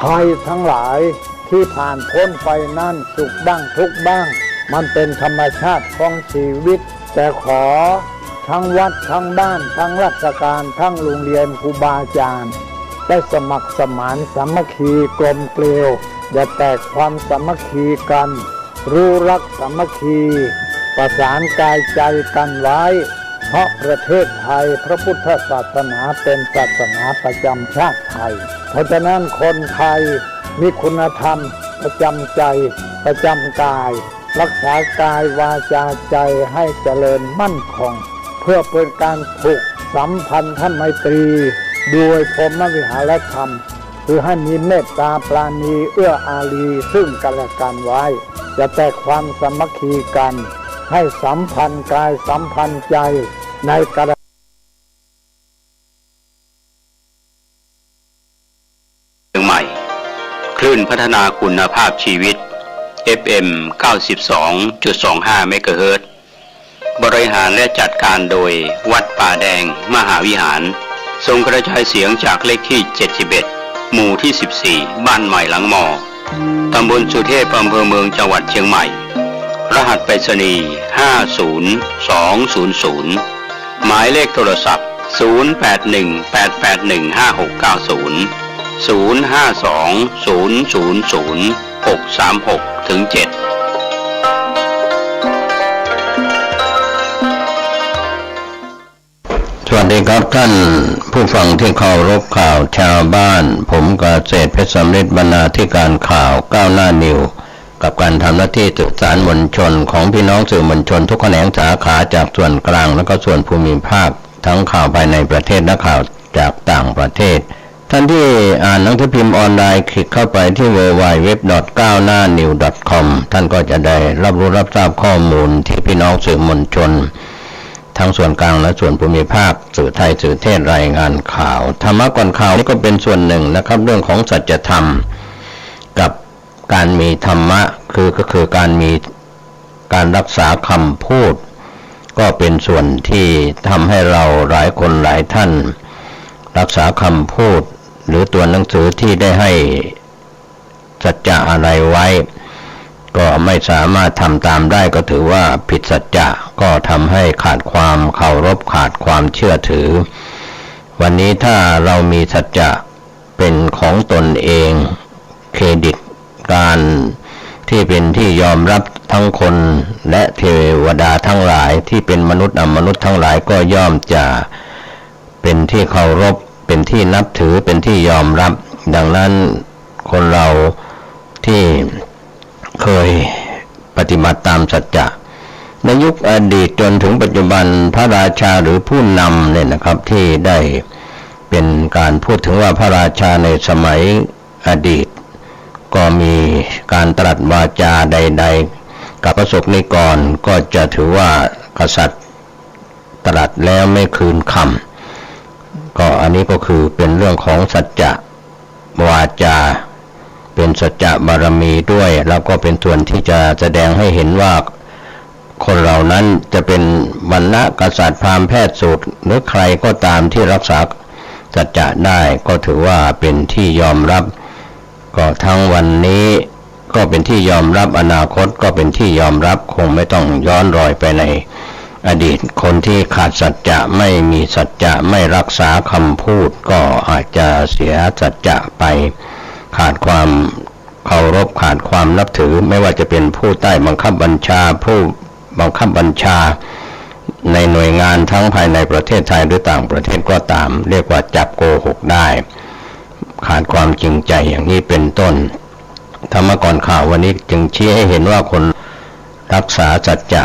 ภัยทั้งหลายที่ผ่านพ้นไปนั่นสุขบ้างทุกข์บ้างมันเป็นธรรมชาติของชีวิตแต่ขอทั้งวัดทั้งบ้านทั้งราชการทั้งโรงเรียนครูบาอาจารย์ได้สมัครสมานสามัคคีกลมเกลียวอย่าแตกความสามัคคีกันรู้รักสามัคคีประสานกายใจกันไว้เพราะประเทศไทยพระพุทธศาสนาเป็นศาสนาประจำชาติไทยเพราะฉะนั้นคนไทยมีคุณธรรมประจำใจประจำกายรักษากายวาจาใจให้เจริญมั่นคงเพื่อเป็นการผูกสัมพันธไมตรีโดยพรหมวิหารธรรมคือให้มีเมตตาปราณีเอื้ออารีซึ่งกันและกันไว้จะแตกความสามัคคีกันให้สัมพันธ์กายสัมพันธ์ใจในกระใหม่คลื่นพัฒนาคุณภาพชีวิต FM 92.25 เมกะเฮิรตซ์บริหารและจัดการโดยวัดป่าแดงมหาวิหารส่งกระจายเสียงจากเลขที่71หมู่ที่14บ้านใหม่หลังมอตำบลสุเทพอำเภอเมืองจังหวัดเชียงใหม่รหัสไปรษณีย์50200หมายเลขโทรศัพท์0818815690 052000636-7สวัสดีครับท่านผู้ฟังที่เคารพข่าวชาวบ้านผมเกษตรเพชรสำริดบรรณาธิการข่าวก้าวหน้านิวกับการทำหน้าที่สื่อสารมวลชนของพี่น้องสื่อมวลชนทุกแขนงสาขาจากส่วนกลางและก็ส่วนภูมิภาคทั้งข่าวภายในประเทศและข่าวจากต่างประเทศท่านที่อ่านหนังสือพิมพ์ออนไลน์คลิกเข้าไปที่ www.gawnawnew.com ท่านก็จะได้รับรู้รับทราบข้อมูลที่พี่น้องสื่อมวลชนทั้งส่วนกลางและส่วนภูมิภาคสื่อไทยสื่อเทศรายงานข่าวธรรมะก่อนข่าวนี่ก็เป็นส่วนหนึ่งนะครับเรื่องของสัจธรรมกับการมีธรรมะก็คือการรักษาคำพูดก็เป็นส่วนที่ทำให้เราหลายคนหลายท่านรักษาคำพูดหรือตัวหนังสือที่ได้ให้สัจจะอะไรไว้ก็ไม่สามารถทำตามได้ก็ถือว่าผิดสัจจะก็ทำให้ขาดความเคารพขาดความเชื่อถือวันนี้ถ้าเรามีสัจจะเป็นของตนเองเครดิตการที่เป็นที่ยอมรับทั้งคนและเทวดาทั้งหลายที่เป็นมนุษย์อมนุษย์ทั้งหลายก็ย่อมจะเป็นที่เคารพเป็นที่นับถือเป็นที่ยอมรับดังนั้นคนเราที่เคยปฏิบัติตามสัจจะในยุคอดีตจนถึงปัจจุบันพระราชาหรือผู้นำเนี่ยนะครับที่ได้เป็นการพูดถึงว่าพระราชาในสมัยอดีตก็มีการตรัสวาจาใดๆกับพระสงฆ์นิกรก็จะถือว่ากษัตริย์ตรัสแล้วไม่คืนคำก็อันนี้ก็คือเป็นเรื่องของสัจจะวาจาเป็นสัจจะบารมีด้วยแล้วก็เป็นส่วนที่จะแสดงให้เห็นว่าคนเหล่านั้นจะเป็นวรรณะกษัตริย์พราหมณ์แพทย์สูตรหรือใครก็ตามที่รักษาสัจจะได้ก็ถือว่าเป็นที่ยอมรับก็ทั้งวันนี้ก็เป็นที่ยอมรับอนาคตก็เป็นที่ยอมรับคงไม่ต้องย้อนรอยไปในอดีตคนที่ขาดสัจจะไม่มีสัจจะไม่รักษาคำพูดก็อาจจะเสียสัจจะไปขาดความเคารพขาดความนับถือไม่ว่าจะเป็นผู้ใต้บังคับบัญชาผู้บังคับบัญชาในหน่วยงานทั้งภายในประเทศไทยหรือต่างประเทศก็ตามเรียกว่าจับโกหกได้ขาดความจริงใจอย่างนี้เป็นต้นธรรมะก่อนข่าววันนี้จึงชี้ให้เห็นว่าคนรักษาสัจจะ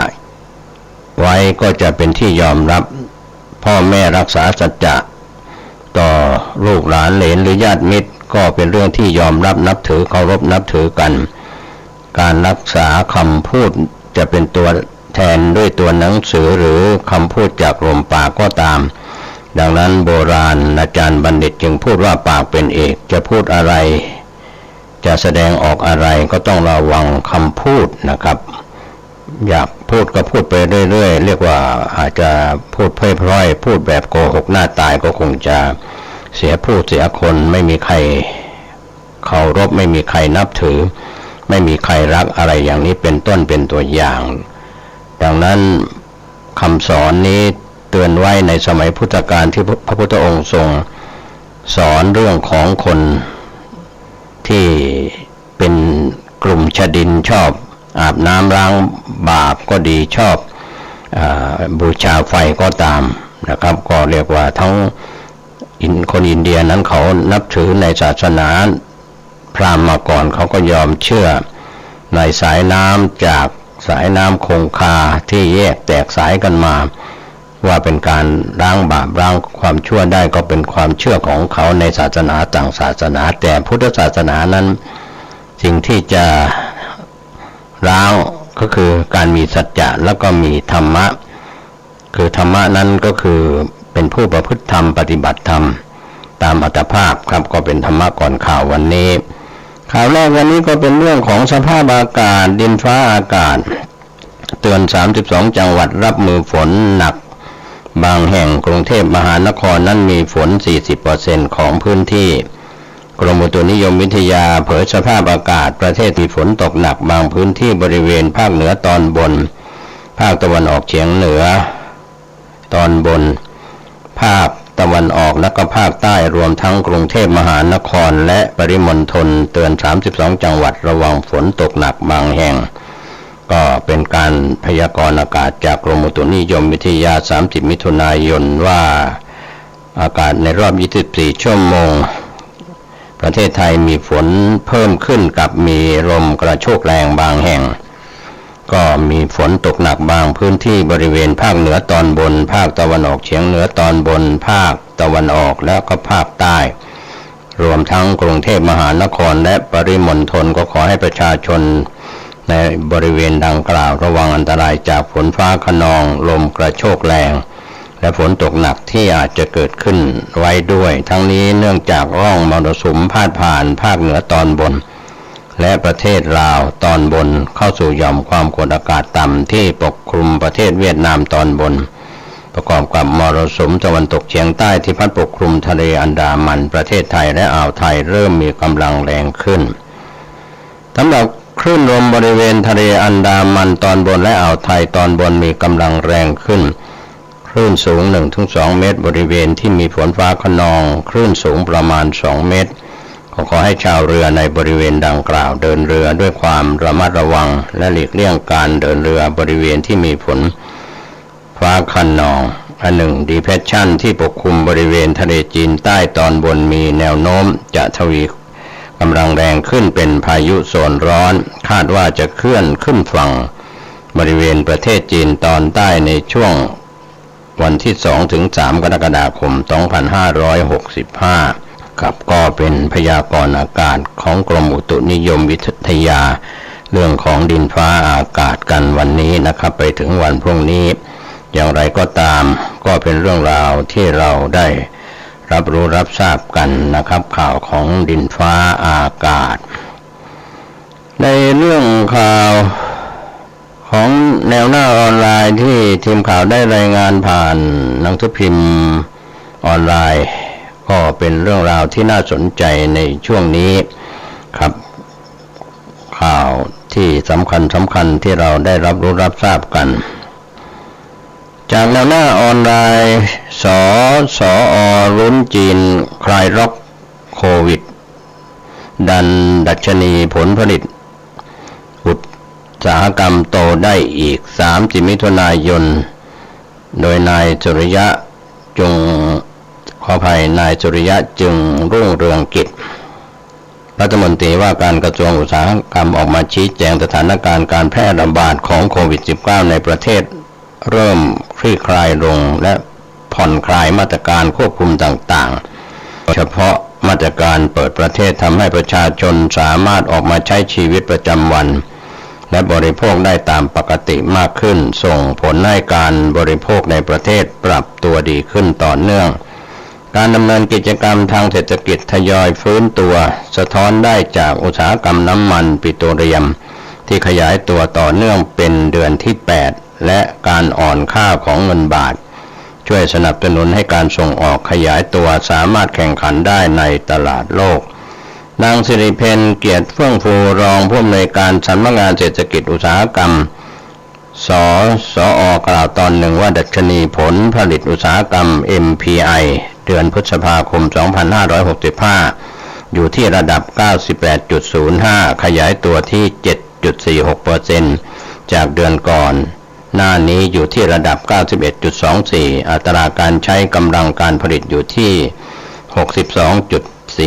ไว้ก็จะเป็นที่ยอมรับพ่อแม่รักษาสัจจะต่อลูกหลานเหลนหรือญาติมิตรก็เป็นเรื่องที่ยอมรับนับถือเคารพนับถือกันการรักษาคำพูดจะเป็นตัวแทนด้วยตัวหนังสือหรือคำพูดจากลมปากก็ตามดังนั้นโบราณอาจารย์บัณฑิตจึงพูดว่าปากเป็นเอกจะพูดอะไรจะแสดงออกอะไรก็ต้องระวังคำพูดนะครับอยากพูดก็พูดไปเรื่อยๆเรียกว่าอาจจะพูดเพ้อพร่อยพูดแบบโกหกหน้าตายก็คงจะเสียผู้เสียคนไม่มีใคร เคารพไม่มีใครนับถือไม่มีใครรักอะไรอย่างนี้เป็นต้นเป็นตัวอย่าง ดังนั้นคำสอนนี้เตือนไว้ในสมัยพุทธกาลที่พระพุทธองค์ทรงสอนเรื่องของคนที่เป็นกลุ่มชดินชอบอาบน้ำล้างบาปก็ดีชอบบูชาไฟก็ตามนะครับก็เรียกว่าทั้งคนอินเดียนั้นเขานับถือในศาสนาพราหมณ์มาก่อนเขาก็ยอมเชื่อในสายน้ำจากสายน้ำคงคาที่แยกแตกสายกันมาว่าเป็นการล้างบาปล้างความชั่วได้ก็เป็นความเชื่อของเขาในศาสนาต่างศาสนาแต่พุทธศาสนานั้นสิ่งที่จะล้างก็คือการมีสัจจะแล้วก็มีธรรมะคือธรรมะนั้นก็คือเป็นผู้ประพฤติธรรมปฏิบัติธรรมตามอัตภาพครับก็เป็นธรรมะก่อนข่าววันนี้ข่าวแรกวันนี้ก็เป็นเรื่องของสภาพอากาศดินฟ้าอากาศเตือน32จังหวัดรับมือฝนหนักบางแห่งกรุงเทพมหานครนั้นมีฝน 40% ของพื้นที่กรมอุตุนิยมวิทยาเผยสภาพอากาศประเทศมีฝนตกหนักบางพื้นที่บริเวณภาคเหนือตอนบนภาคตะวันออกเฉียงเหนือตอนบนภาคตะวันออกและก็ภาคใต้รวมทั้งกรุงเทพมหานครและปริมณฑลเตือน32จังหวัดระวังฝนตกหนักบางแห่งก็เป็นการพยากรณ์อากาศจากกรมอุตุนิยมวิทยา30มิถุนายนว่าอากาศในรอบ24ชั่วโมงประเทศไทยมีฝนเพิ่มขึ้นกับมีลมกระโชกแรงบางแห่งก็มีฝนตกหนักบางพื้นที่บริเวณภาคเหนือตอนบนภาคตะวันออกเฉียงเหนือตอนบนภาคตะวันออกและก็ภาคใต้รวมทั้งกรุงเทพมหานครและปริมณฑลก็ขอให้ประชาชนในบริเวณดังกล่าวระวังอันตรายจากฝนฟ้าคะนองลมกระโชกแรงและฝนตกหนักที่อาจจะเกิดขึ้นไว้ด้วยทั้งนี้เนื่องจากร่องมรสุมพาดผ่านภาคเหนือตอนบนและประเทศลาวตอนบนเข้าสู่หย่อมความกดอากาศต่ำที่ปกคลุมประเทศเวียดนามตอนบนประกอบกับมรสุมตะวันตกเฉียงใต้ที่พัดปกคลุมทะเลอันดามันประเทศไทยและอ่าวไทยเริ่มมีกำลังแรงขึ้นสำหรับคลื่นลมบริเวณทะเลอันดามันตอนบนและอ่าวไทยตอนบนมีกำลังแรงขึ้นคลื่นสูง 1-2 เมตรบริเวณที่มีฝนฟ้าคะนองคลื่นสูงประมาณ2 เมตรขอให้ชาวเรือในบริเวณดังกล่าวเดินเรือด้วยความระมัดระวังและหลีกเลี่ยงการเดินเรือบริเวณที่มีฝนฟ้าคะนองอันหนึ่งดีเพรสชันที่ปกคลุมบริเวณทะเลจีนใต้ตอนบนมีแนวโน้มจะทวีกำลังแรงขึ้นเป็นพายุโซนร้อนคาดว่าจะเคลื่อนขึ้นฝั่งบริเวณประเทศจีนตอนใต้ในช่วงวันที่ 2-3 กรกฎาคม 2565ครับก็เป็นพยากรณ์อากาศของกรมอุตุนิยมวิทยาเรื่องของดินฟ้าอากาศกันวันนี้นะครับไปถึงวันพรุ่งนี้อย่างไรก็ตามก็เป็นเรื่องราวที่เราได้รับรู้รับทราบกันนะครับข่าวของดินฟ้าอากาศในเรื่องข่าวของแนวหน้าออนไลน์ที่ทีมข่าวได้รายงานผ่านหนังสือพิมพ์ออนไลน์ก็เป็นเรื่องราวที่น่าสนใจในช่วงนี้ครับข่าวที่สำคัญที่เราได้รับรู้รับทราบกันจากแนวหน้าออนไลน์สสอ.ลุ้นจีนคลายล็อกโควิดดันดัชนีผลผลิตอุตสาหกรรมโตได้อีก30มิถุนายนโดยนายสุริยะนายสุริยะจึงรุ่งเรืองกิจรัฐมนตรีว่าการกระทรวงอุตสาหกรรมออกมาชี้แจงสถานการณ์การแพร่ระบาดของโควิด -19 ในประเทศเริ่มคลี่คลายลงและผ่อนคลายมาตรการควบคุมต่างๆเฉพาะมาตรการเปิดประเทศทำให้ประชาชนสามารถออกมาใช้ชีวิตประจำวันและบริโภคได้ตามปกติมากขึ้นส่งผลให้การบริโภคในประเทศปรับตัวดีขึ้นต่อเนื่องการดำเนินกิจกรรมทางเศรษฐกิจทยอยฟื้นตัวสะท้อนได้จากอุตสาหกรรมน้ำมันปิโตรเลียมที่ขยายตัวต่อเนื่องเป็นเดือนที่8และการอ่อนค่าของเงินบาทช่วยสนับสนุนให้การส่งออกขยายตัวสามารถแข่งขันได้ในตลาดโลก นางสิริเพญเกียรติเฟื่องฟูรองผู้อำนวยการสำนักงานเศรษฐกิจอุตสาหกรรมสสกล่าวตอนหนึ่งว่าดัชนีผลผลิตอุตสาหกรรม MPI เดือนพฤษภาคม 2565 อยู่ที่ระดับ 98.05 ขยายตัวที่ 7.46% จากเดือนก่อนหน้านี้อยู่ที่ระดับ 91.24 อัตราการใช้กำลังการผลิตอยู่ที่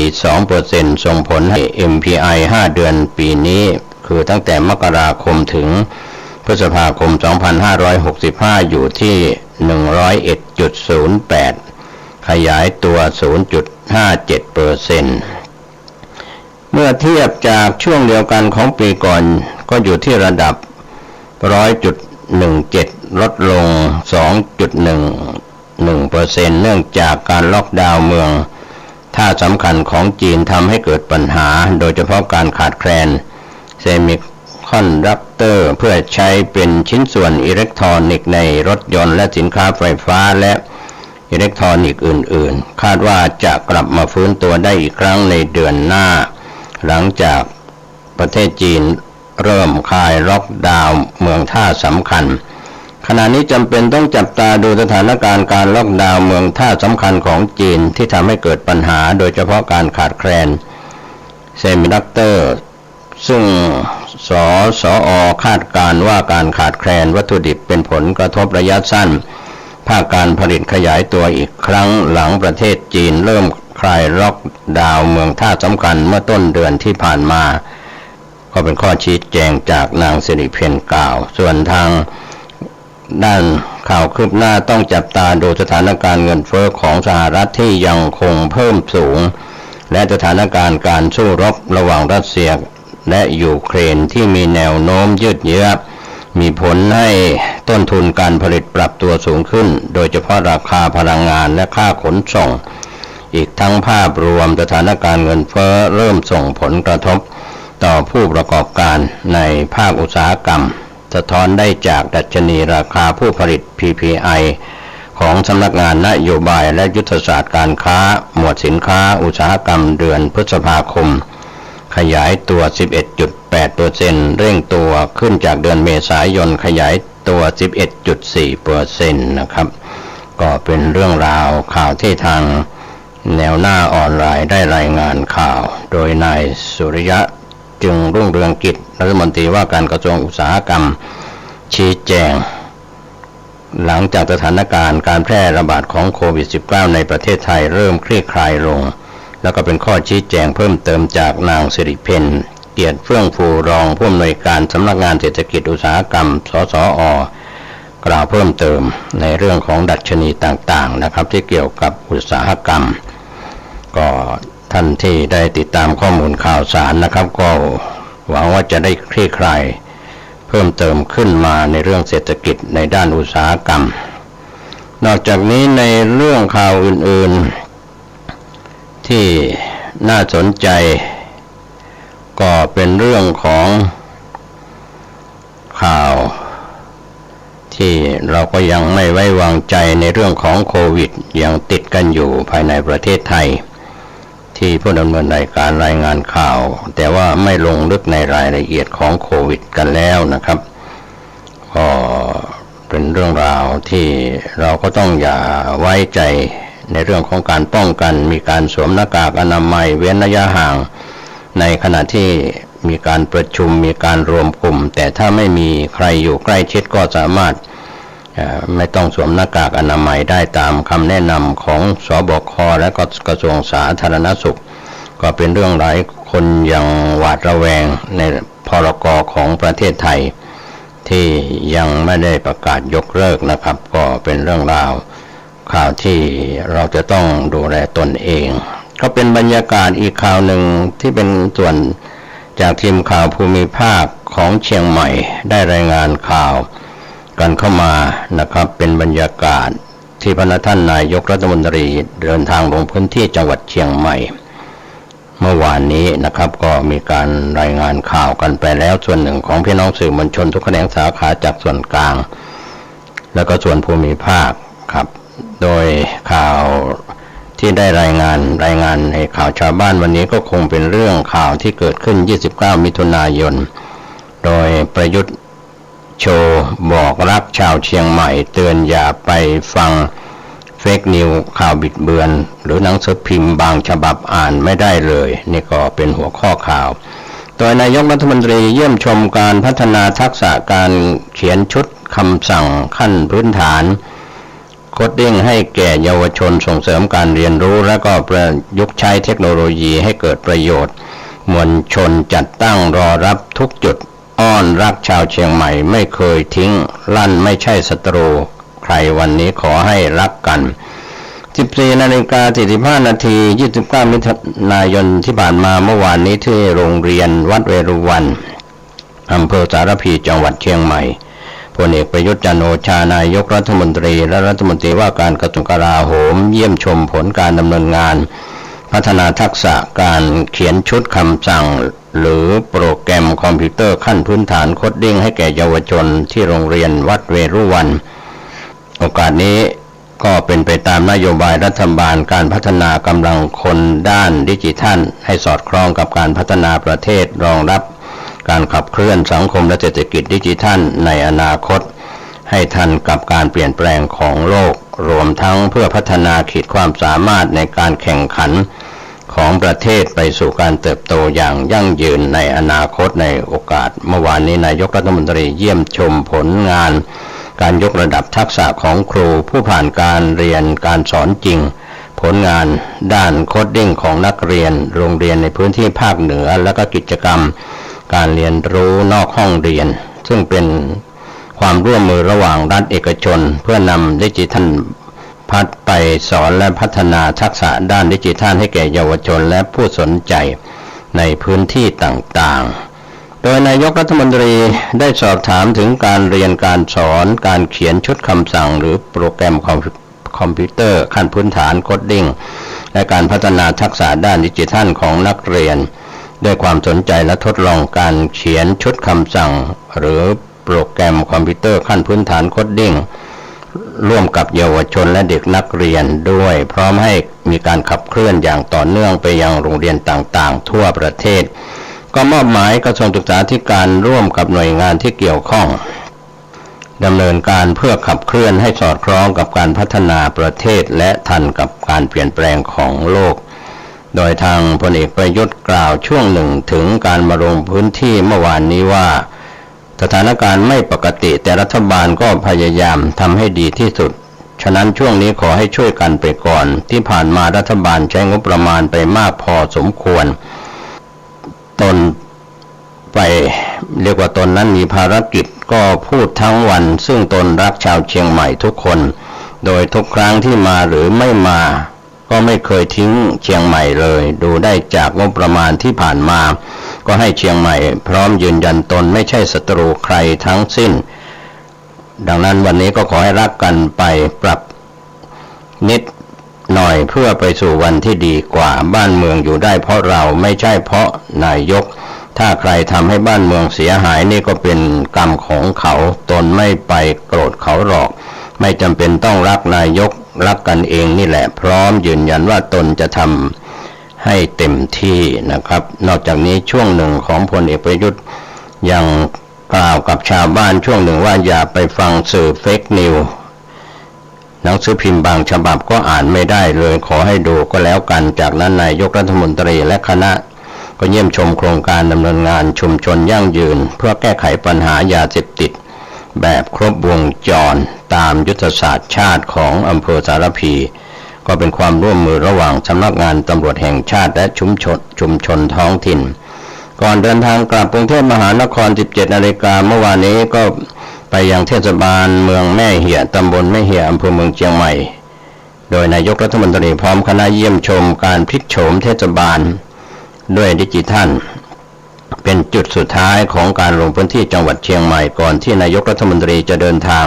62.42% ส่งผลให้ MPI 5 เดือนปีนี้คือตั้งแต่มกราคมถึงพฤษภาคม 2565 อยู่ที่ 101.08 ขยายตัว 0.57% เมื่อเทียบจากช่วงเดียวกันของปีก่อนก็อยู่ที่ระดับ 100.17 ลดลง 2.11% เนื่องจากการล็อกดาวน์เมืองท่าสำคัญของจีนทำให้เกิดปัญหาโดยเฉพาะการขาดแคลนเซมิคอนดักเตอร์เพื่อใช้เป็นชิ้นส่วนอิเล็กทรอนิกส์ในรถยนต์และสินค้าไฟฟ้าและอิเล็กทรอนิกส์อื่นๆคาดว่าจะกลับมาฟื้นตัวได้อีกครั้งในเดือนหน้าหลังจากประเทศจีนเริ่มคลายล็อกดาวน์เมืองท่าสำคัญขณะนี้จำเป็นต้องจับตาดูสถานการณ์การล็อกดาวน์เมืองท่าสำคัญของจีนที่ทำให้เกิดปัญหาโดยเฉพาะการขาดแคลนเซมิคอนดักเตอร์ซึ่งสสอ.คาดการณ์ว่าการขาดแคลนวัตถุดิบเป็นผลกระทบระยะสั้นภาคการผลิตขยายตัวอีกครั้งหลังประเทศจีนเริ่มคลายล็อกดาวน์เมืองท่าสำคัญเมื่อต้นเดือนที่ผ่านมาก็เป็นข้อชี้แจงจากนางสิริเพญกล่าวส่วนทางด้านข่าวคืบหน้าต้องจับตาดูสถานการณ์เงินเฟ้อของสหรัฐที่ยังคงเพิ่มสูงและสถานการณ์การสู้รบระหว่างรัสเซียและยูเครนที่มีแนวโน้มยืดเยื้อมีผลให้ต้นทุนการผลิตปรับตัวสูงขึ้นโดยเฉพาะราคาพลังงานและค่าขนส่งอีกทั้งภาพรวมสถานการณ์เงินเฟ้อเริ่มส่งผลกระทบต่อผู้ประกอบการในภาคอุตสาหกรรมสะท้อนได้จากดัชนีราคาผู้ผลิต PPI ของสำนักงานนโยบายและยุทธศาสตร์การค้าหมวดสินค้าอุตสาหกรรมเดือนพฤษภาคมขยายตัว 11.8% เร่งตัวขึ้นจากเดือนเมษายนขยายตัว 11.4% นะครับก็เป็นเรื่องราวข่าวที่ทางแนวหน้าออนไลน์ได้รายงานข่าวโดยนายสุริยะจึงรุ่งเรืองกิจรัฐมนตรีว่าการกระทรวงอุตสาหกรรมชี้แจงหลังจากสถานการณ์การแพร่ระบาดของโควิด -19 ในประเทศไทยเริ่มคลี่คลายลงแล้วก็เป็นข้อชี้แจงเพิ่มเติมจากนางสิริเพญเกียรติเฟื่องฟูรองผู้อำนวยการสำนักงานเศรษฐกิจอุตสาหกรรมสสอ.กล่าวเพิ่มเติมในเรื่องของดัชนีต่างๆนะครับที่เกี่ยวกับอุตสาหกรรมก็ท่านที่ได้ติดตามข้อมูลข่าวสารนะครับก็หวังว่าจะได้คลี่คลายเพิ่มเติมขึ้นมาในเรื่องเศรษฐกิจในด้านอุตสาหกรรมนอกจากนี้ในเรื่องข่าวอื่นๆที่น่าสนใจก็เป็นเรื่องของข่าวที่เราก็ยังไม่ไว้วางใจในเรื่องของโควิดยังติดกันอยู่ภายในประเทศไทยที่ผู้ดำเนินรายการรายงานข่าวแต่ว่าไม่ลงลึกในรายละเอียดของโควิดกันแล้วนะครับก็เป็นเรื่องราวที่เราก็ต้องอย่าไว้ใจในเรื่องของการป้องกันมีการสวมหน้ากากอนามัยเว้นระยะห่างในขณะที่มีการประชุมมีการรวมกลุ่มแต่ถ้าไม่มีใครอยู่ใกล้ชิดก็สามารถไม่ต้องสวมหน้ากากอนามัยได้ตามคำแนะนำของสบคและก็กระทรวงสาธารณสุขก็เป็นเรื่องหลายคนยังหวาดระแวงในพรก.ของประเทศไทยที่ยังไม่ได้ประกาศยกเลิกนะครับก็เป็นเรื่องราวข่าวที่เราจะต้องดูแลตนเองก็เป็นบรรยากาศอีกข่าวหนึ่งที่เป็นส่วนจากทีมข่าวภูมิภาคของเชียงใหม่ได้รายงานข่าวกันเข้ามานะครับเป็นบรรยากาศที่พระท่านนายกรัฐมนตรีเดินทางลงพื้นที่จังหวัดเชียงใหม่เมื่อวานนี้นะครับก็มีการรายงานข่าวกันไปแล้วส่วนหนึ่งของพี่น้องสื่อมวลชนทุกแขนงสาขาจากส่วนกลางและก็ส่วนภูมิภาคครับโดยข่าว ที่ได้รายงานในข่าวชาวบ้านวันนี้ก็คงเป็นเรื่องข่าวที่เกิดขึ้น29มิถุนายนโดยประยุทธ์โชว์บอกรักชาวเชียงใหม่เตือนอย่าไปฟังเฟกนิวข่าวบิดเบือนหรือหนังสือพิมพ์บางฉบับอ่านไม่ได้เลยนี่ก็เป็นหัวข้อข่าวโดยนายกรัฐมนตรีเยี่ยมชมการพัฒนาทักษะการเขียนชุดคำสั่งขั้นพื้นฐานโคดดิ้งให้แก่เยาวชนส่งเสริมการเรียนรู้และก็ประยุกต์ใช้เทคโนโลยีให้เกิดประโยชน์มวลชนจัดตั้งรอรับทุกจุดอ้อนรักชาวเชียงใหม่ไม่เคยทิ้งลั่นไม่ใช่ศัตรูใครวันนี้ขอให้รักกัน14:45 นาที29มิถุนายนที่ผ่านมาเมื่อวานนี้ที่โรงเรียนวัดเวรุวันอำเภอสารพีจังหวัดเชียงใหม่พลเอกประยุทธ์จันทร์โอชานายกรัฐมนตรีและรัฐมนตรีว่าการกระทรวงกลาโหมเยี่ยมชมผลการดำเนินงานพัฒนาทักษะการเขียนชุดคำสั่งหรือโปรแกรมคอมพิวเตอร์ขั้นพื้นฐานโคดดิ้งให้แก่เยาวชนที่โรงเรียนวัดเวรุวันโอกาสนี้ก็เป็นไปตามนโยบายรัฐบาลการพัฒนากำลังคนด้านดิจิทัลให้สอดคล้องกับการพัฒนาประเทศรองรับการขับเคลื่อนสังคมและเศรษฐกิจดิจิทัลในอนาคตให้ทันกับการเปลี่ยนแปลงของโลกรวมทั้งเพื่อพัฒนาขีดความสามารถในการแข่งขันของประเทศไปสู่การเติบโตอย่างยั่งยืนในอนาคตในโอกาสเมื่อวานนี้นายกรัฐมนตรีเยี่ยมชมผลงานการยกระดับทักษะของครูผู้ผ่านการเรียนการสอนจริงผลงานด้านโคดดิ้งของนักเรียนโรงเรียนในพื้นที่ภาคเหนือและก็กิจกรรมการเรียนรู้นอกห้องเรียนซึ่งเป็นความร่วมมือระหว่างรัฐเอกชนเพื่อนำดิจิทัลพัฒน์ไปสอนและพัฒนาทักษะด้านดิจิทัลให้แก่เยาวชนและผู้สนใจในพื้นที่ต่างๆโดยนายกรัฐมนตรีได้สอบถามถึงการเรียนการสอนการเขียนชุดคำสั่งหรือโปรแกรมคอมพิวเตอร์ขั้นพื้นฐานโคดดิ้งและการพัฒนาทักษะด้านดิจิทัลของนักเรียนด้วยความสนใจและทดลองการเขียนชุดคำสั่งหรือโปรแกรมคอมพิวเตอร์ขั้นพื้นฐานโคดดิ้งร่วมกับเยาวชนและเด็กนักเรียนด้วยพร้อมให้มีการขับเคลื่อนอย่างต่อเนื่องไปยังโรงเรียนต่างๆทั่วประเทศก็มอบหมายกระทรวงศึกษาธิการร่วมกับหน่วยงานที่เกี่ยวข้องดำเนินการเพื่อขับเคลื่อนให้สอดคล้องกับการพัฒนาประเทศและทันกับการเปลี่ยนแปลงของโลกโดยทางพลเอกประยุทธ์กล่าวช่วงหนึ่งถึงการมาลงพื้นที่เมื่อวานนี้ว่าสถานการณ์ไม่ปกติแต่รัฐบาลก็พยายามทำให้ดีที่สุดฉะนั้นช่วงนี้ขอให้ช่วยกันไปก่อนที่ผ่านมารัฐบาลใช้งบประมาณไปมากพอสมควรตนไปเรียกว่าตนนั้นมีภารกิจก็พูดทั้งวันซึ่งตนรักชาวเชียงใหม่ทุกคนโดยทุกครั้งที่มาหรือไม่มาก็ไม่เคยทิ้งเชียงใหม่เลยดูได้จากงบประมาณที่ผ่านมาก็ให้เชียงใหม่พร้อมยืนยันตนไม่ใช่ศัตรูใครทั้งสิ้นดังนั้นวันนี้ก็ขอให้รักกันไปปรับนิดหน่อยเพื่อไปสู่วันที่ดีกว่าบ้านเมืองอยู่ได้เพราะเราไม่ใช่เพราะนายกถ้าใครทำให้บ้านเมืองเสียหายนี่ก็เป็นกรรมของเขาตนไม่ไปโกรธเขาหรอกไม่จำเป็นต้องรักนายกรักกันเองนี่แหละพร้อมยืนยันว่าตนจะทำให้เต็มที่นะครับนอกจากนี้ช่วงหนึ่งของพลเอกประยุทธ์ยังกล่าวกับชาวบ้านช่วงหนึ่งว่าอย่าไปฟังสื่อเฟกนิวหนังสือพิมพ์บางฉบับก็อ่านไม่ได้เลยขอให้ดูก็แล้วกันจากนั้นนายกรัฐมนตรีและคณะก็เยี่ยมชมโครงการดำเนินงานชุมชนยั่งยืนเพื่อแก้ไขปัญหายาเสพติดแบบครบวงจรตามยุทธศาสตร์ชาติของอำเภอสารพีก็เป็นความร่วมมือระหว่างสำนักงานตำรวจแห่งชาติและชุมชนท้องถิ่นก่อนเดินทางกลับกรุงเทพมหานคร 17 นาฬิกาเมื่อวานนี้ก็ไปยังเทศบาลเมืองแม่เหี่ยตำบลแม่เหี่ยอำเภอเมืองเชียงใหม่โดยนายกรัฐมนตรีพร้อมคณะเยี่ยมชมการพลิกโฉมเทศบาลด้วยดิจิทัลเป็นจุดสุดท้ายของการลงพื้นที่จังหวัดเชียงใหม่ก่อนที่นายกรัฐมนตรีจะเดินทาง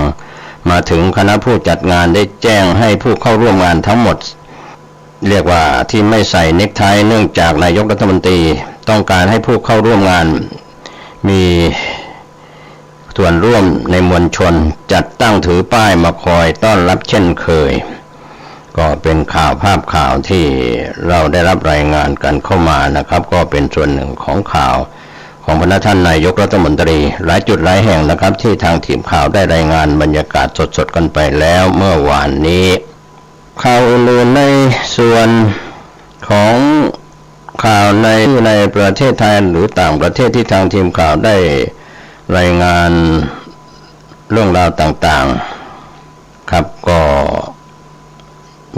มาถึงคณะผู้จัดงานได้แจ้งให้ผู้เข้าร่วมงานทั้งหมดเรียกว่าที่ไม่ใส่เนคไทเนื่องจากนายกรัฐมนตรีต้องการให้ผู้เข้าร่วมงานมีส่วนร่วมในมวลชนจัดตั้งถือป้ายมาคอยต้อนรับเช่นเคย ก็เป็นข่าวภาพข่าวที่เราได้รับรายงานกันเข้ามานะครับก็เป็นส่วนหนึ่งของข่าวของพระท่านนายกรัฐมนตรีหลายจุดหลายแห่งนะครับที่ทางทีมข่าวได้รายงานบรรยากาศสดๆกันไปแล้วเมื่อวานนี้ข่าวอื่นๆในส่วนของข่าวในประเทศไทยหรือต่างประเทศที่ทางทีมข่าวได้รายงานเรื่องราวต่างๆครับก็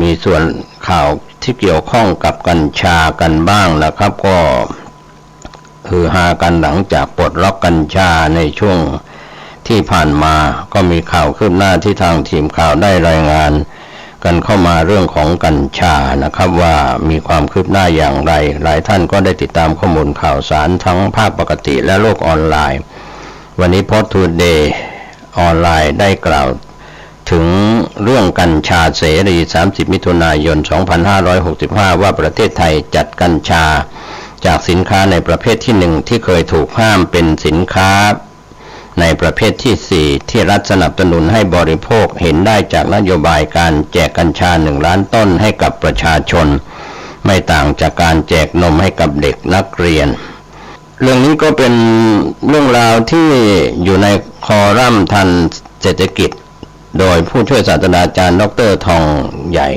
มีส่วนข่าวที่เกี่ยวข้องกับกัญชากันบ้างแล้วครับก็ฮือฮากันหลังจากปลดล็อกกัญชาในช่วงที่ผ่านมาก็มีข่าวคืบหน้าที่ทางทีมข่าวได้รายงานกันเข้ามาเรื่องของกัญชานะครับว่ามีความคืบหน้าอย่างไรหลายท่านก็ได้ติดตามข้อมูลข่าวสารทั้งภาคปกติและโลกออนไลน์วันนี้ Post Today ออนไลน์ได้กล่าวถึงเรื่องกัญชาเสรี30มิถุนายน2565ว่าประเทศไทยจัดกัญชาจากสินค้าในประเภทที่1ที่เคยถูกห้ามเป็นสินค้าในประเภทที่4ที่รัฐสนับสนุนให้บริโภคเห็นได้จากนโยบายการแจกกัญชา1 ล้านต้นให้กับประชาชนไม่ต่างจากการแจกนมให้กับเด็กนักเรียนเรื่องนี้ก็เป็นเรื่องราวที่อยู่ในคอลัมน์ทันเศรษฐกิจโดยผู้ช่วยศาสตราจารย์ดร.ทองใหญ่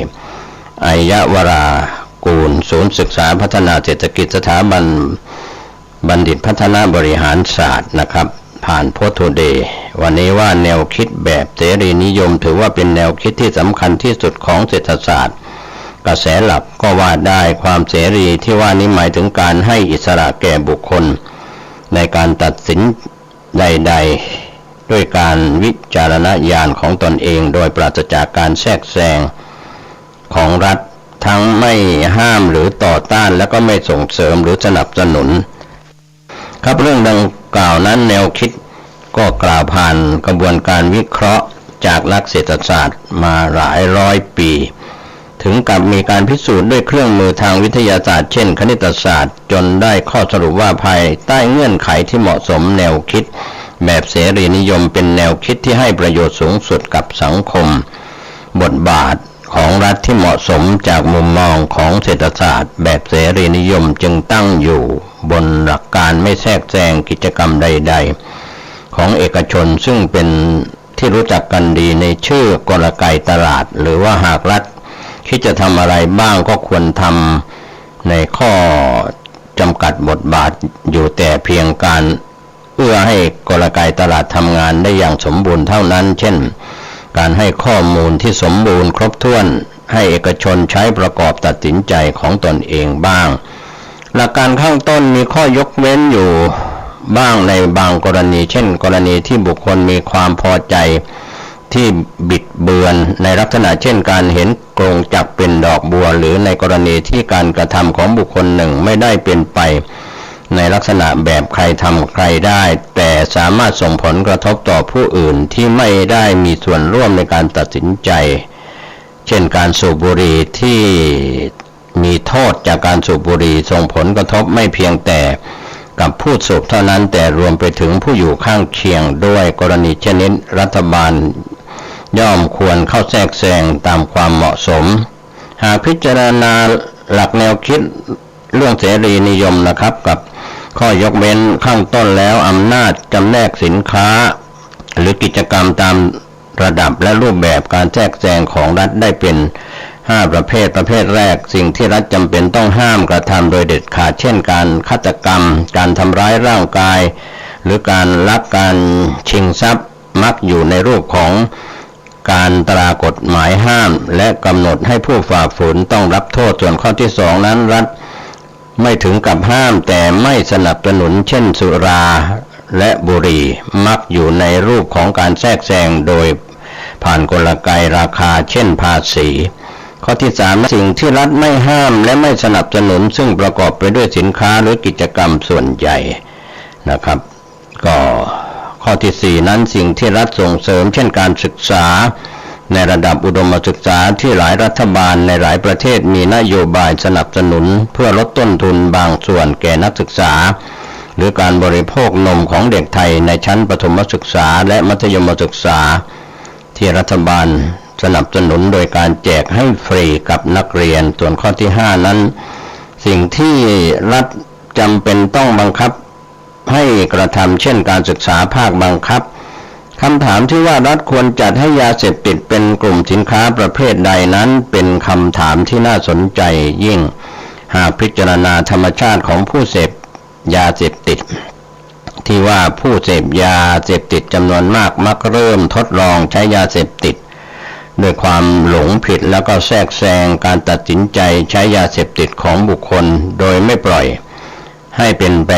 อัยยวรากูลศูนย์ศึกษาพัฒนาเศรษฐกิจสถาบันบัณฑิตพัฒนาบริหารศาสตร์นะครับผ่านโพสต์ทูเดย์วันนี้ว่าแนวคิดแบบเสรีนิยมถือว่าเป็นแนวคิดที่สำคัญที่สุดของเศรษฐศาสตร์กระแสหลักก็ว่าได้ความเสรีที่ว่านี้หมายถึงการให้อิสระแก่บุคคลในการตัดสินใดๆด้วยการวิจารณญาณของตนเองโดยปราศจากการแทรกแซงของรัฐทั้งไม่ห้ามหรือต่อต้านและก็ไม่ส่งเสริมหรือสนับสนุนครับเรื่องดังกล่าวนั้นแนวคิดก็กล่าวผ่านกระบวนการวิเคราะห์จากนักเศรษฐศาสตร์มาหลายร้อยปีถึงกับมีการพิสูจน์ด้วยเครื่องมือทางวิทยาศาสตร์เช่นคณิตศาสตร์จนได้ข้อสรุปว่าภายใต้เงื่อนไขที่เหมาะสมแนวคิดแบบเสรีนิยมเป็นแนวคิดที่ให้ประโยชน์สูงสุดกับสังคมบทบาทของรัฐที่เหมาะสมจากมุมมองของเศรษฐศาสตร์แบบเสรีนิยมจึงตั้งอยู่บนหลักการไม่แทรกแซงกิจกรรมใดๆของเอกชนซึ่งเป็นที่รู้จักกันดีในชื่อกลไกตลาดหรือว่าหากรัฐคิดจะทำอะไรบ้างก็ควรทำในข้อจำกัดบทบาทอยู่แต่เพียงการเอื้อให้กลไกตลาดทำงานได้อย่างสมบูรณ์เท่านั้นเช่นการให้ข้อมูลที่สมบูรณ์ครบถ้วนให้เอกชนใช้ประกอบตัดสินใจของตนเองบ้างหลักการข้างต้นมีข้อยกเว้นอยู่บ้างในบางกรณีเช่นกรณีที่บุคคลมีความพอใจที่บิดเบือนในลักษณะเช่นการเห็นกรงจักรเป็นดอกบัวหรือในกรณีที่การกระทำของบุคคลหนึ่งไม่ได้เป็นไปในลักษณะแบบใครทำใครได้แต่สามารถส่งผลกระทบต่อผู้อื่นที่ไม่ได้มีส่วนร่วมในการตัดสินใจเช่นการสูบบุหรี่ที่มีโทษจากการสูบบุหรี่ส่งผลกระทบไม่เพียงแต่กับผู้สูบเท่านั้นแต่รวมไปถึงผู้อยู่ข้างเคียงด้วยกรณีเช่นนี้รัฐบาลย่อมควรเข้าแทรกแซงตามความเหมาะสมหากพิจารณาหลักแนวคิดเรื่องเสรีนิยมนะครับกับข้อยกเว้นข้างต้นแล้วอำนาจจำแนกสินค้าหรือกิจกรรมตามระดับและรูปแบบการแทรกแซงของรัฐได้เป็น5ประเภทแรกสิ่งที่รัฐจำเป็นต้องห้ามกระทำโดยเด็ดขาดเช่นการฆาตกรรมการทำร้ายร่างกายหรือการลักการชิงทรัพย์มักอยู่ในรูปของการตรากฎหมายห้ามและกำหนดให้ผู้ฝ่าฝืนต้องรับโทษส่วนข้อที่2นั้นรัฐไม่ถึงกับห้ามแต่ไม่สนับสนุนเช่นสุราและบุหรี่มักอยู่ในรูปของการแทรกแซงโดยผ่านกลไกราคาเช่นภาษีข้อที่3สิ่งที่รัฐไม่ห้ามและไม่สนับสนุนซึ่งประกอบไปด้วยสินค้าหรือกิจกรรมส่วนใหญ่นะครับก็ข้อที่4นั้นสิ่งที่รัฐส่งเสริมเช่นการศึกษาในระดับอุดมศึกษาที่หลายรัฐบาลในหลายประเทศมีนโยบายสนับสนุนเพื่อลดต้นทุนบางส่วนแก่นักศึกษาหรือการบริโภคนมของเด็กไทยในชั้นประถมศึกษาและมัธยมศึกษาที่รัฐบาล สนับสนุนโดยการแจกให้ฟรีกับนักเรียนส่วนข้อที่5นั้นสิ่งที่รัฐจำเป็นต้องบังคับให้กระทำเช่นการศึกษาภาคบังคับคำถามที่ว่ารัฐควรจัดให้ยาเสพติดเป็นกลุ่มสินค้าประเภทใดนั้นเป็นคำถามที่น่าสนใจยิ่งหากพิจารณาธรรมชาติของผู้เสพยาเสพติดที่ว่าผู้เสพยาเสพติดจำนวนมากมักเริ่มทดลองใช้ยาเสพติดด้วยความหลงผิดแล้วก็แทรกแซงการตัดสินใจใช้ยาเสพติดของบุคคลโดยไม่ปล่อยให้เป็นไป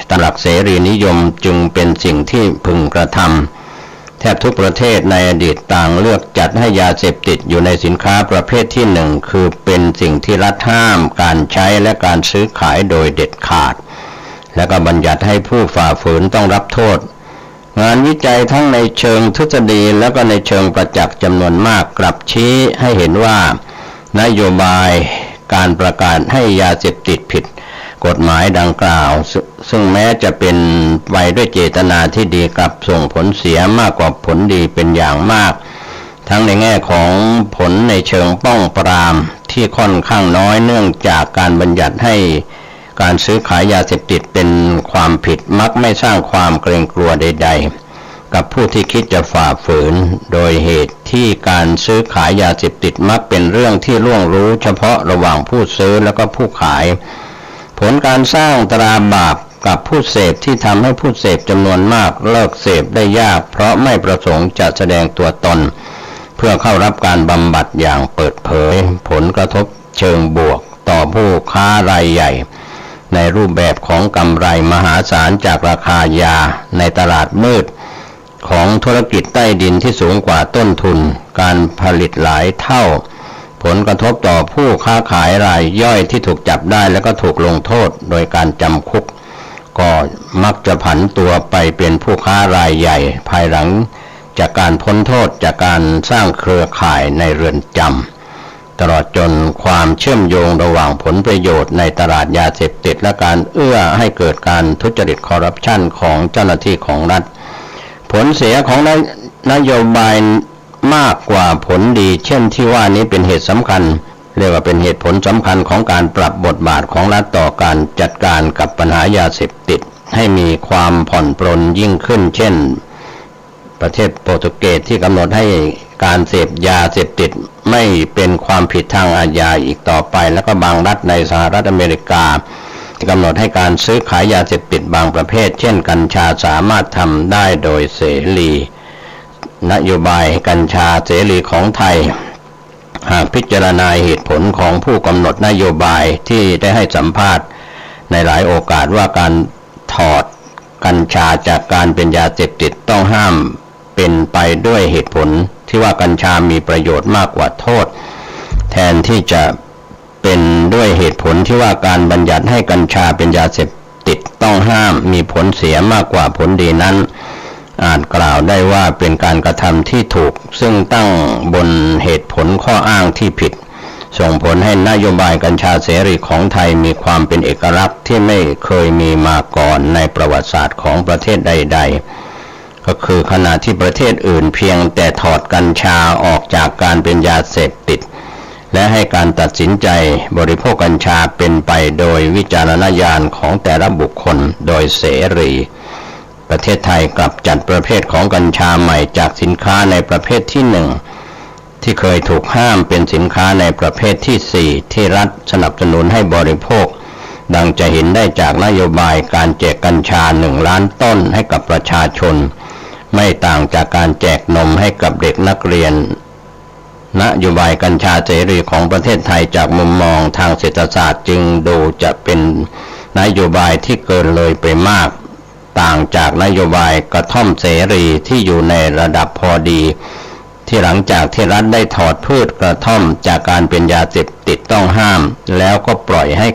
ตามหลักเสรีนิยมจึงเป็นสิ่งที่พึงกระทำแทบทุกประเทศในอดีตต่างเลือกจัดให้ยาเสพติดอยู่ในสินค้าประเภทที่หนึ่งคือเป็นสิ่งที่รัฐห้ามการใช้และการซื้อขายโดยเด็ดขาดและก็บัญญัติให้ผู้ฝ่าฝืนต้องรับโทษงานวิจัยทั้งในเชิงทฤษฎีและก็ในเชิงประจักษ์จำนวนมากกลับชี้ให้เห็นว่านโยบายการประกาศให้ยาเสพติดผิดกฎหมายดังกล่าวซึ่งแม้จะเป็นไปด้วยเจตนาที่ดีกลับส่งผลเสียมากกว่าผลดีเป็นอย่างมากทั้งในแง่ของผลในเชิงป้องปรามที่ค่อนข้างน้อยเนื่องจากการบัญญัติให้การซื้อขายยาเสพติดเป็นความผิดมักไม่สร้างความเกรงกลัวใดๆกับผู้ที่คิดจะฝ่าฝืนโดยเหตุที่การซื้อขายยาเสพติดมักเป็นเรื่องที่ล่วงรู้เฉพาะระหว่างผู้ซื้อและก็ผู้ขายผลการสร้างตราบาปกับผู้เสพที่ทำให้ผู้เสพจำนวนมากเลิกเสพได้ยากเพราะไม่ประสงค์จะแสดงตัวตนเพื่อเข้ารับการบำบัดอย่างเปิดเผยผลกระทบเชิงบวกต่อผู้ค้ารายใหญ่ในรูปแบบของกำไรมหาศาลจากราคายาในตลาดมืดของธุรกิจใต้ดินที่สูงกว่าต้นทุนการผลิตหลายเท่าผลกระทบต่อผู้ค้าขายรายย่อยที่ถูกจับได้และก็ถูกลงโทษโดยการจำคุกก็มักจะผันตัวไปเป็นผู้ค้ารายใหญ่ภายหลังจากการพ้นโทษจากการสร้างเครือข่ายในเรือนจำตลอดจนความเชื่อมโยงระหว่างผลประโยชน์ในตลาดยาเสพติดและการเอื้อให้เกิดการทุจริตคอร์รัปชันของเจ้าหน้าที่ของรัฐผลเสียของนโยบายมากกว่าผลดีเช่นที่ว่านี้เป็นเหตุสำคัญเรียกว่าเป็นเหตุผลสำคัญของการปรับบทบาทของรัฐต่อการจัดการกับปัญหายาเสพติดให้มีความผ่อนปรนยิ่งขึ้นเช่นประเทศโปรตุเกสที่กำหนดให้การเสพยาเสพติดไม่เป็นความผิดทางอาญาอีกต่อไปแล้วก็บางรัฐในสหรัฐอเมริกากำหนดให้การซื้อขายยาเสพติดบางประเภทเช่นกัญชาสามารถทำได้โดยเสรีนโยบายกัญชาเสรีของไทยหากพิจารณาเหตุผลของผู้กำหนดนโยบายที่ได้ให้สัมภาษณ์ในหลายโอกาสว่าการถอดกัญชาจากการเป็นยาเสพติดต้องห้ามเป็นไปด้วยเหตุผลที่ว่ากัญชามีประโยชน์มากกว่าโทษแทนที่จะเป็นด้วยเหตุผลที่ว่าการบัญญัติให้กัญชาเป็นยาเสพติดต้องห้ามมีผลเสียมากกว่าผลดีนั้นอาจกล่าวได้ว่าเป็นการกระทำที่ถูกซึ่งตั้งบนเหตุผลข้ออ้างที่ผิดส่งผลให้นโยบายกัญชาเสรีของไทยมีความเป็นเอกลักษณ์ที่ไม่เคยมีมาก่อนในประวัติศาสตร์ของประเทศใดๆก็คือขณะที่ประเทศอื่นเพียงแต่ถอดกัญชาออกจากการเป็นยาเสพติดและให้การตัดสินใจบริโภคกัญชาเป็นไปโดยวิจารณญาณของแต่ละบุคคลโดยเสรีประเทศไทยกลับจัดประเภทของกัญชาใหม่จากสินค้าในประเภทที่หนึ่งที่เคยถูกห้ามเป็นสินค้าในประเภทที่สี่ที่รัฐสนับสนุนให้บริโภคดังจะเห็นได้จากนโยบายการแจกกัญชา1 ล้านต้นให้กับประชาชนไม่ต่างจากการแจกนมให้กับเด็กนักเรียนนโยบายกัญชาเสรีของประเทศไทยจากมุมมองทางเศรษฐศาสตร์จึงดูจะเป็นนโยบายที่เกินเลยไปมากต่างจากนโยบายกระท่อมเสรีที่อยู่ในระดับพอดีที่หลังจากที่รัฐได้ถอดพืชกระท่อมจากการเป็นยาเสพติดต้องห้ามแล้วก็ปล่อยให้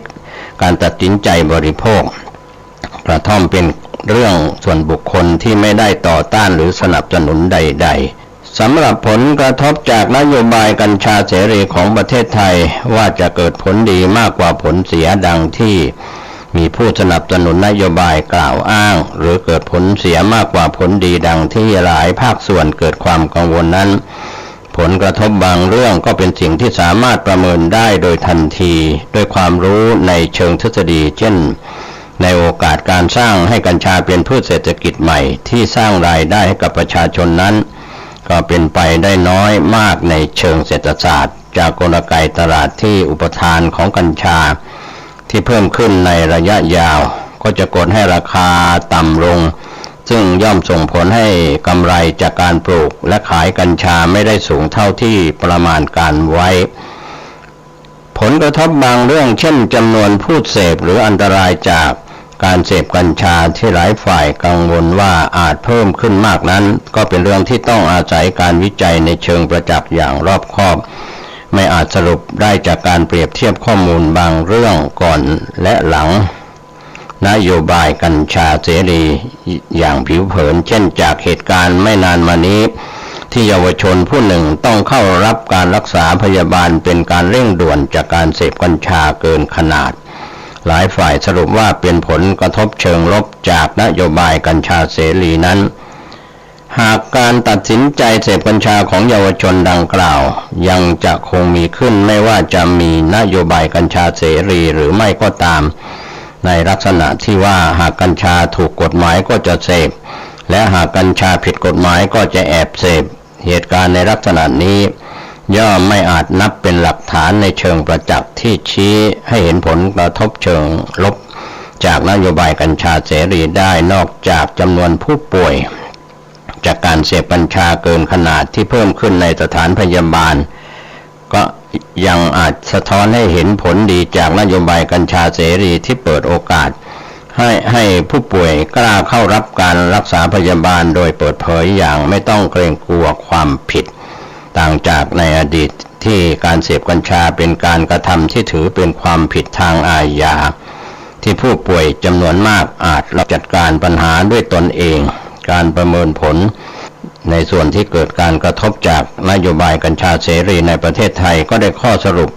การตัดสินใจบริโภคกระท่อมเป็นเรื่องส่วนบุคคลที่ไม่ได้ต่อต้านหรือสนับสนุนใดๆสำหรับผลกระทบจากนโยบายกัญชาเสรีของประเทศไทยว่าจะเกิดผลดีมากกว่าผลเสียดังที่มีผู้สนับสนุนนโยบายกล่าวอ้างหรือเกิดผลเสียมากกว่าผลดีดังที่หลายภาคส่วนเกิดความกังวลนั้น ผลกระทบบางเรื่องก็เป็นสิ่งที่สามารถประเมินได้โดยทันทีด้วยความรู้ในเชิงทฤษฎีเช่นในโอกาสการสร้างให้กัญชาเป็นพืชเศรษฐกิจใหม่ที่สร้างรายได้ให้กับประชาชนนั้นก็เป็นไปได้น้อยมากในเชิงเศรษฐศาสตร์จากกลไกตลาดที่อุปทานของกัญชาที่เพิ่มขึ้นในระยะยาวก็จะกดให้ราคาต่ำลงซึ่งย่อมส่งผลให้กำไรจากการปลูกและขายกัญชาไม่ได้สูงเท่าที่ประมาณการไว้ผลกระทบบางเรื่องเช่นจำนวนผู้เสพหรืออันตรายจากการเสพกัญชาที่หลายฝ่ายกังวลว่าอาจเพิ่มขึ้นมากนั้นก็เป็นเรื่องที่ต้องอาศัยการวิจัยในเชิงประจักษ์อย่างรอบคอบไม่อาจสรุปได้จากการเปรียบเทียบข้อมูลบางเรื่องก่อนและหลังนโยบายกัญชาเสรีอย่างผิวเผินเช่นจากเหตุการณ์ไม่นานมานี้ที่เยาวชนผู้หนึ่งต้องเข้ารับการรักษาพยาบาลเป็นการเร่งด่วนจากการเสพกัญชาเกินขนาดหลายฝ่ายสรุปว่าเป็นผลกระทบเชิงลบจากนโยบายกัญชาเสรีนั้นหากการตัดสินใจเสพกัญชาของเยาวชนดังกล่าวยังจะคงมีขึ้นไม่ว่าจะมีนโยบายกัญชาเสรีหรือไม่ก็ตามในลักษณะที่ว่าหากกัญชาถูกกฎหมายก็จะเสพและหากกัญชาผิดกฎหมายก็จะแอบเสพเหตุการณ์ในลักษณะนี้ย่อมไม่อาจนับเป็นหลักฐานในเชิงประจักษ์ที่ชี้ให้เห็นผลกระทบเชิงลบจากนโยบายกัญชาเสรีได้นอกจากจำนวนผู้ป่วยจากการเสพกัญชาเกินขนาดที่เพิ่มขึ้นในสถานพยาบาลก็ยังอาจสะท้อนให้เห็นผลดีจากนโยบายกัญชาเสรีที่เปิดโอกาสให้ผู้ป่วยกล้าเข้ารับการรักษาพยาบาลโดยเปิดเผยอย่างไม่ต้องเกรงกลัวความผิดต่างจากในอดีตที่การเสพกัญชาเป็นการกระทำที่ถือเป็นความผิดทางอาญาที่ผู้ป่วยจำนวนมากอาจรับจัดการปัญหาด้วยตนเองการประเมินผลในส่วนที่เกิดการกระทบจากนโยบายกัญชาเสรีในประเทศไทยก็ได้ข้อสรุป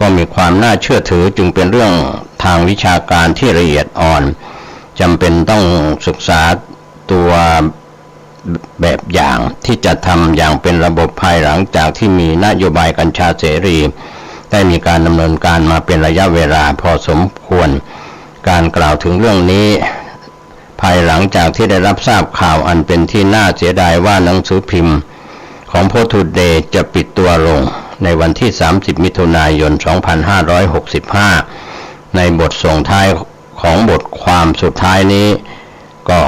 ก็มีความน่าเชื่อถือจึงเป็นเรื่องทางวิชาการที่ละเอียดอ่อนจำเป็นต้องศึกษาตัวแบบอย่างที่จะทำอย่างเป็นระบบภายหลังจากที่มีนโยบายกัญชาเสรีได้มีการดำเนินการมาเป็นระยะเวลาพอสมควรการกล่าวถึงเรื่องนี้ภายหลังจากที่ได้รับทราบข่าวอันเป็นที่น่าเสียดายว่าหนังสือพิมพ์ของโพสต์ทูเดย์จะปิดตัวลงในวันที่30มิถุนายน2565ในบทส่งท้ายของบทความสุดท้ายนี้ก็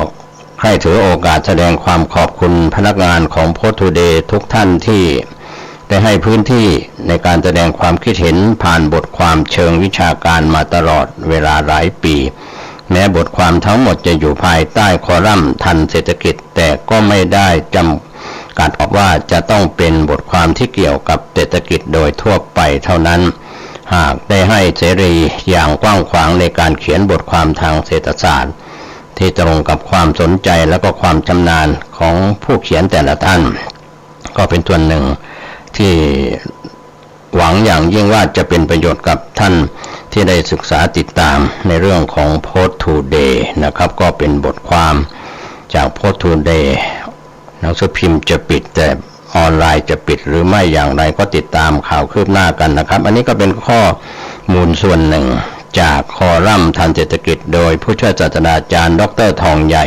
ใคร่ถือโอกาสแสดงความขอบคุณพนักงานของโพสต์ทูเดย์ทุกท่านที่ได้ให้พื้นที่ในการแสดงความคิดเห็นผ่านบทความเชิงวิชาการมาตลอดเวลาหลายปีแม้บทความทั้งหมดจะอยู่ภายใต้คอลัมน์ทันเศรษฐกิจแต่ก็ไม่ได้จำกัดว่าจะต้องเป็นบทความที่เกี่ยวกับเศรษฐกิจโดยทั่วไปเท่านั้นหากได้ให้เสรีอย่างกว้างขวางในการเขียนบทความทางเศรษฐศาสตร์ที่ตรงกับความสนใจและก็ความชำนาญของผู้เขียนแต่ละท่านก็เป็นส่วนหนึ่งที่หวังอย่างยิ่งว่าจะเป็นประโยชน์กับท่านที่ได้ศึกษาติดตามในเรื่องของ Post Today นะครับก็เป็นบทความจาก Post Today หนังสือพิมพ์จะปิดแต่ออนไลน์จะปิดหรือไม่อย่างไรก็ติดตามข่าวคืบหน้ากันนะครับอันนี้ก็เป็นข้อมูลส่วนหนึ่งจากคอลัมน์ทันเศรษฐกิจโดยผู้ช่วยศาสตราจารย์ดร.ทองใหญ่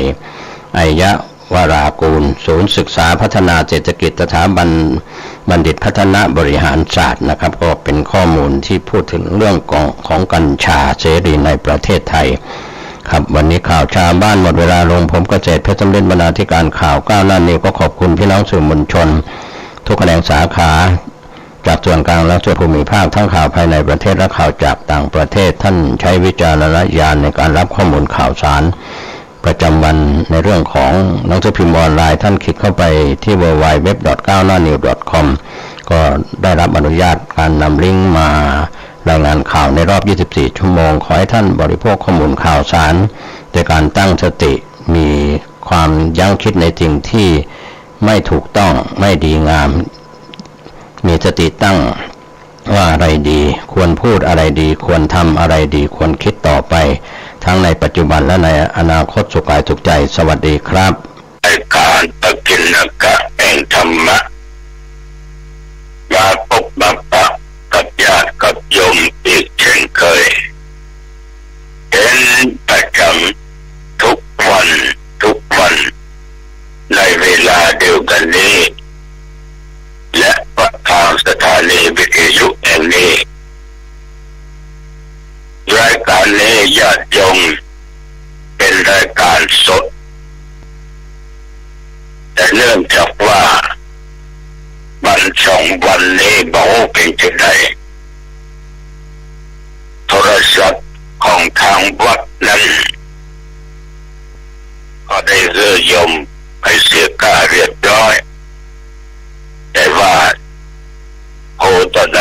อัยะวรากูลศูนย์ศึกษาพัฒนาเศรษฐกิจสถาบันบัณฑิตพัฒนาบริหารศาสตร์นะครับก็เป็นข้อมูลที่พูดถึงเรื่องของกัญชาเสรีในประเทศไทยครับวันนี้ข่าวชาวบ้านหมดเวลาลงผมเกษตรเพชรสำเร็จบรรณาธิการข่าวก้าวหน้านิวก็ขอบคุณพี่น้องสื่อมวลชนทุกแขนงสาขาจากส่วนกลางและส่วนภูมิภาคทั้งข่าวภายในประเทศและข่าวจากต่างประเทศท่านใช้วิจารณญาณในการรับข้อมูลข่าวสารประจำวันในเรื่องของหนังสือพิมพ์ออนไลน์ท่านคลิกเข้าไปที่ www.9hnanews.com ก็ได้รับอนุญาตการนำลิงก์มารายงานข่าวในรอบ24ชั่วโมงขอให้ท่านบริโภคข้อมูลข่าวสารโดยการตั้งสติมีความยั้งคิดในสิ่งที่ไม่ถูกต้องไม่ดีงามมีสติตั้งว่าอะไรดีควรพูดอะไรดีควรทำอะไรดีควรคิดต่อไปทั้งในปัจจุบันและในอนาคตสุขกายสุขใจสวัสดีครับรายการปกิณกะแห่งธรรมะ 2 วันนี้บอกเป็นจะไดโทรศัพท์ของทางวัดนั้นก็ได้เลื่อนยมไปเสียค่าเรียบร้อยแต่ว่าโทรต่อใด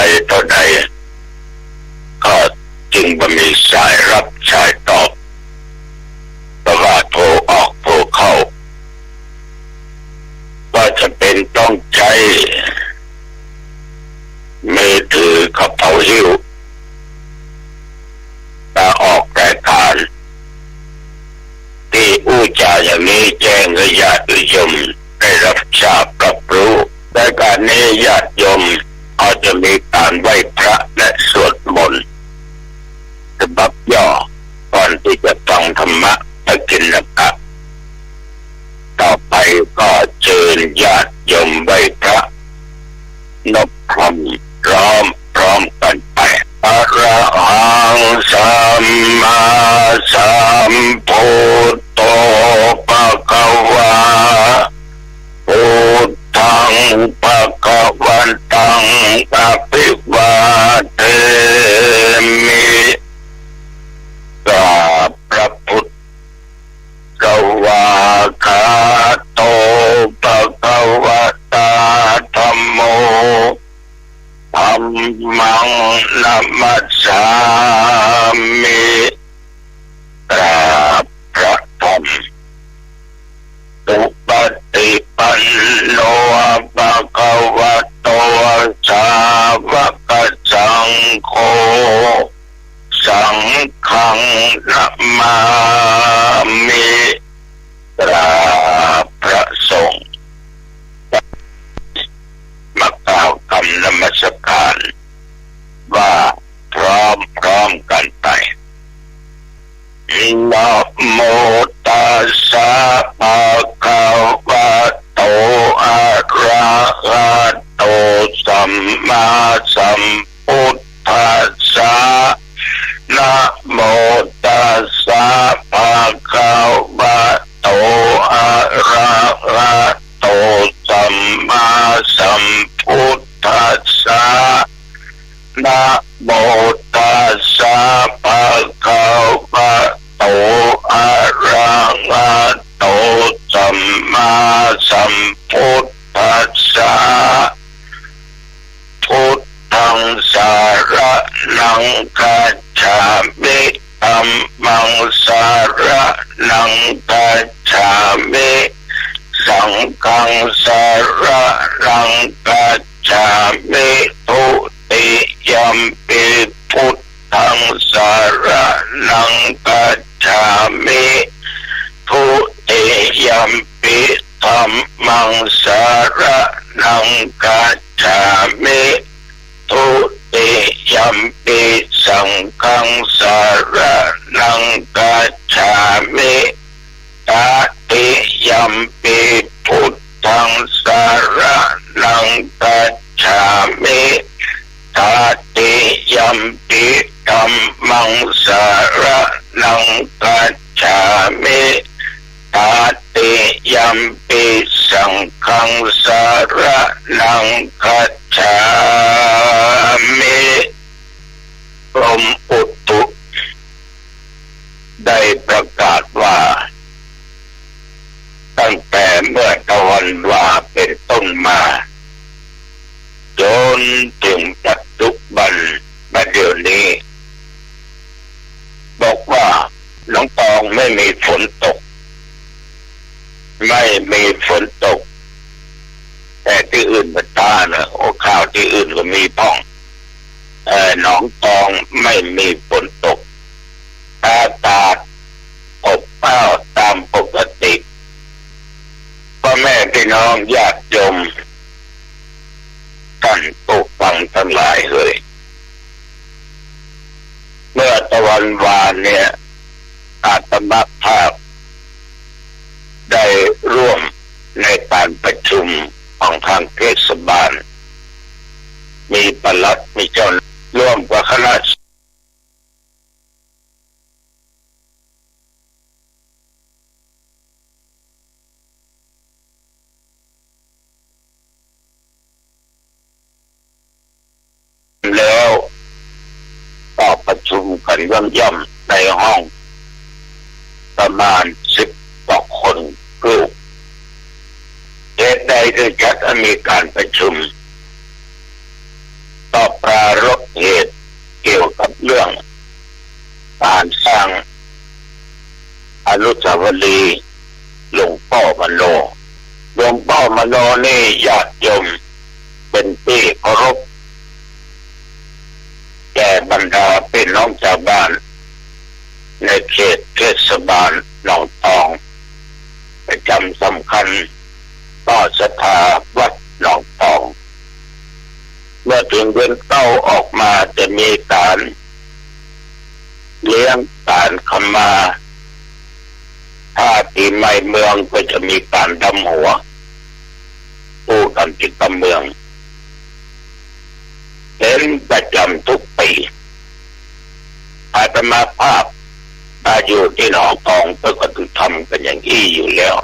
ก็จึงไม่มีสายรับสายตอบแต่ว่าโทรออกโทรเข้าว่าจะเป็นต้องใช้มือถือกระเป๋าหิ้วมาออกรายการที่อู้จาอย่างนี้แจ้งให้ญาติโยมได้รับทราบรับรู้ในการนี้ญาติโยมอาจจะมีการไหว้พระและสวดมนต์ฉบับย่อก่อนที่จะฟังธรรมะและกินนะครับต่อไปก็เชิญญาติโยมไหว้พระนบพรมพร้อมกันไปอะระหังสัมมาสัมพุทโธภะคะวาพุทธังภะคะวันตังอะภิวาเทมิกราบพระพุทธวาคาโตภะคะวะตาธัมโมธัมมังนัมมัสสามิกราบพระธรรมสุปฏิปันโนภะคะวะโตสาวกสังโฆสังฆังนัมมามิกราบพระสงฆ์มากล่าวคำนมัสการว่าพร้อมกันไปนะโมตัสสะภะคะวะโตอะระหะโตสัมมาสัมพุทธัสสะนะโมตัสสะภะคะวะโตอะระหะโตสัมมาสัมพุทธัสสะนะโมตัสสะภะคะวะโตอะระหะโตสัมมาสัมพุทธัสสะพุทธังสารนังคัจฉามิธัมมังสารนังคัจฉามิสังฆังสารนังคัจฉามิทุติยัมปิพุทธังสารนังคัจฉามิทุติยัมปิธัมมังสารนังคัจฉามิทุติยัมปิสังฆังสารนังคัจฉามิตติยัมปิพุทธังสารนังคัจฉามิตติยัมปิธัมมังสารนังคัจฉามิตติยัมปิสังฆังสารนังคัจฉามิกรมอุตุได้ประกาศว่าตั้งแต่เมื่อตะวันวาเป็นต้นมาจนถึงปัจจุบันมาเดี๋ยวนี้บอกว่าหลวงตองไม่มีฝนตกไม่มีฝนตกแต่ที่อื่นมันตานะโอ้ข่าวที่อื่นก็มีพ้องหนองตองไม่มีฝนตกอากาศอบอ้าวตามปกติพ่อแม่พี่น้องญาติโยมท่านผู้ฟังทั้งหลายเลยเมื่อตะวันวานเนี่ยอาตมาภาพได้ร่วมในการประชุมของทางเทศบาลมีปลัดมีเจ้าร่วมกับคณะ กันย่อมๆในห้องประมาณ10 กว่าคนลูกเหตุใดถึงจัดมีการประชุมต่อปรารภเหตุเกี่ยวกับเรื่องการสร้างอนุสาวรีย์หลวงพ่อมโนหลวงพ่อมโนนี่ญาติโยมเป็นที่เคารพแก่บรรดาพี่น้องชาวบ้านในเขตเทศบาลหนองทองประจำสำคัญต่อศรัทธาวัดหนองทองเมื่อถึงเดือนเก้าออกมาจะมีการเลี้ยงการขมาถ้าปีใหม่เมืองก็จะมีการดำหัวผู้ทำกิจกรรมเมืองเห็นประจำทุกปีอาตมาภาพอยู่ที่หนองทองก็ต้องทำกันอย่างนี้อยู่แล้ว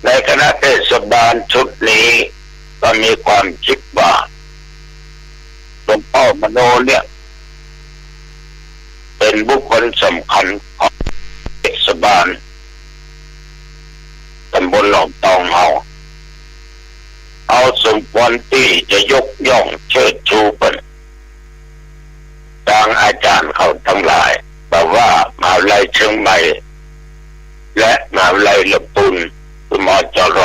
ในคณะเทศบาลชุดนี้ก็มีความคิดว่าหลวงพ่อมโนเนี่ยเป็นบุคคลสำคัญของเทศบาลตำบลหนองทองเอาสมควรที่จะยกย่องเชิดชูเป็นทางอาจารย์เขาทั้งหลายแต่ว่ามหาวิทยาลัยเชียงใหม่และมหาวิทยาลัยลำพูนมจร.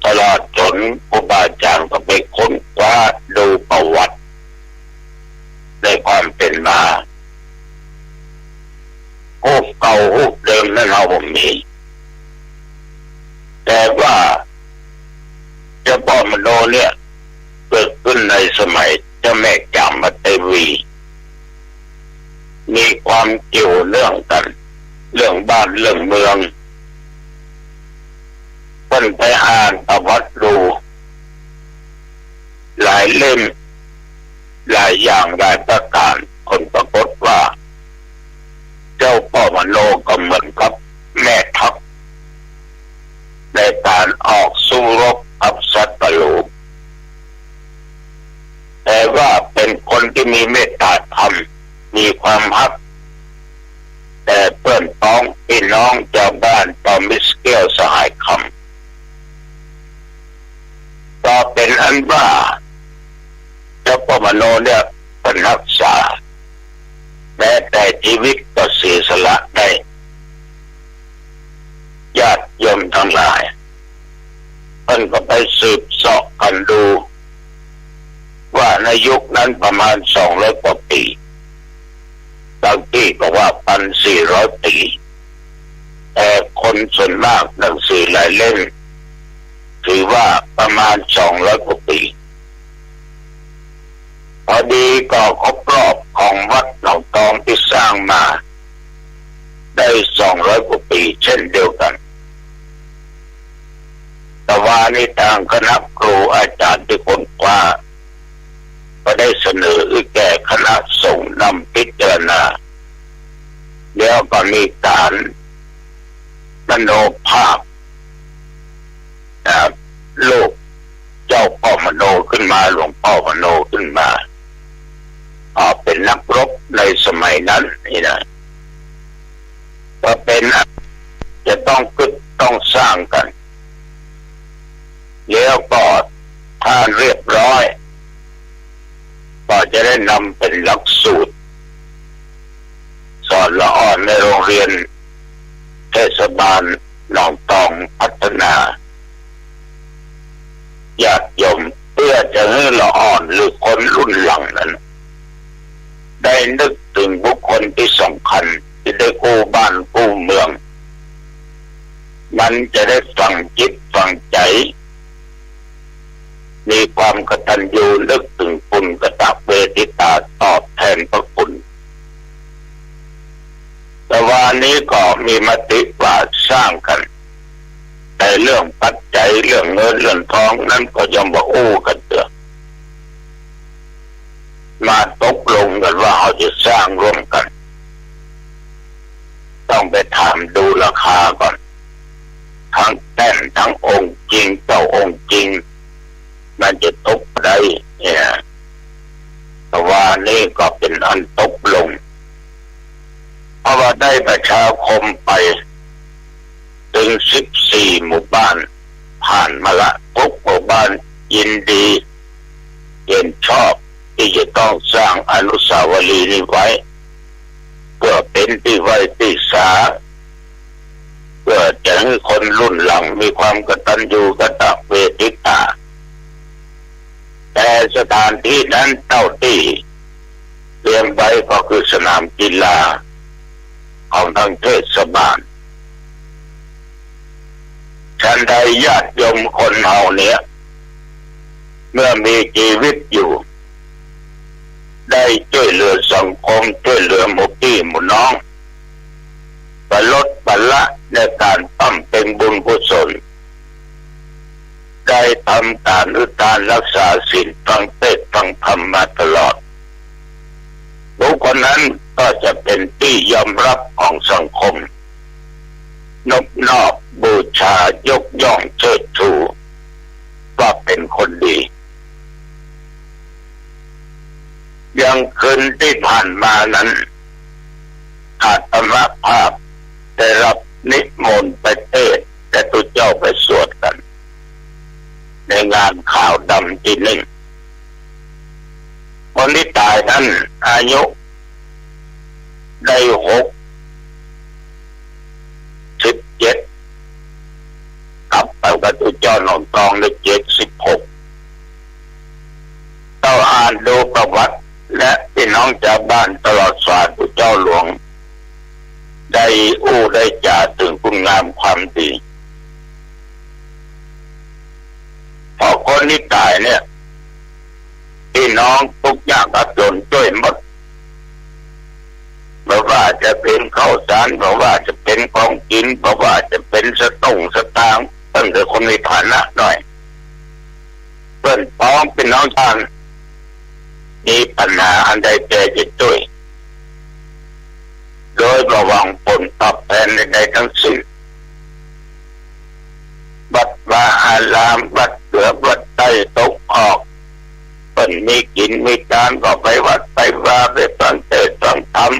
ตลอดจนครูบาอาจารย์ก็ไปค้นคว้าดูประวัติในความเป็นมารูปเก่ารูปเดิมนั้นเราบ่มีแต่ว่าเจ้าพ่อมโนเนี่ยเกิดขึ้นในสมัยเจ้าแม่จามเทวีมีความเกี่ยวเนื่องกันเรื่องบ้านเรื่องเมืองคนไปอ่านประวัติดูหลายเล่มหลายอย่างหลายประการคนปรากฏว่าเจ้าพ่อมโนก็เหมือนกับแม่ทัพในการออกสู้รบกับศัตรูแต่ว่าเป็นคนที่มีเมตตาธรรมมีความฮักแต่เพื่อนพ้องพี่น้องชาวบ้านต่อมิตรแก้วสหายคำก็เป็นอันว่าเจ้าพ่อมโนเนี่ยเป็นรักษาแม้แต่ชีวิตก็เสียสละได้ญาติโยมทั้งหลายเพิ่นก็ไปสืบเสาะกันดูว่าในยุคนั้นประมาณ200 กว่าปีบางที่ก็ว่า 1,400 ปีแต่คนส่วนมากหนังสือหลายเล่มถือว่าประมาณ200 กว่าปีพอดีก็ครบรอบของวัดหนองทองที่สร้างมาได้200 กว่าปีเช่นเดียวกันแต่ว่าในทางคณะครูอาจารย์ที่คนกว่าก็ได้เสนอแก่คณะสงฆ์นำพิจารณาแล้วก็มีการมโนภาพลูกเจ้าพ่อมโนขึ้นมาหลวงพ่อมโนขึ้นมาเป็นนักรบในสมัยนั้นนี่นะก็เป็นจะต้องสร้างกันแล้วก็ถ้าเรียบร้อยก็จะได้นำเป็นหลักสูตรสอนละอ่อนในโรงเรียนเทศบาลหนองทองพัฒนาญาติโยมเพื่อจะให้ละอ่อนหรือคนรุ่นหลังนั้นได้นึกถึงบุคคลที่สำคัญที่ได้กู้บ้านกู้เมืองมันจะได้ฝังจิตฝังใจมีความกตัญญูนึกถึงคุณกตเวทิตาตอบแทนพระคุณแต่ว่านี้ก็มีมติว่าสร้างกันแต่เรื่องปัจจัยเรื่องเงินเรื่องทองนั้นก็ยังบ่อู้กันเถอะมาตกลงกันว่าเขาจะสร้างร่วมกันต้องไปถามดูราคาก่อนทั้งแท่นทั้งองค์จริงเจ้าองค์จริงมันจะตกได้เนี่ยแต่ ประชาคมไปถึง14 หมู่บ้านผ่านมาละทุกหมู่บ้านยินดีเห็นชอบที่จะต้องสร้างอนุสาวรีย์นี้ไว้เพื่อเป็นที่ไว้ที่สาเพื่อจะให้คนรุ่นหลังมีความกตัญญูกตเวทิตาแต่สถานที่นั้นเท่าที่เตรียมไว้ก็คือสนามกีฬาของทางเทศบาลฉันใดญาติโยมคนเฮาเนี่ยเมื่อมีชีวิตอยู่ได้ช่วยเหลือสังคมช่วยเหลือหมู่พี่หมู่น้องประลดประละในการตั้มเป็นบุญกุศลได้ทำการอุทานรักษาศีลฟังเทศน์ฟังธรรมมาตลอดบุคคลนั้นก็จะเป็นที่ยอมรับของสังคมนบนอบบูชายกย่องเชิดชูว่าเป็นคนดียังคืนที่ผ่านมานั้นอาตมาภาพได้รับนิมนต์ไปเทศน์แต่ตุเจ้าไปสวดกันในงานข่าวดำที่1คนที่ตายนั้นอายุได้67กับไปกับตุเจ้าหนองตองได้76เราอ่านดูประวัติและพี่น้องชาวบ้านตลอดสายตุเจ้าหลวงได้ได้จ่าถึงคุณงามความดีพอคนที่ตายเนี่ยพี่น้องทุกอย่างอับจนช่วยหมดไม่ว่าจะเป็นข้าวสารไม่ว่าจะเป็นของกินไม่ว่าจะเป็นสตางค์เพิ่งแต่คนมีฐานะหน่อยเพื่อนพ้องเป็นน้องชานมีปัญหาอันใดแก่จะช่วยโดยระวังผลตอบแทนใดทั้งสิ้นวัดวาอารามวัดเหลือวัดใต้ตกออกเป็นมีกินมีการก็ไปวัดไปว่าไปฟังเทศน์ฟังธรรม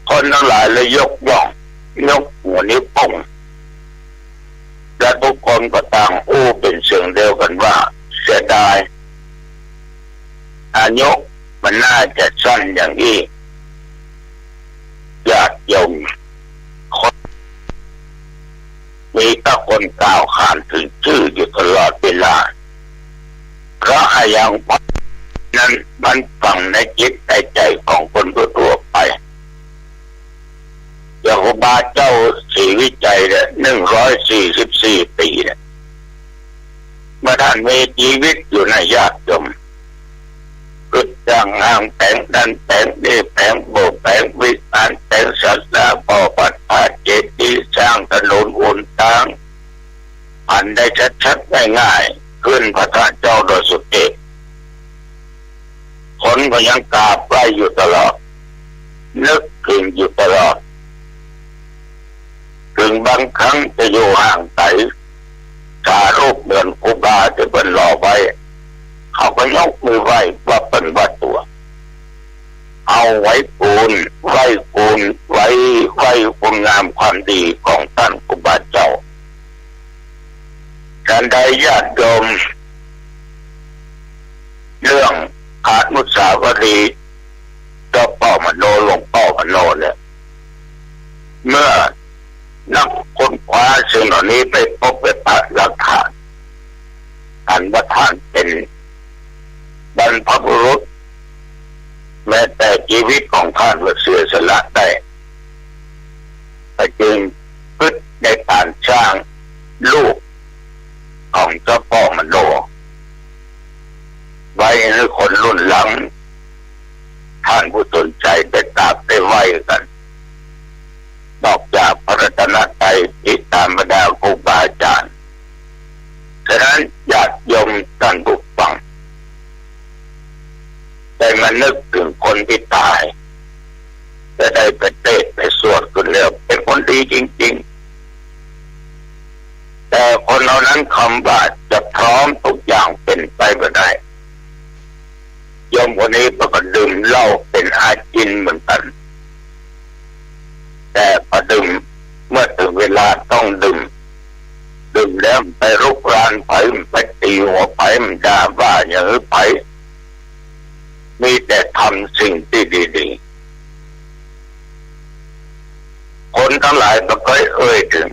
คนทั้งหลายเลยยกย่องยกหัวนิ้วโป้งและทุกคนก็ต่างเป็นเสียงเดียวกันว่าเสียดายอายุมันน่าจะสั้นอย่างนี้ญาติโยมคนมีแต่คนกล่าวขานถึงชื่ออยู่ตลอดเวลาเพราะอย่างนั้นมันฝังในจิตในใจของคนทั่วไปอย่างครูบาเจ้าศรีวิจัยเนี่ย144 ปีเนี่ยเมื่อท่านมีชีวิตอยู่ในญาติโยมกึศจังห้างแต่งดันแต่งนี่แต่งโบสถ์แต่งวิหารแต่งศาสนาปปัตถะเจดีย์สร้างถนนอุ่นทางอันได้ชัดๆง่ายๆขึ้นพระธาตุเจ้าโดยสุดเดชคนก็ยังกราบไหว้อยู่ตลอดนึกถึงอยู่ตลอดถึงบางครั้งจะอยู่ห่างไกลสารูปเดินครูบาจะเป็นรอไว้เขาก็ยกมือไหว้ว่าเป็นวัดตัวเอาไว้ปูนไว้ปูนไว้คุณงามความดีของท่านครูบาเจ้าการใดญาติโยมเรื่องอนุสาวรีย์เจ้าพ่อมโนหลวงพ่อมโนเนี่ยเมื่อนักค้นคว้าสิ่งเหล่านี้ไปพบไปพบหลักฐานอันว่าท่านเป็นบรรพบุรุษแม้แต่ชีวิตของท่านว่าเสียสละได้แต่จึงพึ่งในการสร้างลูกของเจ้าพ่อมโนไว้ให้คนรุ่นหลังท่านผู้สนใจได้กราบได้ไหว้กันนอกจากพระรัตนตรัยที่ตามบรรดาครูบาอาจารย์ฉะนั้นญาติโยมท่านผู้ฟังได้มานึกถึงคนที่ตายจะได้ไปเทศน์ไปสวดกันแล้วเป็นคนดีจริงๆแต่คนเหล่านั้นคำว่าจะพร้อมทุกอย่างเป็นไปไม่ได้โยมคนนี้ก็ดื่มเหล้าเป็นอาจินเหมือนกัน แต่พอดื่มเมื่อถึงเวลาต้องดื่มแล้วไปรุกรานไผ่ไปตีหัวไผ่มันด่าว่าอย่างนี้ไผ่มีแต่ทำสิ่งที่ดีๆคนทั้งหลายก็เคยเอ่ยถึง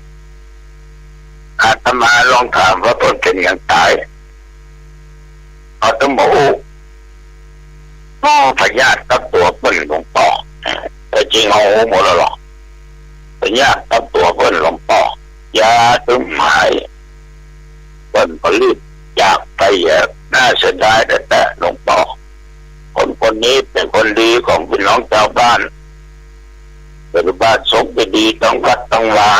อาตมาลองถามว่าตนเป็นอย่างตายอาตมาพญาติกับตัวเปิ้นหลวงพ่อแต่จริงเอาหมดแล้วหรอกพญาติกับตัวเปิ้นหลวงพ่อยาตึมหายเปิ้นก็รีบอยากไปน่าเสียดายแต่หลวงพ่อคนนี้เป็นคนดีของพี่น้องชาวบ้านเป็นบ้านสมเป็นดีต้องวัดต้องวา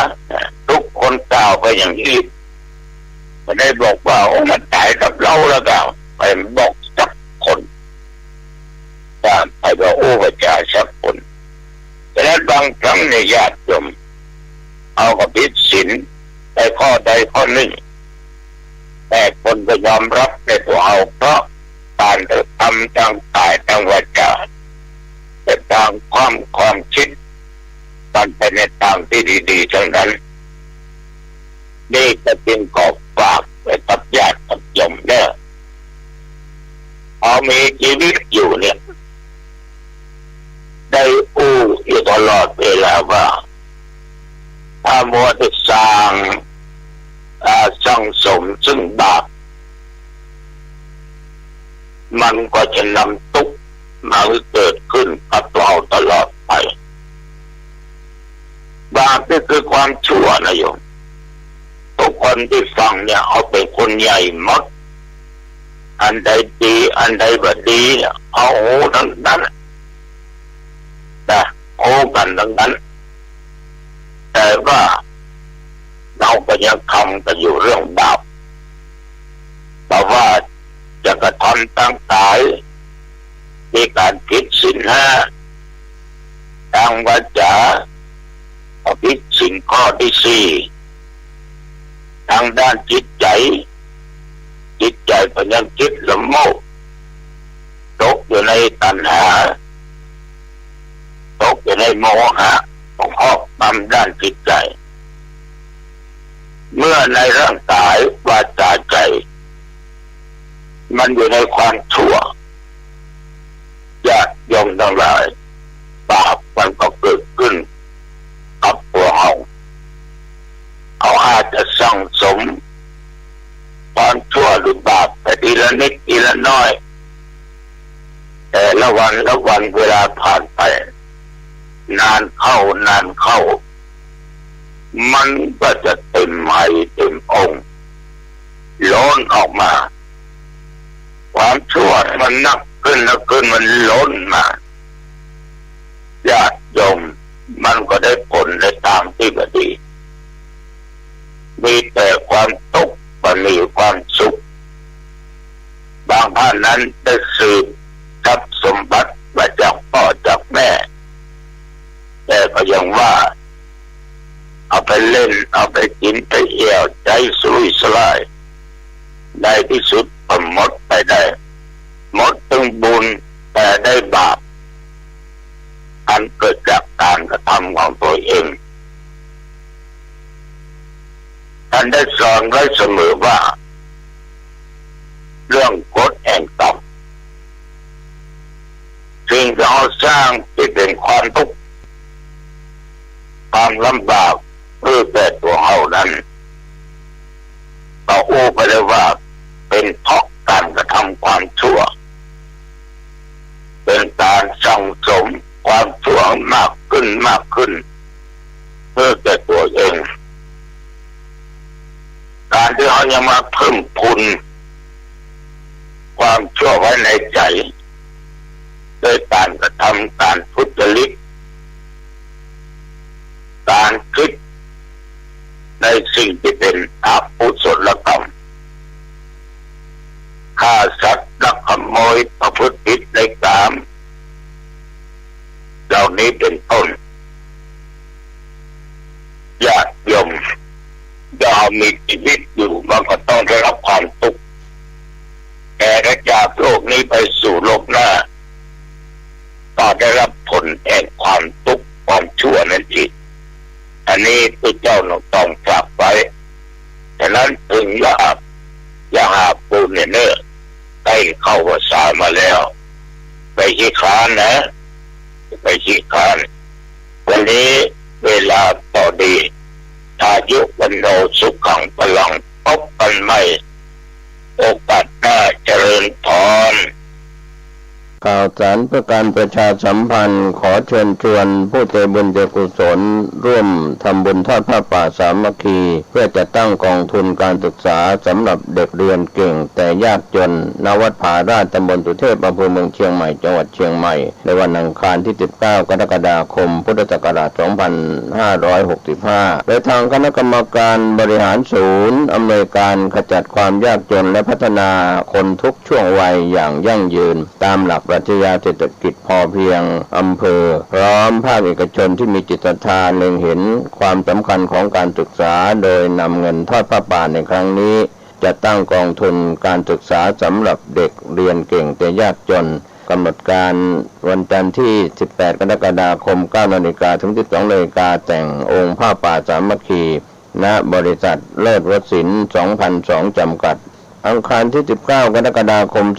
ทุกคนกล่าวไปอย่างนี้ไม่ได้บอกว่ามันตายกับเราแล้วก็ไปบอกสักคนว่าไปบอกพระเจ้าสักคนแต่แล้วบางครั้งในญาติโยมเอากับพิษศีลในข้อใดข้อหนึ่งแต่คนก็ยอมรับในตัวเอาเพราะการทำทางกายทางวาจาแต่ทางความคิดมันเป็นในทางที่ดีๆทั้งนั้นนี่ก็เป็นขอบฝากไปกับญาติกับโยมเนี่ยพอมีชีวิตอยู่เนี่ยได้อยู่ตลอดเวลาว่าถ้ามัวแต่สร้างสังสมซึ่งบาปมันก็จะนำทุกข์มาเกิดขึ้นกับเราตลอดไปบาปนี่คือความชั่วนะโยมทุกคนที่ฟังเนี่ยเอาเป็นคนใหญ่หมดอันใดดีอันใดบ่ดีเนี่ยเอาทั้งนั้นนะโอ้กันทั้งนั้นแต่ว่าเราก็ยังทำกันอยู่เรื่องบาปแต่ว่าจะกระทำตั้งกายมีการผิดศีลห้าทางวาจาผิดศีลข้อที่สี่ทางด้านจิตใจก็ยังคิดละโมบตกอยู่ในตัณหาตกอยู่ในโมหะของครอบงำด้านจิตใจเมื่อในร่างกายวาจาใจมันอยู่ในความชั่วญาติโยมทั้งหลายบาปมันก็เกิดขึ้นกับตัวเขาอาจจะสั่งสมความชั่วหรือบาปไปทีละนิดทีละน้อยแต่ละวันเวลาผ่านไปนานเข้ามันก็จะเต็มไหมเต็มองค์ล้นออกมาความชั่วมันนักขึ้นมันล้นมาญาติโยมมันก็ได้ผลในตามที่ดี มีแต่ความทุกข์ไม่มีความสุขบางท่านนั้นได้สืบทรัพย์สมบัติมาจากพ่อจากแม่แต่ก็ยังว่าเอาไปเล่นเอาไปกินไปเอี่ยวใจสุรุ่ยสลายในที่สุดก็หมดไปได้หมดถึงบุญแต่ได้บาปอันเกิดจากการกระทำของตัวเองท่านได้สอนไว้เสมอว่าเรื่องกฎแห่งกรรมสิ่งที่เราสร้างที่เป็นความทุกข์ความลำบากเพื่อแต่ตัวเรานั้นก็อู้ไปเลยว่าเป็นเพราะการกระทำความชั่วเป็นการสั่งสมความชั่วมากขึ้นเพื่อแต่ตัวเองการที่เขายังมาเพิ่มพูนความชั่วไว้ในใจโดยการกระทำการทุจริตการคิดในสิ่งที่เป็นอกุศลกรรมฆ่าสัตว์ลักขโมยประพฤติผิดในกามเหล่านี้เป็นต้นญาติโยมเรามีชีวิตอยู่มันก็ต้องได้รับความทุกข์แต่ถ้าจากโลกนี้ไปสู่โลกหน้าก็ได้รับผลแห่งความทุกข์ความชั่วนั่นเอง ขี้คร้านนะไปขี้คร้านวันนี้เวลาพอดีอายุวันโนสุขังพลังพบกันใหม่โอกาสหน้าเจริญพร ข่าวสารเพื่อการประชาสัมพันธ์ขอเชิญชวนผู้ใจบุญใจกุศลร่วมทำบุญทอดผ้าป่าสามัคคีเพื่อจะตั้งกองทุนการศึกษาสำหรับเด็กเรียนเก่งแต่ยากจนณวัดผาราชตำบลสุเทพอำเภอเมืองเชียงใหม่จังหวัดเชียงใหม่ในวันอังคารที่ 19 กรกฎาคม พุทธศักราช 2565 โดยทางคณะกรรมการบริหารศูนย์อำนวยการขจัดความยากจนและพัฒนาคนทุกช่วงวัยอย่างยั่งยืนตามหลักปรัชญาเศรษฐกิจพอเพียงอำเภอพร้อมภาคเอกชนที่มีจิตศรัทธาเล็งเห็นความสำคัญของการศึกษาโดยนำเงินทอดผ้าป่าในครั้งนี้จะตั้งกองทุนการศึกษาสำหรับเด็กเรียนเก่งแต่ยากจนกำหนดการวันจันทร์ที่ 18 กรกฎาคม 9 นาฬิกาถึง 12 นาฬิกาแต่งองค์ผ้าป่าสามัคคีณบริษัทเลิศวสินทร์ 2002 จำกัดอังคารที่ 19 กรกฎาคม 2565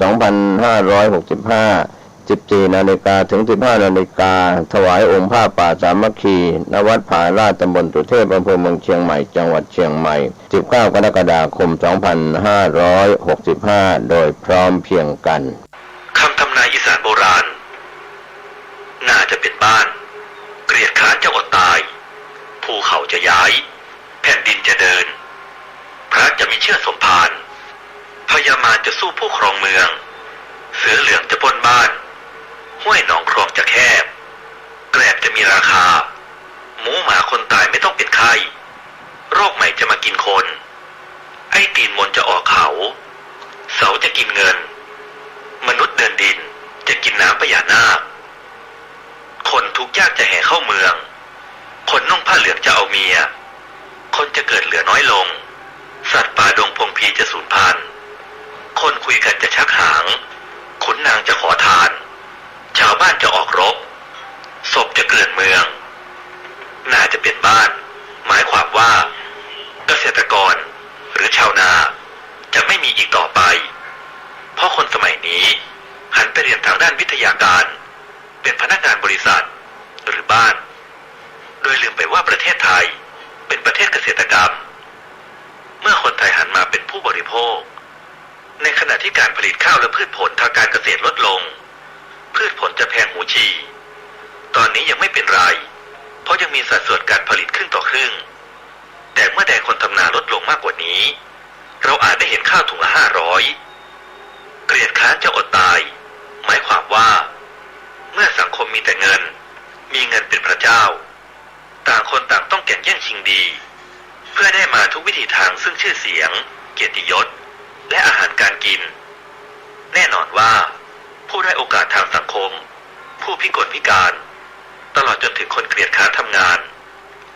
14 นาฬิกาถึง 15 นาฬิกาถวายองค์ผ้าป่าสามัคคีณวัดผาราชตำบลสุเทพอำเภอเมืองเชียงใหม่จังหวัดเชียงใหม่ 19 กรกฎาคม 2565 โดยพร้อมเพรียงกันคำทำนายอีสานโบราณน่าจะเป็นบ้านเกลียดค้านจะอดตายภูเขาจะย้ายแผ่นดินจะเดินพระจะมีเชื่อสมภารพญามารจะสู้ผู้ครองเมืองเสือเหลืองจะปล้นบ้านห้วยหนองคลองจะแคบแกลบจะมีราคาหมูหมาคนตายไม่ต้องเป็นไข้โรคใหม่จะมากินคนไอ้ตีนมนจะออกเขาเสาจะกินเงินมนุษย์เดินดินจะกินน้ำพญานาคคนทุกข์ยากจะแห่เข้าเมืองคนนุ่งผ้าเหลืองจะเอาเมียคนจะเกิดเหลือน้อยลงสัตว์ป่าดงพงพีจะสูญพันธุ์คนคุยกันจะชักหางขุนนางจะขอทานชาวบ้านจะออกรบศพจะเกลื่อนเมืองน่าจะเป็นบ้านหมายความว่าเกษตรกรหรือชาวนาจะไม่มีอีกต่อไปเพราะคนสมัยนี้หันไปเรียนทางด้านวิทยาการเป็นพนักงานบริษัทหรือบ้านโดยลืมไปว่าประเทศไทยเป็นประเทศเกษตรกรรมเมื่อคนไทยหันมาเป็นผู้บริโภคในขณะที่การผลิตข้าวและพืชผลทางการเกษตรลดลงพืชผลจะแพงหูฉี่ตอนนี้ยังไม่เป็นไรเพราะยังมีสัดส่วนการผลิตครึ่งต่อครึ่งแต่เมื่อแดงคนทำนาลดลงมากกว่านี้เราอาจได้เห็นข้าวถุงละ500เกลียดค้านจะอดตายหมายความว่าเมื่อสังคมมีแต่เงินมีเงินเป็นพระเจ้าต่างคนต่างต้องแข่งแย่งชิงดีเพื่อได้มาทุกวิถีทางซึ่งชื่อเสียงเกียรติยศและอาหารการกินแน่นอนว่าผู้ได้โอกาสทางสังคมผู้พิกลพิการตลอดจนถึงคนเกลียดค้านทำงาน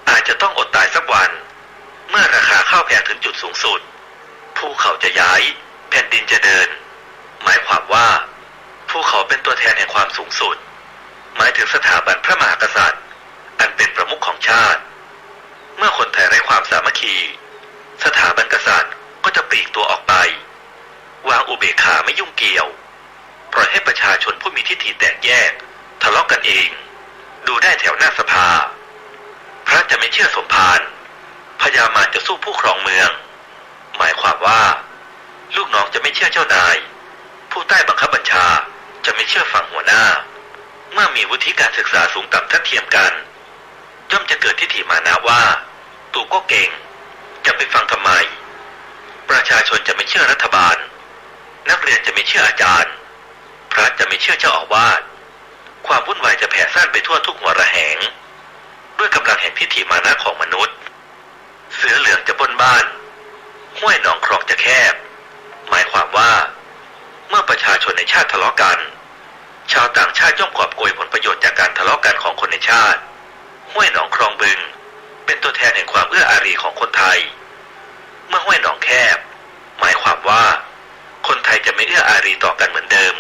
อาจจะต้องอดตายสักวันเมื่อราคาข้าวแพงถึงจุดสูงสุดภูเขาจะย้ายแผ่นดินจะเดินหมายความว่าภูเขาเป็นตัวแทนแห่งความสูงสุดหมายถึงสถาบันพระมหากษัตริย์อันเป็นประมุขของชาติเมื่อคนไทยไร้ความสามัคคีสถาบันกษัตริย์ก็จะปลีกตัวออกไปวางอุเบกขาไม่ยุ่งเกี่ยวปล่อยให้ประชาชนผู้มีทิฏฐิแตกแยกทะเลาะกันเองดูได้แถวหน้าสภาพระจะไม่เชื่อสมภารพญามารจะสู้ผู้ครองเมืองหมายความว่าลูกน้องจะไม่เชื่อเจ้านายผู้ใต้บังคับบัญชาจะไม่เชื่อฝั่งหัวหน้าเมื่อมีวุฒิการศึกษาสูงต่ำทัดเทียมกันย่อมจะเกิดทิฏฐิมานะว่าตู่ก็เก่งจะไปฟังทำไมประชาชนจะไม่เชื่อรัฐบาลนักเรียนจะไม่เชื่ออาจารย์พระจะไม่เชื่อเจ้าอาวาสความวุ่นวายจะแผ่ซ่านไปทั่วทุกหัวระแหงด้วยกำลังแห่งทิฏฐิมานะของมนุษย์เสือเหลืองจะปล้นบ้านห้วยหนองคลองจะแคบหมายความว่าเมื่อประชาชนในชาติทะเลาะกันชาวต่างชาติย่อมกอบโกยผลประโยชน์จากการทะเลาะกันของคนในชาติห้วยหนองคลองบึงเป็นตัวแทนแห่งความเอื้ออารีของคนไทยเมื่อห้วยหนองแคบหมายความว่าคนไทยจะไม่เอื้ออารีต่อกันเหมือนเดิม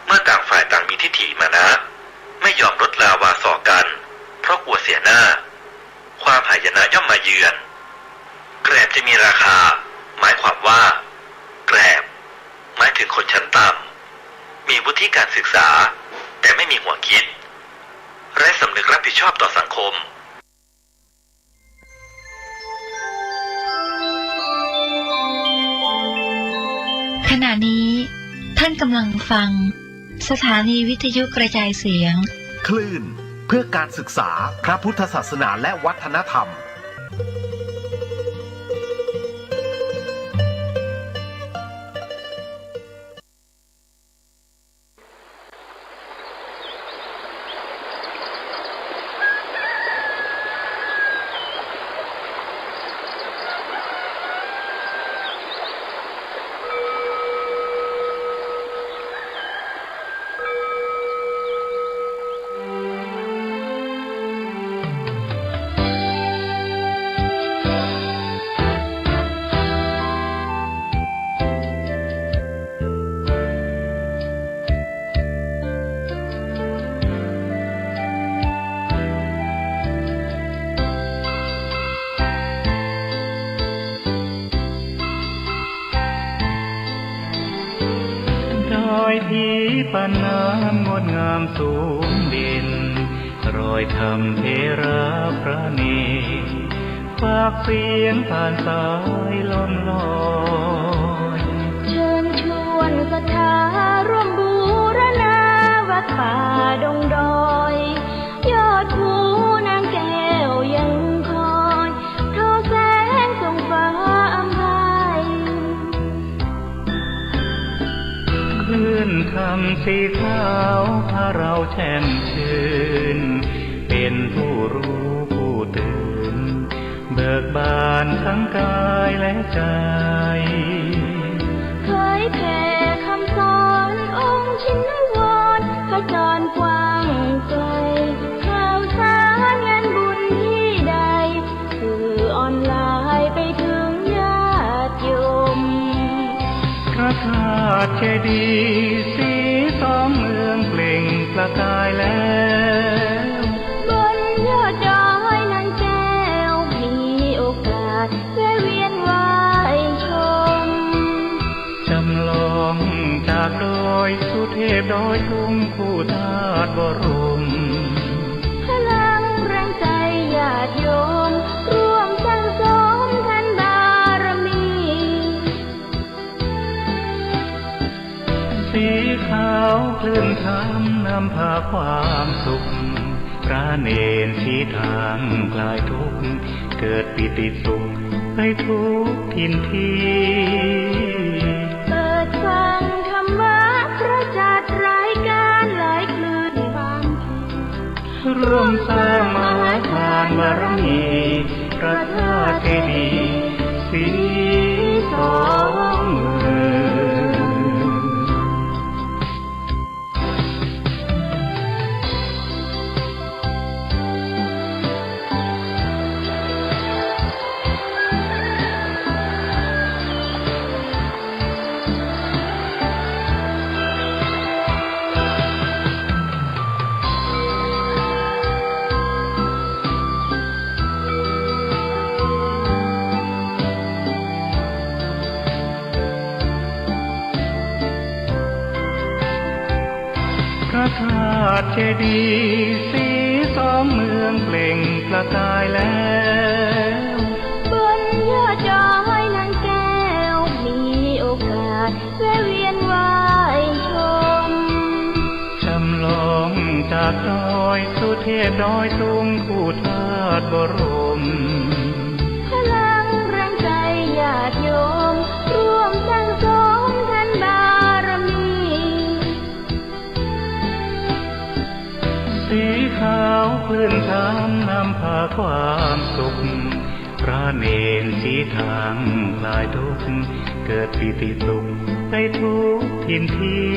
เมื่อต่างฝ่ายต่างมีทิฏฐิมานะไม่ยอมลดลาวาสอกันเพราะกลัวเสียหน้าความหายนะย่อมมาเยือนแกลบจะมีราคาหมายความว่าแกลบหมายถึงคนชั้นต่ำมีวุฒิ การศึกษาแต่ไม่มีหัวคิดไร้สำนึกรับผิดชอบต่อสังคมขณะนี้ท่านกำลังฟังสถานีวิทยุกระจายเสียงคลื่นเพื่อการศึกษาพระพุทธศาสนาและวัฒนธรรมที่ปานน้ำงดงามสูงเด่นรอยธรรมเทระพระเนตรฝากเสียงผ่านสายลมลอยเชิญชวนศรัทธาร่วมบูรณาวัดป่าดงดอยยอดภูนางแก้วยังคอยทอแสงส่องฟ้าอำไพคลื่นธรรมสีขาวพาเราแช่มชื่นเป็นผู้รู้ผู้ตื่นเบิกบานทั้งกายและใจเคยแผ่คำสอนองค์ชินวรขจรกว้างไกลข่าวสารงานบุญที่ใดสื่อออนไลน์ไปถึงญาติโยมพระธาตุเจดีย์สีสองเมืองเปล่งประกายแล้วบนยอดดอยนางแก้วมีโอกาสแวะเวียนไหว้ชมจำลองจากดอยสุเทพดอยทุ่งผู้ธาตุบรมพลังแรงใจญาติโยมร่วมสร้างสมทันบารมีสีขาวคลื่นธรรมนำพาความสุขพระเนรชี้ทางคลายทุกข์เกิดปิติสุขให้ทุกถิ่นที่เปิดฟังธรรมะพระจัดรายการหลายคลื่นความร่วมสร้างมหาทานบารมีพระธาตุเจดีย์สีสองเมืองพระธาตุเจดีย์สีสองเมืองเปล่งประกายแล้วบนยอดดอยนางแก้วมีโอกาสแวะเวียนไหว้ชมจำลองจากดอยสุเทพดอยสูงผู้ธาตุบรมพลังแรงใจญาติโยมร่วมสร้างสมทันบารมีสีขาวคลื่นธรรมนำพาความสุขพระเนรชี้ทางคลายทุกข์เกิดปิติสุขไปทุกถิ่นที่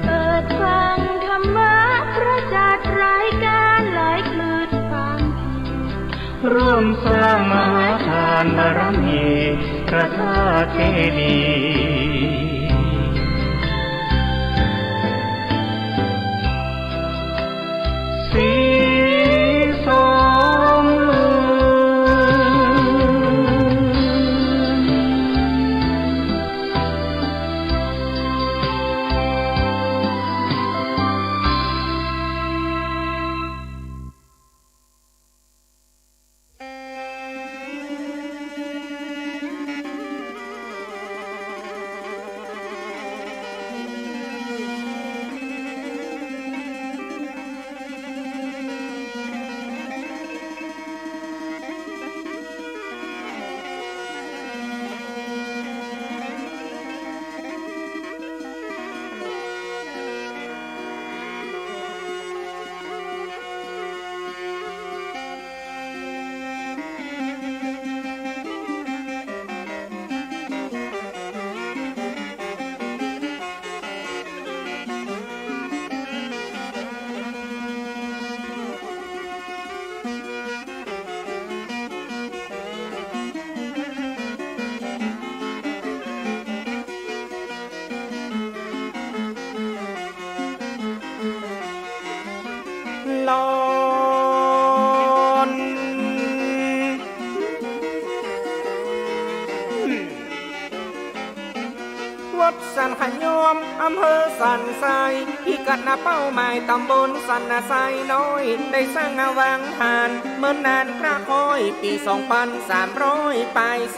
เปิดฟังธรรมะพระจัดรายการหลายคลื่นความร่วมสร้างมหาทานบารมีพระธาตุเจดีย์สีสองเมือง วัดสันขยอมอำเภอสันทรายพิกัดเป้าหมายตำบลสันทรายน้อยได้สร้างวางหานเมื่อนานกระคอยปี2300ไป43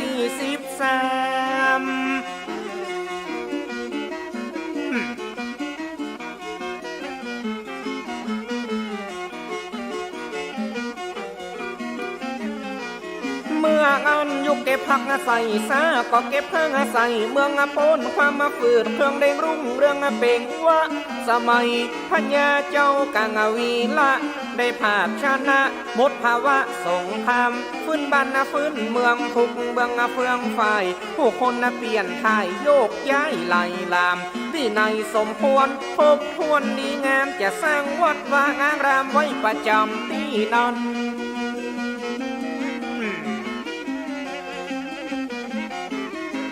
เมื่ออันยุคเก็บพักอาศัยซาก็เก็บพักอาศัยเมืองอปนความมาฝืดเครื่องเด้งรุ่งเรื่องเป่งวะสมัยพญาเจ้ากังวีละได้ภาพชนะหมดภาวะสงครามฟื้นบ้านฟื้นเมืองทุกเมืองเฟืองฝ่ายผู้คนเปลี่ยนถ่ายโยกย้ายไล่ลามที่ในสมควรทบทวนดีงามจะสร้างวัดวางอารามไว้ประจำที่นั้น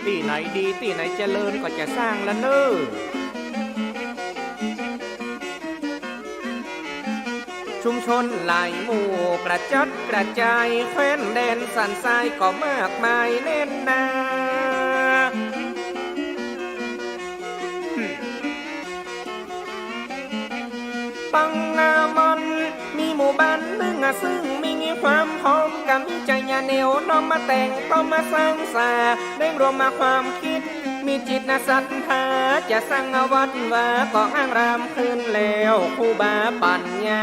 ที่ไหนดีที่ไหนเจริญก็จะสร้างละเนอชุมชนหลายหมู่กระจัดกระจายแคว้นแดนสันทรายก็มากมายแน่นหนาปังนามันมีหมู่บ้านหนึ่งซึ่งมีความพร้อมกันใจยาเหนียวน้อมมาแต่งต้องมาสร้างสาได้รวมมาความคิดมีจิตศรัทธาจะสร้างวัดว่าก็อ้างรามขึ้นแล้วครูบาปัญญา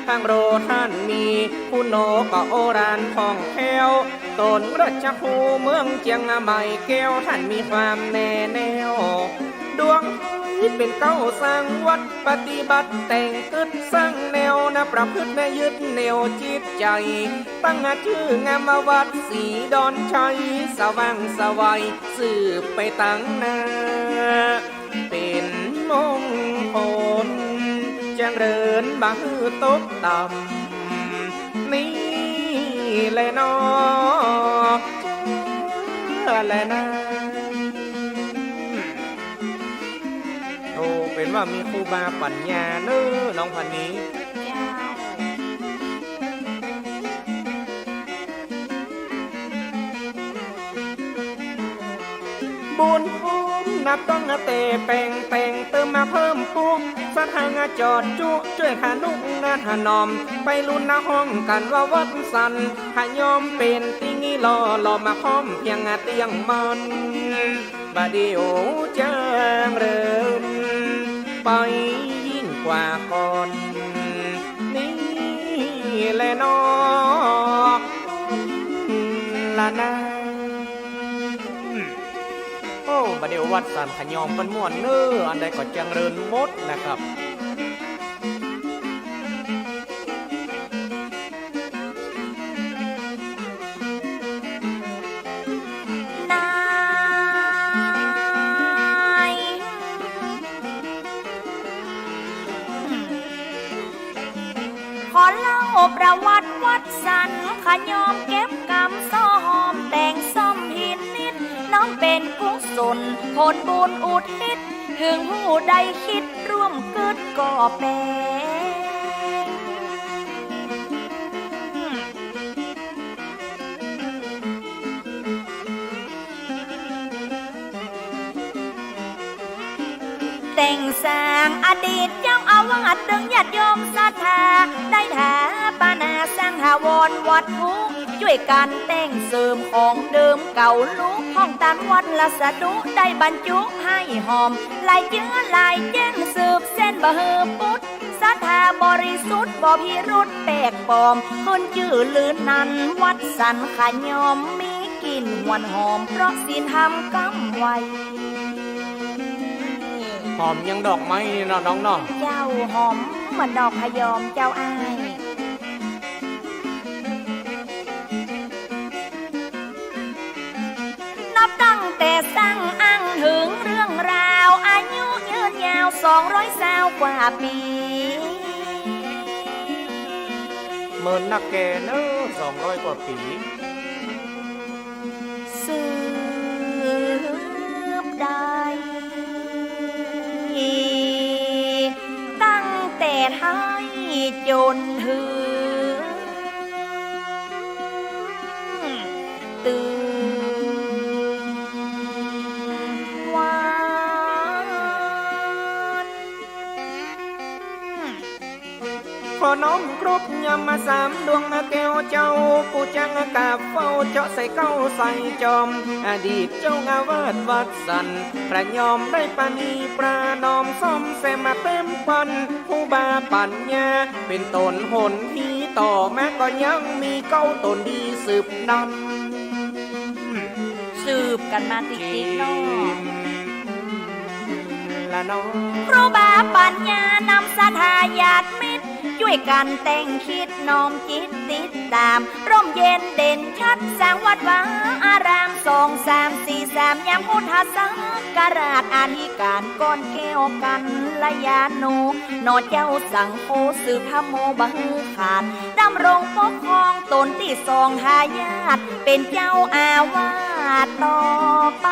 ทางโรท่านมีผู้โนก็โอรานท่องแถวตนราชภูเมืองเจียงใหม่แก้วท่านมีความแน่แนวดวงเป็นเก้าสร้างวัดปฏิบัติแต่งกึศสร้างแนวนะประพฤตินะยึดแนวจิตใจตั้งชื่องามวัดสีดอนชัยสว่างสวัยสืบไปตั้งนาเป็นมงคลเจริญบ่ฮือตกต่ำนี่แหละน้อแหละนะเป็นว่ามีครูบาปัญญาเน้อน้องพันนี้บุญภูมินับต้องเตะแปลงเติมมาเพิ่มปุ๊บสถานจอดจุช่วยขานุกนาถนอมไปลุ้นหน้าห้องกันว่าวัดสันขยอมเป็นติงี้รอมาพร้อมเพียงเตียงมันบาดโอจางเริญไปยิ่งกว่าก่อนนี่แหละน้อละนะโอ้บาดโอวัดสันขยอมเป็นม่วนเน้ออันใดก็จังเริญหมดนะครับขอเล่าประวัติวัดสันขยอมเก็บกำซ้อมแต่งซ่อมหินนิดน้องเป็นกุศลผลบุญอุทิศถึงผู้ใดคิดร่วมกึศก็เป็นแต่งสร้างอดีตเจ้าอาวาสดึงญาติโยมศรัทธาได้ถาปานาสร้างหาวรวัดทุกช่วยกันแต่งเสริมของเดิมเก่าลุกห้องตันวัดละสะดุได้บรรจุให้หอมลายเจื้อลายแจ้งสืบเส้นบะเฮอปุตศรัทธาบริสุทธิ์บ่พิรุธแปลกปลอมคนชื่อลือนั้นวัดสันขยอมมีกลิ่นหวนหอมเพราะศีลธรรมกำไว้หอมยังดอกไม้นี่เนาะน้องเนาะเจ้าหอมเหมือนดอกพยอมเจ้าอ้ายนับตั้งแต่สร้างอ้างถึงเรื่องราวอายุยืนยาว200 กว่าปีเหมือนนักแก่เนอะ200 กว่าปีสืบได้ตั้งแต่ไทยจนถึงตื่นว่า อน้อมครบยำมา3ดวงแก้วเจ้าปูจังกาบเฝ้าเจาะใส่เก้าใส่จอมอดีตเจ้างาวาดวัดสันพระยอมได้ปานีปรานอมซ่อมแซมมาเต็มปันผู้บาปัญญาเป็นตนหนที่ต่อแม้ก็ยังมีเก้าตนดีสืบนำสืบกันมาติดๆน้องละน้องครูบาปัญญานำศรัทธาญาติมิตรช่วยกันแต่งคิดน้อมจิตติดตามร่มเย็นเด่นชัดสร้างวัดวาอาราม2 3 4 3ยามพุทธศักราชอาธิการก้อนแก้วกันละยาโนนอเจ้าสังโฆสืบธรรมโมบังขาดดำรงปกครองตนที่2ทายาทเป็นเจ้าอาวาสต่อไป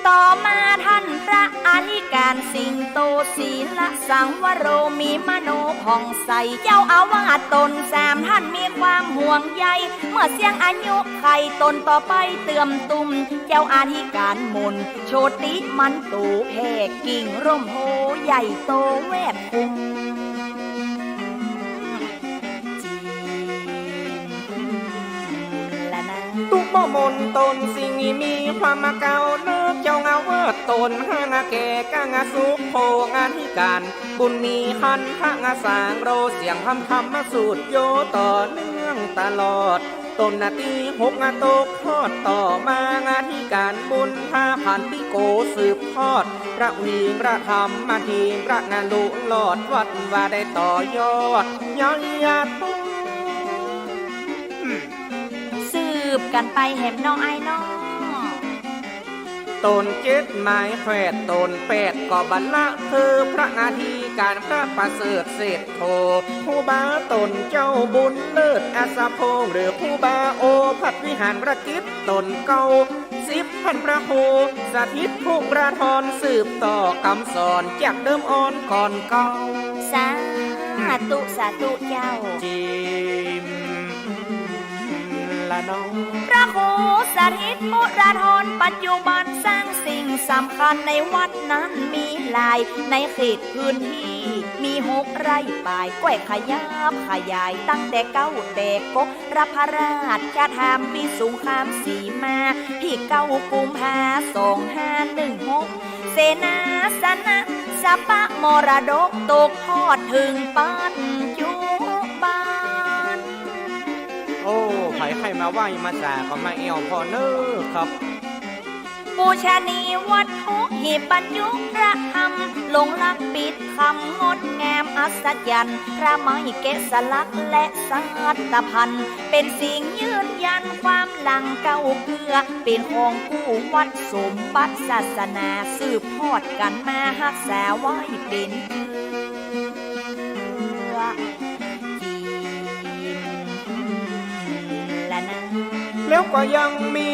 ต่อมาท่านพระอธิการสิงโตศีลสังวโรมีมโนผ่องใสเจ้าอาวาสตน3ท่านมีความห่วงใยเมื่อเสียงอายุไขตนต่อไปเตื่อมตุ่มเจ้าอธิการมนโชติมันตูแผ่กิ่งร่มโพใหญ่โตแวดคุมตุกบ่มนตนสิ่งมีความมาเก่าเลิกเจ้าเงาเวิร์ดตนห้างาแก่ก้างาสุขโพงานที่การบุญมีคันพระงาสางโรเสียงคำมาสูตรโยต่อเนื่องตลอดตนนาที6งาตกทอดต่อมางานที่การบุญ5,000 ปีโกสืบทอดพระวีระธรรมมาทีพระนาลุหลอดวัดว่าได้ต่อยอดยังยาตุสืบกันไปแหมน้องไอ้น้องตน7หมายแฝดตน8ก็บรรละคือพระนาทีการพระประเสริฐเศรษโธผู้บาตนเจ้าบุญเลิศอาสาพงหรือผู้บาโอพัดวิหารประกิจตนเก่า10 พันพระโหสถิตผู้ประทอนสืบต่อคำสอนจากเดิมอ่อนก่อนเก่าสาธุสาธุเจ้าจิมละน้องพระโหสถิตมุราธรปัจจุบันสร้างสิ่งสำคัญในวัดนั้นมีหลายในเขตพื้นที่มี6 ไร่ป่ายก้อยขยับขยายตั้งแต่9แต่กกรับพระราชธรรมปีสงครามสีมาที่9 กุมภาพันธ์2516เสนาสนะสปะมรดกตกทอดถึงปัจจุบันโอ้ใครมาไหว้มาสาก็มาเอวพอเนอครับบูชานีวัดทุกหีบรรยุพระธรรมลงลักปิดคำงดงามอัศจรรย์พระไม้แกะสลักและสัตพันธ์เป็นสิ่งยืนยันความหลังเก่าเกือเป็นของกู้วัดสมบัติศาสนาสืบทอดกันมารักษาไว้เป็นแล้วก็ยังมี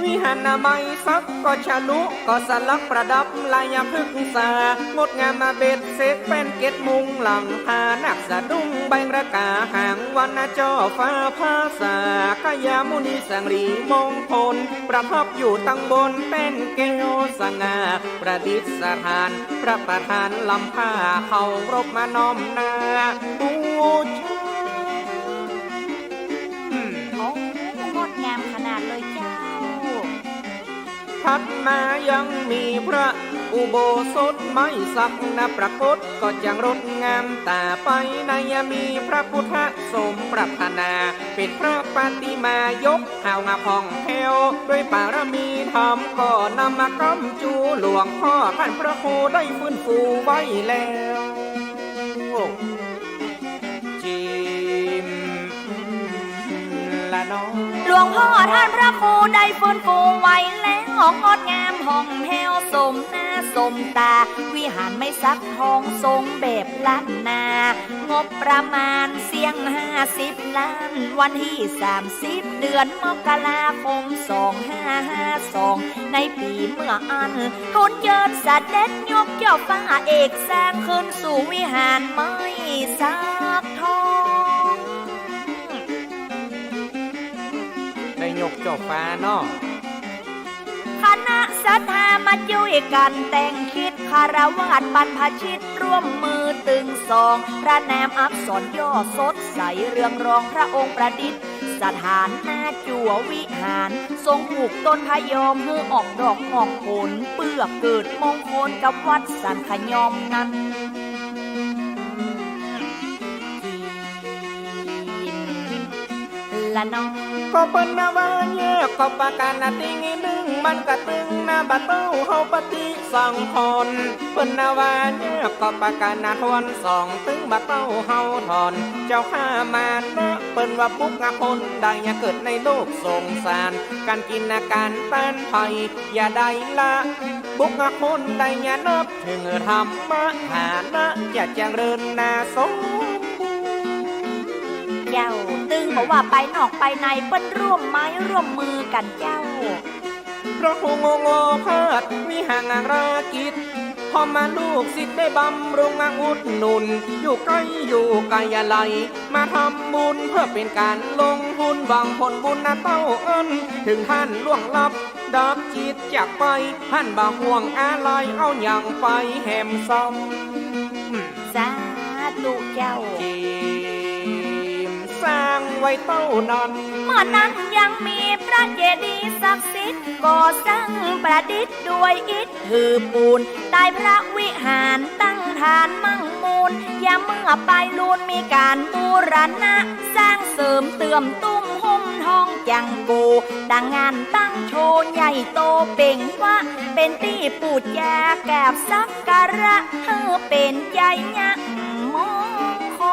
วิหารนามัยซักก็ฉลุก็สลักประดับลายพฤกษางดงามมาเบ็ดเสร็จเป็นเกตมุงหลังพานักสะดุ้งใบระกาหางวันจอฟ้าภาษากายามุนีสังรีมงคลประทับอยู่ตั้งบนเป็นเกโยสง่าประดิษฐานพระประธานลำผ้าเขารบมาน้อมนาบูชางดงามขนาดเลยเจ้าถัดมายังมีพระอุโบสถไม้สักนะปรากฏก็ยังงดงามตาไปในมีพระพุทธสมปรารถนาเป็นพระปฏิมายกหาวงาผ่องแผ้วด้วยปารมีธรรมก็นำมากำจูหลวงพ่อท่านพระครูได้ฟื้นฟูไว้แล้วจิมละน้องหลวงพ่อท่านพระครูได้ฟื้นฟูไว้แล้วงดงามห่องแผ้วสมหน้าสมตาวิหารไม่ซักทองทรงแบบล้านนางบประมาณเสียง50 ล้านวันที่30 เดือนมกราคม2552ในปีเมื่ออันทุนเจิดเสด็จยกเจ้าฟ้าเอกสร้างขึ้นสู่วิหารไม่ซักทองได้ยกเจ้าฟ้าเนาะข ณะศรัทธามาช่วยกันแต่งคิดคารวะบรรพชิตร่วมมือตึงสองพระนามอักษรย่อสดใสเรืองรองพระองค์ประดิษฐ์สถานหน้าจั่ววิหารทรงปลูกต้นพะยอมเพื่อออกดอกออกผลเปื้อเกิดมงคลกับวัดสันขยอมนั้นละน้องก็เปิ้นนาว่าแยกก็ประการนาติงนึงมันกะตึงนาบัดเต้าเฮาปฏิสังพรเปิ้นนาว่าแยกก็ประการนาทวนสองตึงบัดเต้าเฮาถอนเจ้าข้ามานะเปิ้นว่าปุกงะคนใดอย่าเกิดในโลกสงสารการกินอาการต้านภัยอย่าได้ละปุกงะคนใดอย่านับถึงธรรมะฐานะอย่าเจริญนาสงเจ้าตึงบอกว่าไปนอกไปในเปิ้นร่วมไม้ร่วมมือกันเจ้าพระครูงงพาดมีห่างรากิจพอมาลูกศิษย์ได้บำรุงอุดหนุนอยู่ใกล้อยู่ไกลอะไรมาทำบุญเพื่อเป็นการลงทุนหวังผลบุญนะเต้าเอิ้นถึงท่านล่วงลับดับจิตจากไปท่านบ่ห่วงอะไรเอาอย่างไปแหมซ้ำสาธุเจ้าสร้างไว้เต้านอนเมื่อนั้นยังมีพระเจดีย์ศักดิ์สิทธิ์ก่อสร้างประดิษฐ์ด้วยอิฐถือปูนใต้พระวิหารตั้งฐานมั่งมูลยามเมื่อไปลูนมีการบูรณะสร้างเสริมเติมตุ้มหุ้มทองจังกูดังงานตั้งโชว์ใหญ่โตเป่งว่าเป็นที่ปูจาแกบสักการะเธอเป็นใจยะมงคล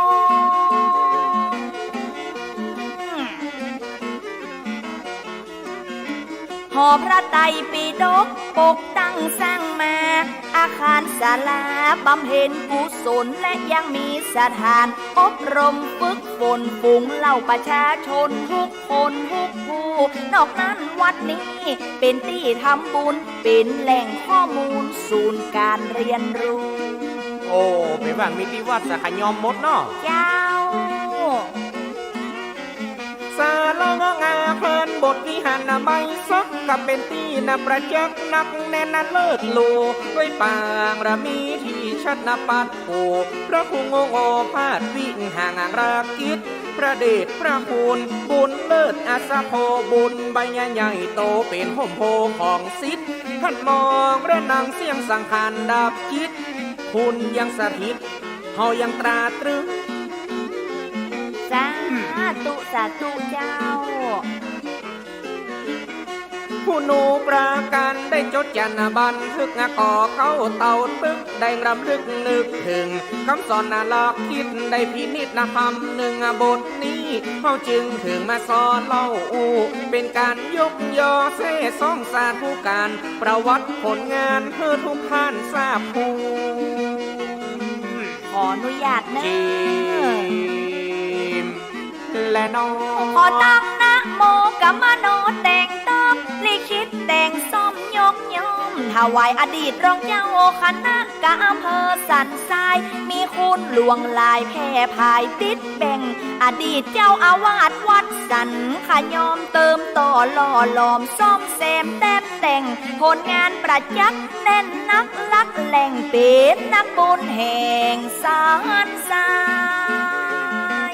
หอพระไตรปิฎกปกตั้งสร้างมาอาคารศาลาบำเพ็ญกุศลและยังมีสถานอบรมฝึกฝนฝูงเหล่าประชาชนทุกคนทุกผู้นอกนั้นวัดนี้เป็นที่ทำบุญเป็นแหล่งข้อมูลศูนย์การเรียนรู้โอ้เป็นว่างมีที่วัดสักยอมหมดเนาะเจ้าสาลงงาเพลินบทวิหารนาใบซักกับเป็นตีนาประจักษ์นักแน่นเลิศลูด้วยปางระมีที่ชัดนาปัดปูพระครูงงพาดวิ่งห่างรากิจพระเดชพระคุณบุญเลิศอาสาโพบุญใบใหญ่โตเป็นห่มโพของศิษย์ท่านมองพระนางเสียงสังขารดับจิตคุณยังสถิตเฮายังตราตรึงสาธุสาธุเจ้าผู้หนูประกันได้จดจันบันทึกก่อเก้าเต่าตึกได้รำลึกนึกถึงคำสอนนาลักคิดได้พินิจนะคำหนึ่งบทนี้เขาจึงถึงมาสอนเล่าเป็นการยกย่อเซ่ซ่องสาธุการประวัติผลงานเพื่อทุกท่านทราบผู้ขออนุญาตนะและน้องขอตั้งนะโมกัมมโนแต่งตั้งลิขิตแต่งซ่อมยกย่อมถวายอดีตรองเจ้าคณะกะอำเภอสันทรายมีคุณหลวงลายแพร่ภายติดแบ่งอดีตเจ้าอาวาสวัดสันขยอมเติมต่อหล่อหลอมซ่อมแซมแต้มแต่งผลงานประจักษ์แน่นนักลักแหล่งเป็นนักบุญแห่งสานทราย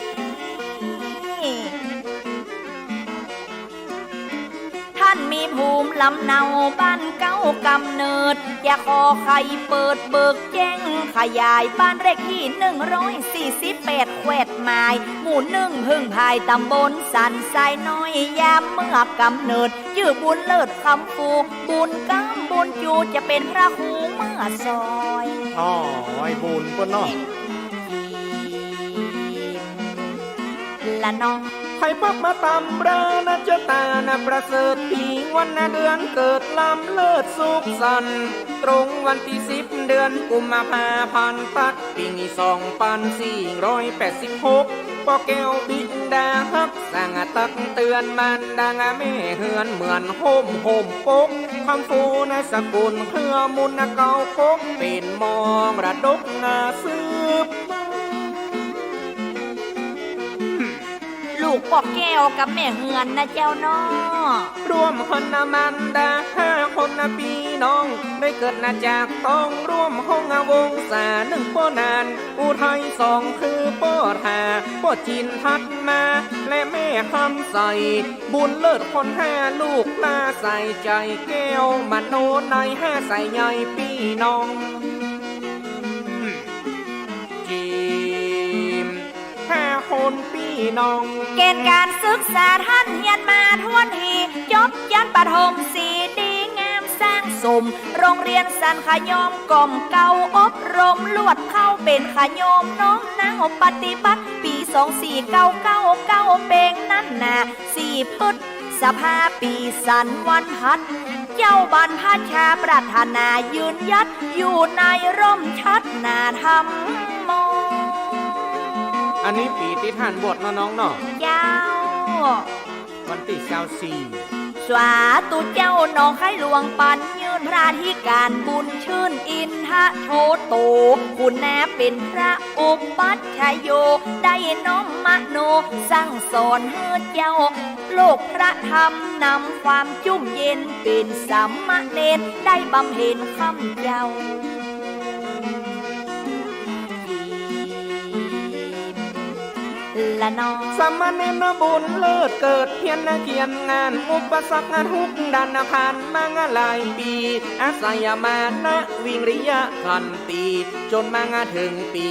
ท่านมีภูมิลำเนาบ้านเก้ากำเนิดอย่าขอใครเปิดเบิกแจ้งขยายบ้านเลขที่148แควดไม้หมู่1พึ่งพายตำบลสันทรายน้อยยามเมื่อกำเนิดชื่อบุญเลิศคำฟูบุญกำบุญจูจะเป็นพระครูเมื่อซอยอ๋อไอ้บุญเพิ่นเนาะละน้องใครพบมาตำรานะเจ้าตานะประเสริฐปีวันนะเดือนเกิดลำเลิศสุขสันต์ตรงวันที่10เดือนกุมภาพันธ์ปัดปีนี้2486ปอแก้วบิดาฮักสั่งตักเตือนมันดังแม่เฮือนเหมือนโฮมปกคำฟูในสกุลเพื่อมุนเก่าปกเป็นมองระดกนาซืบลู ลูกปอกแก้วกับแม่เฮือนนะเจ้าน้อร่วมคนนะมันดา5 คนนะพี่น้องได้เกิดนะจากต้องร่วมห้องวงศา1ป้อนานอุทัย2คือป้อทาป้อจีนทัดมาและแม่คำใสบุญเลิศคน5 ลูกตาใส่ใจแก้วมันโนใน5ใส่ใหญ่พี่น้อง5 คนพี่น้องเกณฑ์การศึกษาท่านเฮียนมาทวนทีจบยันประถมสีดีงามสร้างสมโรงเรียนสันขยอมกล่อมเก่าอบรมลวดเข้าเป็นขยมน้องนางปฏิบัติปี2499เป็งนั่นนา4 พฤษภาปีสันวันพัดเจ้าบรรพชาปรารถนายืนยัดอยู่ในร่มชัดนาธรรมโมอันนี้ปีที่ท่านบทน้องเนาะยาววันที่24สวาตุเจ้าน้องไข่หลวงปันยืนพระธิการบุญชื่นอินทะโชโตคุณแน่เป็นพระอุปัชฌโยได้น้อมมโนสั่งสอนเฮือเจ้าโลกพระธรรมนำความจุ่มเย็นเป็นสัมมเนรได้บำเพ็ญคำเจ้าละน้องสมณเณรบุญเลิศเกิดเพียรเกียรงานอุปสรรคทุกดันผ่านมางหลายปีอาศัยมานะวิริยะขันตีจนมาถึงปี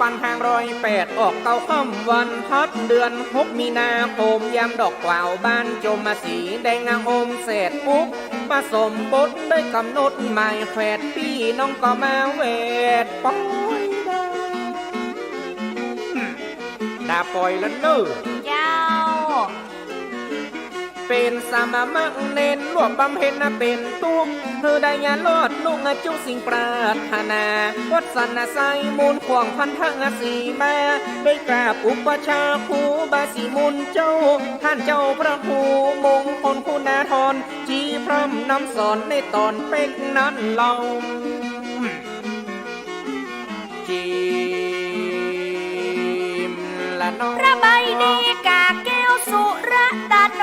2508ออกเก้าค่ำวันพัดเดือน6 มีนาคมยามดอกกล่าวบ้านจมมาสีแดงอมเศษปุ๊บผสมบดได้กำหนดหมายแฝดพี่น้องก็มาเวทป้อยดาปล่อยแล้วเนอะเจ้าเป็นสามมักเน้นรวมบำเพ็ญเป็นตุ้มเธอได้ยาลอดลุงจุสิ่งปรารถนาวัดสันไซมูลขวางพันทั้งสีมาได้กราบอุปชาครูบาสีมุนเจ้าท่านเจ้าพระครูมงคลคุณาธรจีพร่ำนำสอนในตอนเป็กนั้นเราพระใบดีกาแก้วสุรตาโน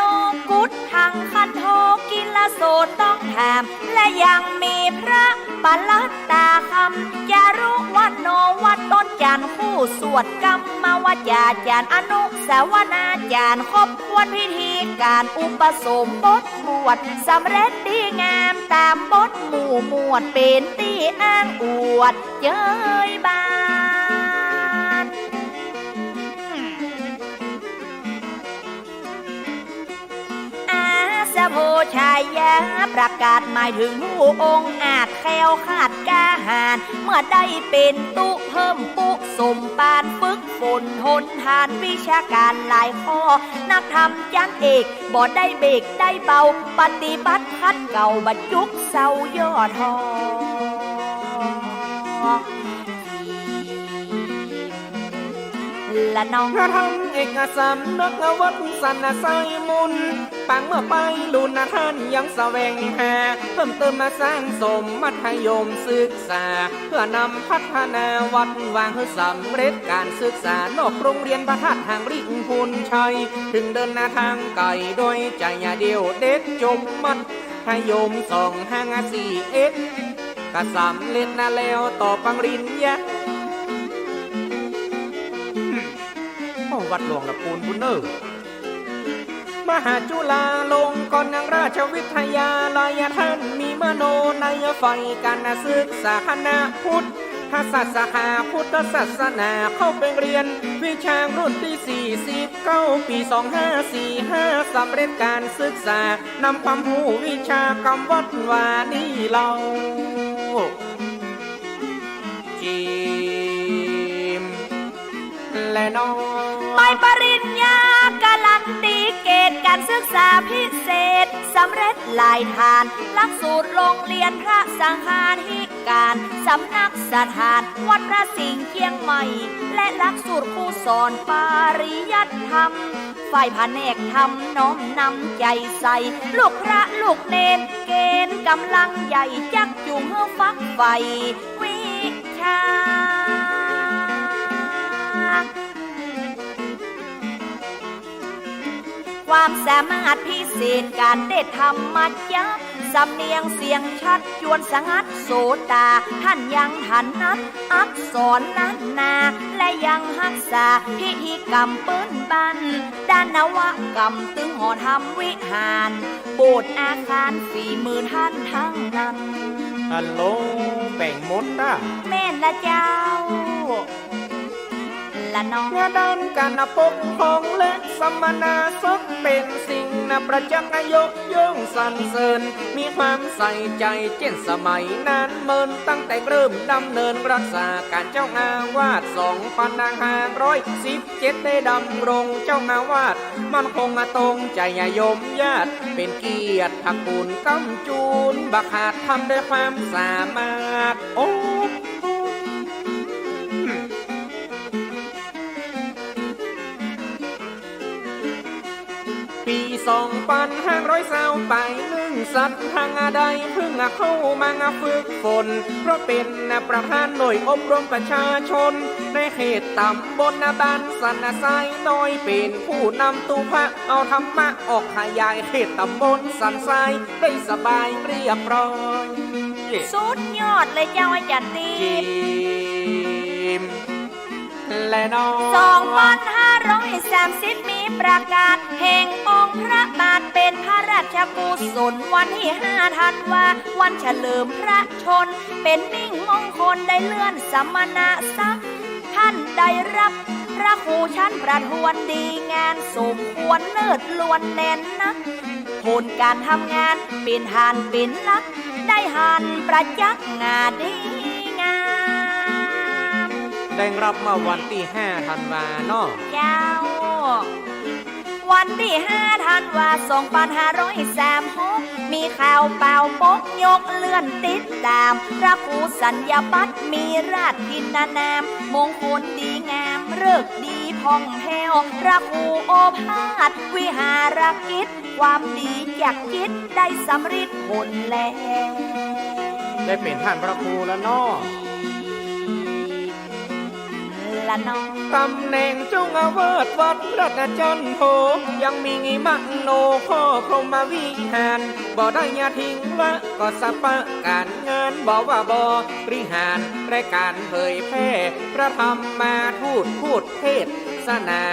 กุฏทางคันโทกิลโสต้องแถมและยังมีพระปลัตตาคำจารุวันโนวัดต้นจานคู่สวดกรรมวจาจารย์อนุสาวนาจารย์ครบควรพิธีการอุปสมบทบวชสำเร็จดีงามตามบทหมู่หมวดเป็นที่อ้างอวดเย้ยบานโพชายาประกาศหมายถึงผู้องค์อาจแคล้วขาดกาหารเมื่อได้เป็นตุเพิ่มปุสมปานฝึกฝนทนทานวิชาการหลายข้อนักธรรมจังเอกบ่ได้เบรกได้เบาปฏิบัติคัดเก่าบรรจุเศร้าย่อทอละน้องพระธรรมเอกสารนักวัดสันไซมุนปังเมื่อไปลุนท่านยังแสวงหาเพิ่มเติมมาสร้างสมมัธยมศึกษาเพื่อนำพัฒนาวัดวางให้สำเร็จการศึกษานอกโรงเรียนพระธาตุทางริงพุนชัยถึงเดินหน้าทางไกลโดยใจเดียวเด็ดจบมัธยม2541ก็สำเร็จนาแล้วต่อปังริญญาวัดหลวงละปูนบุญเนอร์มหาจุฬาลงกรณราชวิทยาลัยท่านมีมโนในไฟการศึกษาคณะพุทธศาสนาพุทธศาสนาเข้าไปเรียนวิชารุ่นที่49ปี2545สำเร็จการศึกษานำความรู้วิชากรรมวัดวานี่เราจีมและน้องใบปริญญาการันตีเกณฑ์การศึกษาพิเศษสำเร็จหลายทานหลักสูตรโรงเรียนพระสังฆาธิการสำนักสถานวัดพระสิงห์เชียงใหม่และหลักสูตรผู้สอนปริยัติธรรมฝ่ายแผนกธรรมน้อมนำใจใส่ลูกพระลูกเนรเกณฑ์กำลังใหญ่จักจูงเฮือฟักไฟวิชา ความสามารถพิเศษการได้ทำมายับสำเนียงเสียงชัดชวนสงัดโสตาท่านยังหันนัดอักษรล้านนาและยังรักษาพิธีกรรมเปิ้นบันด้านนวกรรมตึงหอทำวิหารโบสถ์อาคาร40,000ท่านทั้งนั้นฮัลโหลแบ่งมดอ่ะแม่นละเจ้าละน้องงานด้านการปกครองและสมณศักดิ์เป็นสิ่งประจักษ์ยกย่องสรรเสริญมีความใส่ใจเช่นสมัยนานเมินตั้งแต่เริ่มดำเนินรักษาการเจ้าอาวาส2517ได้ดำรงเจ้าอาวาสมันคงตรงใจโยมญาติเป็นเกียรติพักบุญกำจูนบักขาดทำด้วยความสามารถโอ้ปี2520ไปสัตว์ทางใดเพิ่งเข้ามาฝึกฝนเพราะเป็นประธานหน่วยอบรมประชาชนในเขตตำบลบ้านสันทรายน้อยเป็นผู้นำตุพระเอาธรรมะออกขยายเขตตำบลสันทรายได้สบายเรียบร้อยสุดยอดเลยเจ้าอาจารย์ตีและน้อง2530มีประกาศแห่งองค์พระบาทเป็นพระราชกุศลวันที่5 ธันวาวันเฉลิมพระชนเป็นมิ่งมงคลได้เลื่อนสมณศักดิ์ท่านได้รับพระครูชั้นประทวนดีงานสมควรเลิศล้วนแน่นนักผลการทำงานเป็นหานเป็นลักได้หันประจักษ์งาดีงามได้รับมาวันที่5 ธันวาเนาะเจ้าวันที่5 ธันวา2536มีข่าวเป่าปกยกเลื่อนติดตามพระครูสัญญาบัตรมีราชกินนามมงคลดีงามเลิกดีพ่องแผ้วพระครูโอภาสวิหารกิจความดีจากคิดได้สำเร็จผลแล้วได้เป็นท่านพระครูแล้วเนาะตำแหน่งเจ้าอาวาสวัดพระจันทร์โหยังมีมังโนข้อพรหมวิหารบ่ได้ยาทิ้งละก็สปะการงานบ่ว่าบ่บริหารรายการเผยแพร่พระธรรมมาทูตพูดเทศนา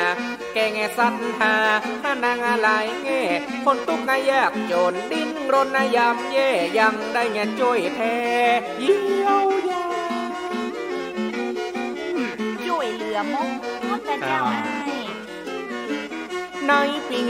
แก่แง่ศรัทธาถ้านางอะไรแง่คนทุกข์ยากจนดิ้นรนยามแย่ยังได้แง่ช่วยแท้เยียวยาเหลือมงแต่เจ้าในปี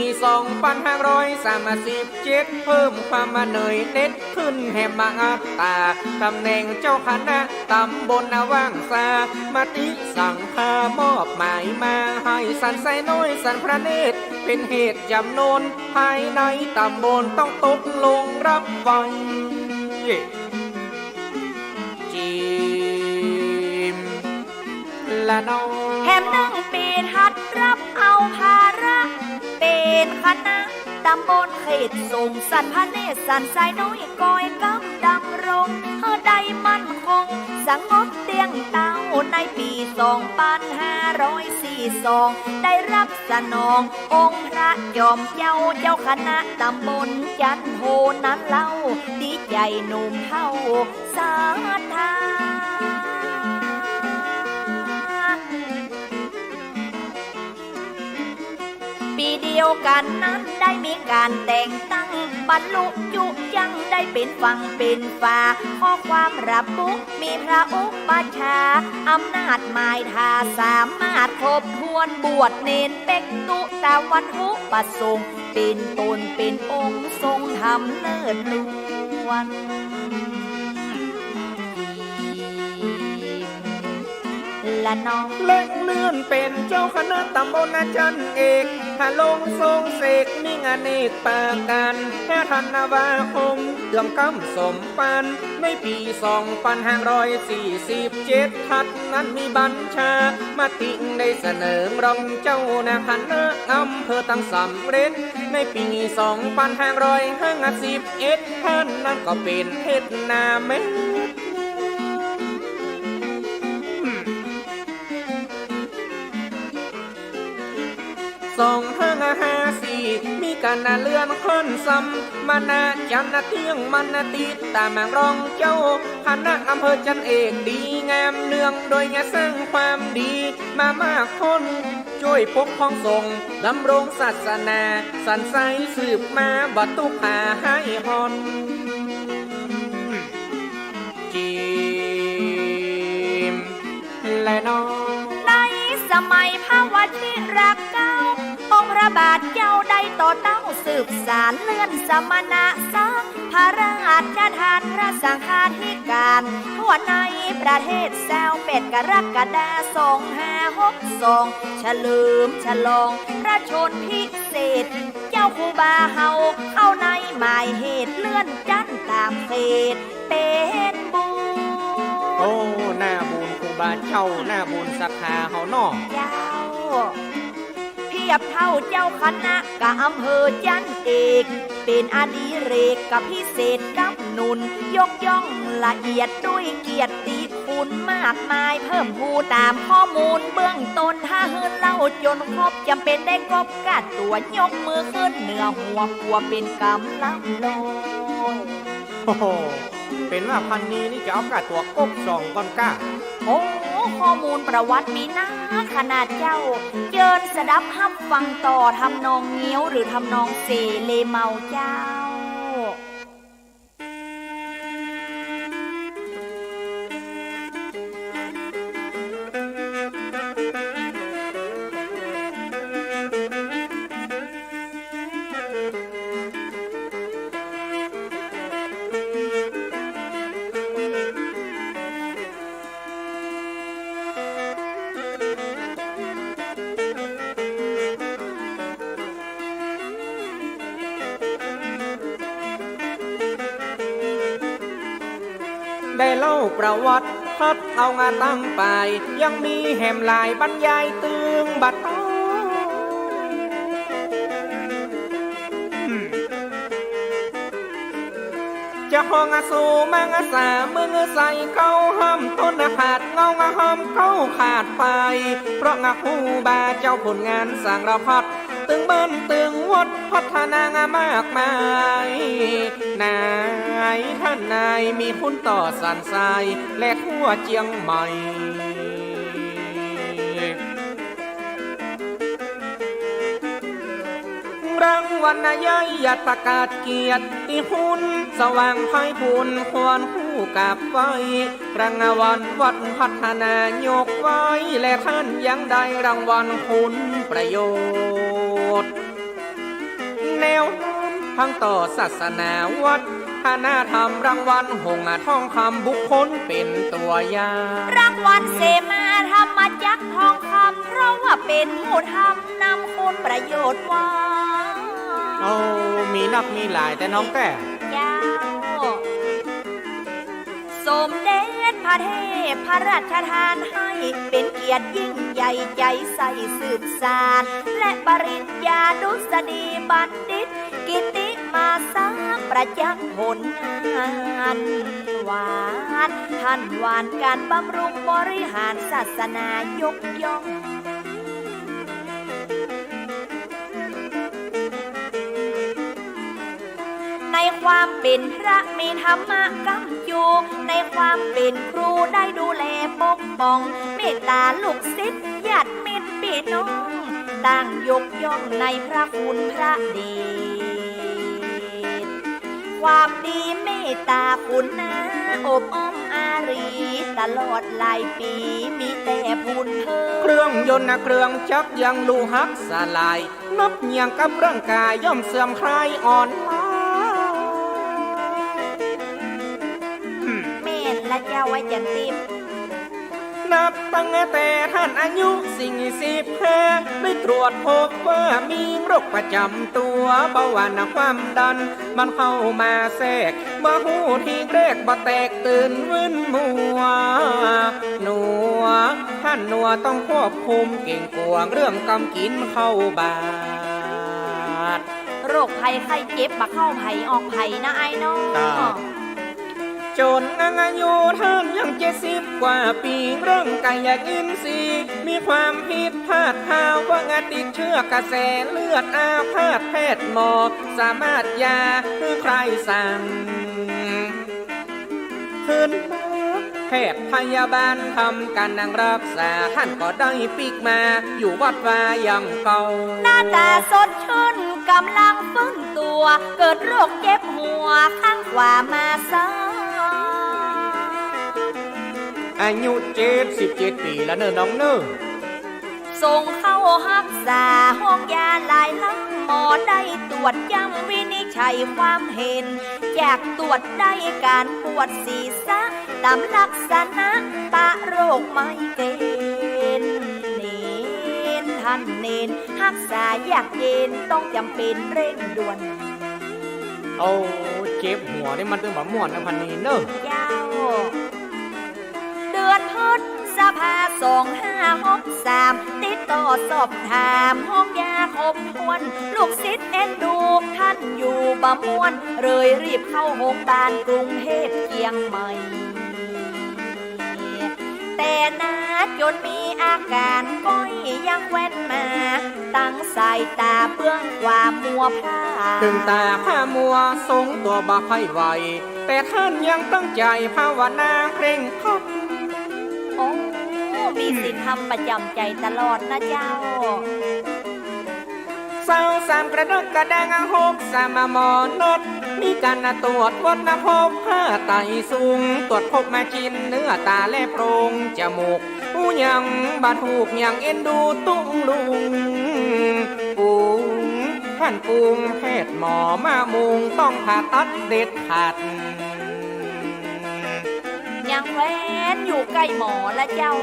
2537เพิ่มความมาเหนื่อยเน็ดขึ้นแห่มาอัตตาตำแหน่งเจ้าคณะตำบลว่างสามติสั่งพามอบหมายมาให้สันไซน้อยสันพระเนตรเป็นเหตุจำนวนภายในตำบลต้องตกลงรับไว้แถม1 ปีทัดรับเอาภาระเป็นคณะตำบลเขตสูงสันพระเนตรสันทรายน้อยก้อยกำดำรงเฮอได้มั่นคงสังงบเตียงเต้าในปี2542ได้รับสนององค์พระยอมเจ้าคณะตำบลจันโหนั้นเล่าดีใจหนุ่มเท่าสาธาปีเดียวกันนั้นได้มีการแต่งตั้งบรรลุยุยังได้เป็นฝั่งเป็นฝาข้อความระบุมีพระอุปชาอำนาจหมายทาสามารถทบทวนบวชเนนเป็กตุตะวันหุปสงฆ์เป็นตนเป็นองค์ทรงธรรมเลิศล้วนละน้องเล่งเลื่อนเป็นเจ้าคณะตำบลจันเอกถ้าลงทรงเสกมีงานเอกปากันแค่ธันวาคมเดือนกำสมปันในปี2547ทัดนั้นมีบัญชามติได้เสนอรองเจ้าคณะอำเภอตั้งสำเร็จในปี2551ท่านนั้นก็เป็นเทศนาเม 2554มีการนาเลื่อนค้นซ้ำมานาจันนาเที่ยงมันนาติดตามมารองเจ้าคณะอำเภอจันเอกดีงามเนืองโดยงานสร้างความดีมามากคนช่วยปกป้องสงฆ์ดำรงศาสนาสันไซสืบมาบัตุผาให้ฮอนจีมและน้องในสมัยพระวชิรเก้าองค์พระบาทเจ้าได้ต่อเต้าสืบสารเลื่อนสมณะสร้างพระราชทานพระสังฆาธิการทั่วในประเทศแซวเป็ดกรกฎาคม2562เฉลิมฉลองพระชนพิเศษเจ้าครูบาเฮาเข้าในหมายเหตุเลื่อนจันตามเขตเป็นบุญโอ้หน้าบุญครูบาเจ้าหน้าบุญสักขาเฮาน้อเจ้าเทียบเท่าเจ้าคณะกับอำเภอจันเอกเป็นอดิเรกกับพิเศษกับหนุนยกย่องละเอียดด้วยเกียรติคุณมากมายเพิ่มพูตามข้อมูลเบื้องต้นถ้าหืนเล่าจนครบจำเป็นได้กบกัดตัวยกมือขึ้นเหนือหัวกลัวเป็นกำลังลอยโอ้โหเป็นว่าพันนี้นี่จะเอากัดตัวกบ2 ก้อนก้าโอ้ข้อมูลประวัติมีนะขนาดเจ้าเจิญสดับห้ำฟังต่อทำนองเงี้ยวหรือทำนองเสเลเมาเจ้าได้เล่าประวัติพัดเอางานตั้งไปยังมีแหมลายบรรยายตึงบัดจะห้องอาสูมังอาสาเมื่อใส่เข้าห้ำต้นขาดเงางาห้ำเข้าขาดไปเพราะงาคู่บาเจ้าผลงานสร้างระพัดตึงเบิ้นตึงวัดพัฒนางามากมายนายท่านนายมีคุณต่อสันทรายและทั่วเจียงใหม่รางวัลนายใหญ่ประกาศเกียรติคุณสว่างไพบุญควรคู่กับไฟรางวัลวัดพัฒนายกไว้และท่านยังได้รางวัลคุณประโยชน์แนวทั้งต่อศาสนาวัดคณะธรรมรางวัลหงส์ทองคำบุคคลเป็นตัวอย่างรางวัลเสมาธรรมจักรทองคำเพราะว่าเป็นผู้ทำนำคุณประโยชน์ว่าโอ้มีนักมีหลายแต่น้องแก่ยาวสมเด็จพระเทพพระราชทานให้เป็นเกียรติยิ่งใหญ่ใจใส่สืบสานและปริญญาดุษฎีบัณฑิตกิติมาสร้างประจักษ์ผลงานหวานท่านหวานการบำรุงบริหารศาสนายกย่องในความเป็นพระมีธรรมะกำอยู่ในความเป็นครูได้ดูแลปกป้องเมตตาลูกศิษย์ญาติมิตรพี่น้องต่างยกย่องในพระคุณพระเดชความดีเมตตาคุณนะอบอ้อมอารีตลอดหลายปีมีแต่พูนเธอเครื่องยนต์เครื่องจักรยังลูหักสลายนับอย่างกับร่างกายย่อมเสื่อมคลายอ่อนล้าและเจ้าไว้จังติมนับตั้งแต่ท่านอายุ45ได้ตรวจพบว่ามีโรคประจำตัวเบาหวานความดันมันเข้ามาแทรกบ่หูทีแรกบ่แตกตื่นวิ่นมัวหนัวท่านหนัวต้องควบคุมเก่งกวงเรื่องกำกินเข้าบาดโรคภัยไข้เจ็บบ่เข้าไผออกไผนะไอ้น้อง จนอายุท่านยัง70 กว่าปีเรื่องไก่อยากอินทรีย์มีความผิดพลาดข่าวว่างาติดเชื้อกระแสเลือดอาพาธแพทย์หมอสามารถยาคือใครสั่งขึ้นมาแพทย์พยาบาลทำการนังรักษาท่านก็ได้ปีกมาอยู่วัดวาอย่างเก่าหน้าตาสดชื่นกำลังฟื้นตัวเกิดโรคเจ็บหัวข้างขวามาซะอายุ77 ปีแล้วเนอะน้องเนอะส่งเข้ารักษาห้องยาหลายหลังหมอได้ตรวจย้ำวินิจฉัยความเห็นจากตรวจได้การปวดศีรษะตามลักษณะปะโรคไมเกรนเน้นท่านเน้นรักษายากเย็นต้องจำเป็นเร่งด่วนโอ้เจ็บหัวนี่มันตึงแบบม่วนนะพันนี้เนอะเจ้าเดือนพฤษภา2563ติดต่อสอบถามห้องยาครบถ้วนลูกศิษย์เอ็นดูท่านอยู่บะม่วนเลยรีบเข้าโรงพยาบาลกรุงเทพเชียงใหม่แต่นาจนมีอาการก้อยยังแว่นมาตั้งสายตาเบื้องความมัวพลาถึงตาผ้ามัวทรงตัวบ่ค่อยไหวแต่ท่านยังตั้งใจภาวนาเคร่งครัดโอ้มีศีลธรรมประจำใจตลอดนะเจ้า23 กรกฎาคม63หมอนดมีการตรวจวัดพบค่าไตสูงตรวจพบมาจินเนื้อตาและโพรงจมูกหูยังบาดหูกยังเอ็นดูตุ้งลุงปุงท่านปุงแพทย์หมอมามุงต้องผ่าตัดเด็ดขาดยังแว้นอยู่ใกล้หมอและเจ้า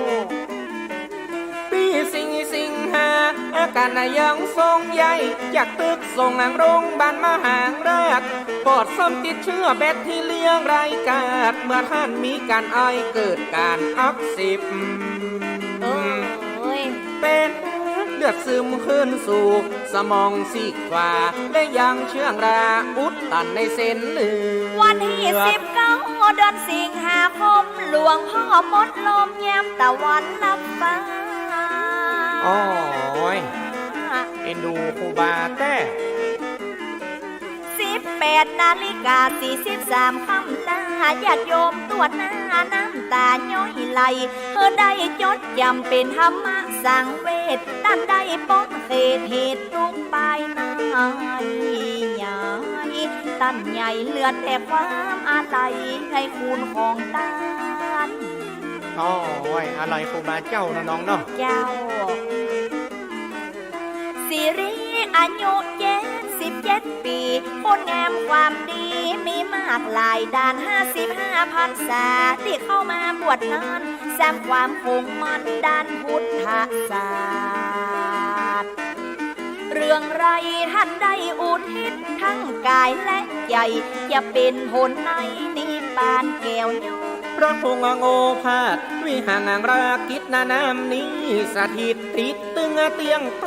ปีสิงหาอาการยังทรงใหญ่จากตึกส่งโรงพยาบาลมหาราชปอดซ้ำติดเชื้อแบคทีเรียไรายกาดเมื่อท่านมีการไอเกิดการอักเสบเป็นเลือดซึมขึ้นสู่สมองซีกขวาและยังเชื้อราอุดตันในเส้นเลือดวันที่19 เดือนสิงหาคมหลวงพ่อมดลมแย้มตะวันลับฟ้าโอ้ยเอ็นดูครูบาแต่18:43 ค่ำลาญาติโยมตรวจหน้าน้ำตาย้อยไหลได้จดจำเป็นธรรมะสังเวชตั้งได้ป้องเหตุทุกปลายนายใหญ่ตั้นใหญ่เลือดแต่ความอาลัยให้คุณของตาโอ้ยอะไรครูบาเจ้านะน้องเนาะเจ้าสิริอายุ77 ปีคนงามความดีมีมากหลายด้าน55 พรรษาที่เข้ามาบวชนานแซมความคงมันด้านพุทธศาสตร์เรื่องไรท่านได้อุทิศทั้งกายและใจจะเป็นหนในนิพพานแก้วย้อยพระพงษ์โงภาสวิหางรากิจนานามนี้สถิตติดตึงเตียงโต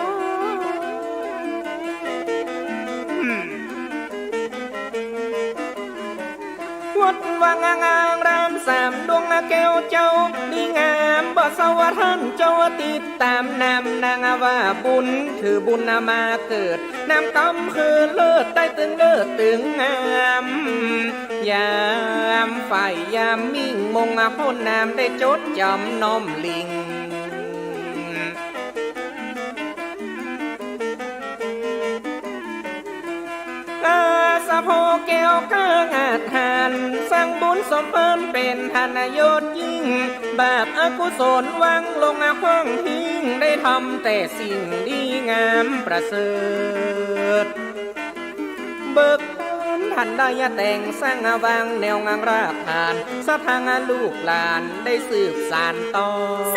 วัดวังงามราม3 ดวงแก้วเจ้าดีงามบ่สวรรค์เจ้าติดตามนำนางว่าบุญถือบุญมาเกิดนำกำคือเลิศได้ตึงเลิศตึงงามยามฝ่ายยามมิ่งมงพ้นนามได้จดจำน้อมลิงสะโพแก้วก้างาทานสร้างบุญสมเพิ่มเป็นทานยศยิ่งบาปอกุศลวังลงขว้างทิ้งได้ทำแต่สิ่งดีงามประเสริฐเบิกท่านได้แต่งสร้างวางแนวงางรากฐานสถานลูกหลานได้สืบสานต่อ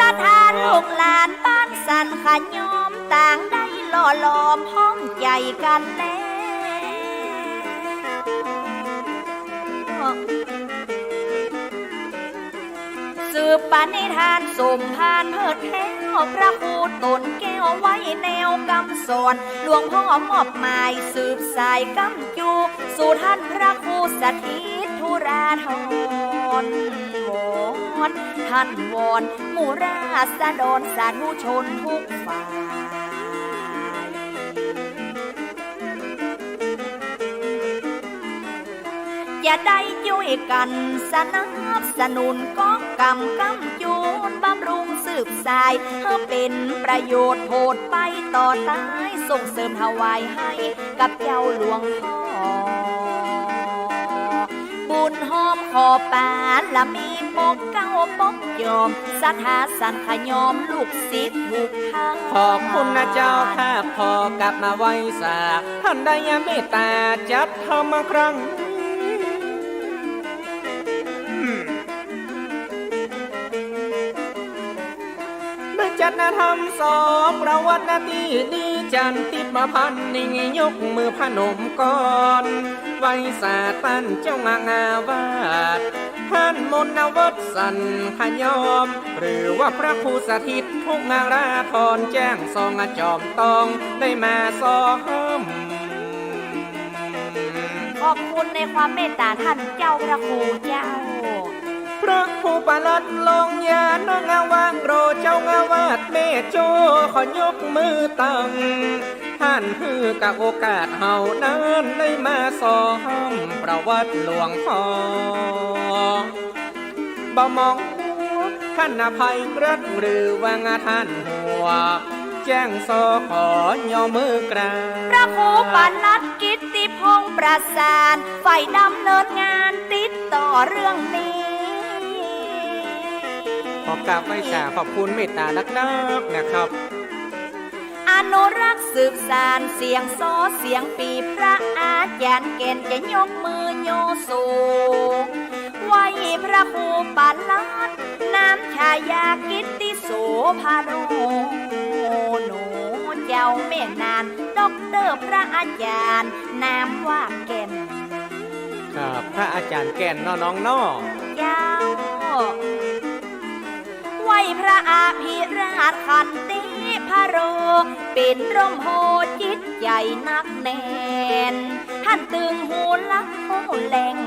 สถานลูกหลานบ้านสันขยอมต่างได้หล่อหลอมพ้องใจกันแล้วสืบปณิธานสมพานเพิดแท้วพระครูตนแก้วไว้แนวกำสอนหลวงพ่อมอบหมายสืบสายกำจูสู่ท่านพระครูสถิตทุ ราธรวอนท่านวอนหมู่ราษฎรสาธุชนทุกฝ่ายอย่าได้ช่วยกันสนับสนุนก้องกำจูนบำรุงสืบสายเพื่อเป็นประโยชน์โพดไปต่อตายส่งเสริมถวายให้กับเจ้าหลวงพ่อบุญหอมขอปานละมีปกเก้าปกยอมสถาสันขยอมลูกศิษย์ทุกท่านขอบคุณนะเจ้าข้าพอกลับมาไว้สาท่านได้เมตตาจัดทำมาครั้งจัดนาธรรมสองประวัตินาทีดีจันติดมาพันนิ่งยกมือพนมก่อนไว้สาตันเจ้างาวาดท่านมนวัตสันขยอมหรือว่าพระครูสถิตทุกนาราธรแจ้งซองจอมตองได้มาซ้อมขอบคุณในความเมตตาท่านเจ้าพระครูเจ้าพระผู้ประหลัดลงยาน้องาวางโรเจ้างาวาดเมโจขอยกมือตั้งท่านคือกับโอกาสเฮานั้นได้มาซ้อมประวัติหลวงพ่อบ่มองท่านอภัยรัตหรือว่างาท่านหัวแจ้งซอขอย่อมือกราบพระครูปนัดกิตติพงษ์ประสานฝ่ายดำเนินงานติดต่อเรื่องนี้ขอกราบไหว้จ่าขอบคุณเมตตานักนะครับอนุรักษ์สืบสานเสียงซ้อเสียงปีพระอาจารย์เกณฑ์จะยกมือโยสูไว้พระครูปาลัดน้ำชายากิตติโสภาโรโนเจ้าแม่นานด็อกเตอร์พระอาจารย์นามว่าแก่นครับพระอาจารย์แก่นน้องเจ้าไว้พระอาภิราชขันติพระโรเป็นร่มโพจิตใหญ่นักแน่นท่านตึงหูลักหูแหล่ง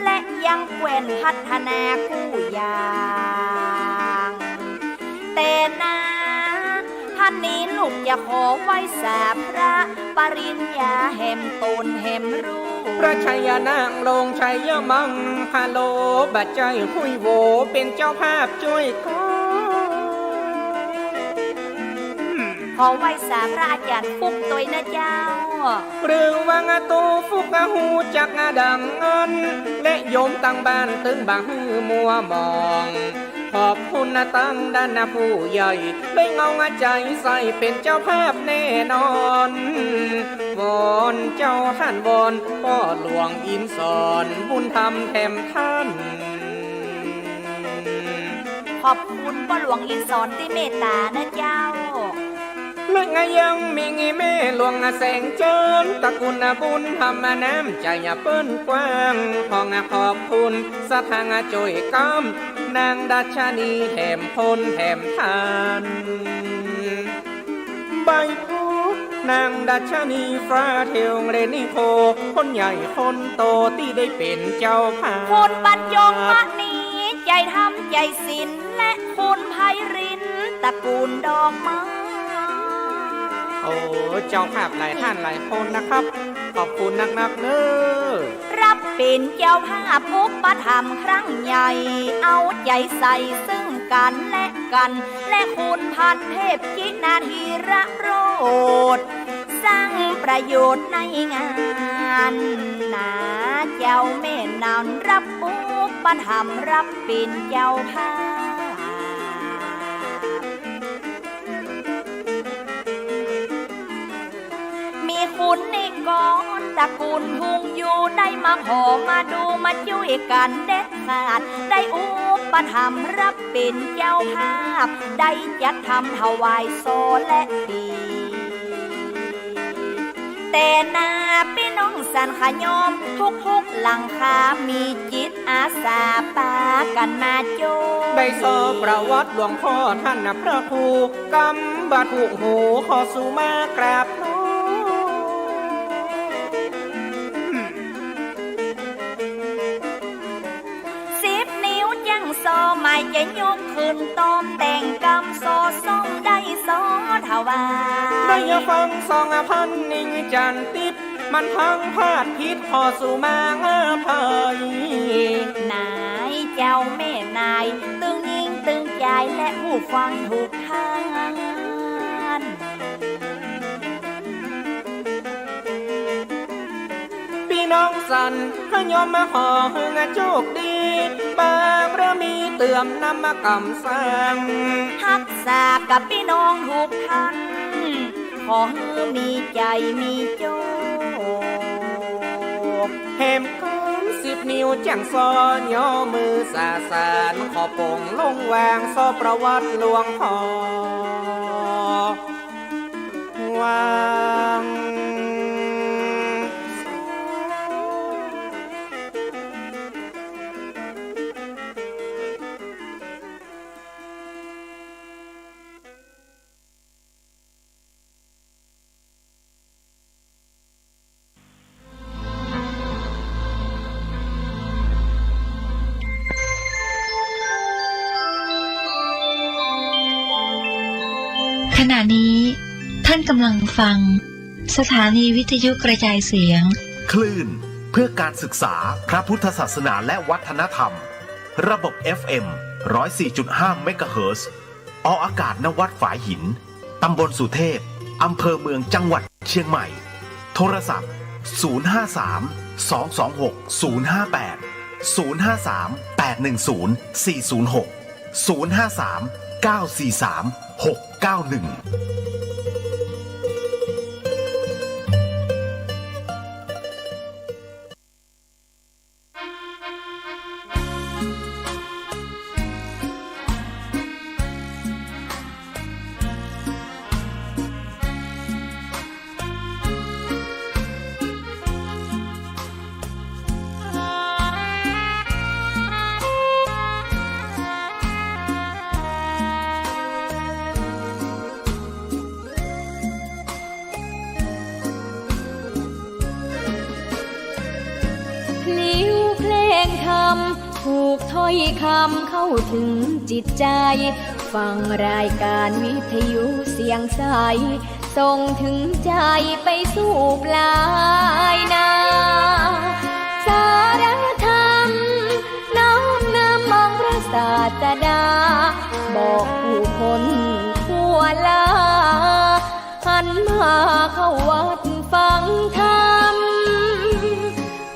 และยังแกว่นพัฒนาคู่อย่างแต่นาท่านนี้ลูกจะขอไว้สาพระปริญญาแห่มตนแห่มรู้พระชัยนางลงชัยมังคาโลบัดใจคุยโวเป็นเจ้าภาพช่วยก็ขอไว้สาพระอาจารย์ฟุกตัวนะเจ้าหรือว่างาตูฟุกหูจักงาดังเงินและโยมตั้งบ้านตึงบางฮือมัวมองขอบคุณนะตั้งด้านผู้ใหญ่ได้เงาใจใส่เป็นเจ้าภาพแน่นอนวอนเจ้าท่านวอนพ่อหลวงอินสอนบุญธรรมแถมท่านขอบคุณพ่อหลวงอินสอนที่เมตตานะเจ้าและไงยังมีงี้แม่หลวงแสงเจิญตระกูลบุญทำน้ำใจเปิ้นกว้างของขอบคุณสถางจอยกำนางดัชนีแถมพลแถมทานใบพูนางดัชนีฟ้าเทวเรนิโคคนใหญ่คนโตที่ได้เป็นเจ้าภาพคนบรรยงมณีใจทำใจศิลและคุณไพรินตระกูลดอกไม้โอ้เจ้าภาพหลายท่านหลายคนนะครับขอบคุณนักๆเนอรับเป็นเจ้าภาพอุปถัมภ์ครั้งใหญ่เอาใจใส่ซึ่งกันและกันและคุณพันเทพจินาทีระโรดสร้างประโยชน์ในงานนาเจ้าแม่นานรับอุปถัมภ์รับเป็นเจ้าภาพมีคุณในกรตระกูลหุงอยู่ได้มาขอมาดูมาช่วยกันเด็ดขาดได้อุปถัมภ์รับเป็นเจ้าภาพได้จัดทำถวายโซและปีแต่นาพี่น้องสันขยอมทุกหลังคามีจิตอาสาปากันมาโจได้โซประวัติหลวงพ่อท่านพระครูกำบัดหูขอสู่มากราบ จะยกขึ้นต้มแต่งกำโซส่งได้สอถวาย ได้ฟังสองพันนิ่งจันติดมันพังพลาดผิดขอสู่มาภัย นายเจ้าแม่นายตึงยิงตึงใจและผู้ฟังถูกทานพี่น้องสันขยอมมาขอเฮงโชคดีบางเรือมีเตื่อมนำมากำสั่ง ฮักษากับพี่น้องถูกท่านขอให้มีใจมีโจก แหมก้น10 นิ้วจังซอนย่อมือสาสารขอปงลงวางซอประวัติหลวงพ่อวางขณะนี้ท่านกำลังฟังสถานีวิทยุกระจายเสียง คลื่นเพื่อการศึกษาพระพุทธศาสนาและวัฒนธรรม ระบบ FM 104.5 เมกะเฮิรตซ์ออกอากาศณวัดฝายหินตำบลสุเทพอำเภอเมืองจังหวัดเชียงใหม่โทรศัพท์ 053-226-058-053-810-406-053-943-691ถูกถ้อยคำเข้าถึงจิตใจฟังรายการวิทยุเสียงใสส่งถึงใจไปสู่ปลายนาสารธรรมน้อมนำมองพระศาสดาบอกผู้คนทั่วลาหันมาเข้าวัดฟังธรรม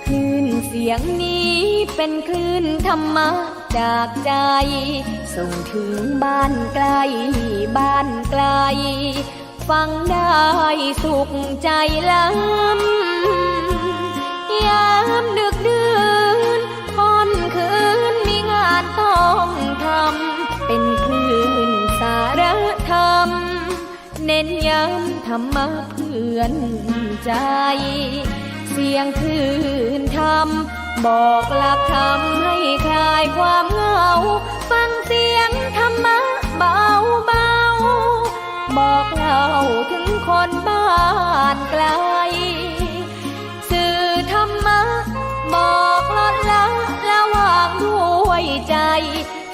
คลื่นเสียงนี้เป็นคลื่นธรรมะจากใจส่งถึงบ้านไกลบ้านไกลฟังได้สุขใจล้ำยามดึกดื่นค่ำคืนมีงานต้องทำเป็นคลื่นสารธรรมเน้นย้ำธรรมะเพื่อนใจเสียงคลื่นธรรมบอกหลักธรรมให้คลายความเหงาฟังเสียงธรรมะเบาเบาบอกเล่าถึงคนบ้านไกลสื่อธรรมะบอกลดละละวางด้วยใจ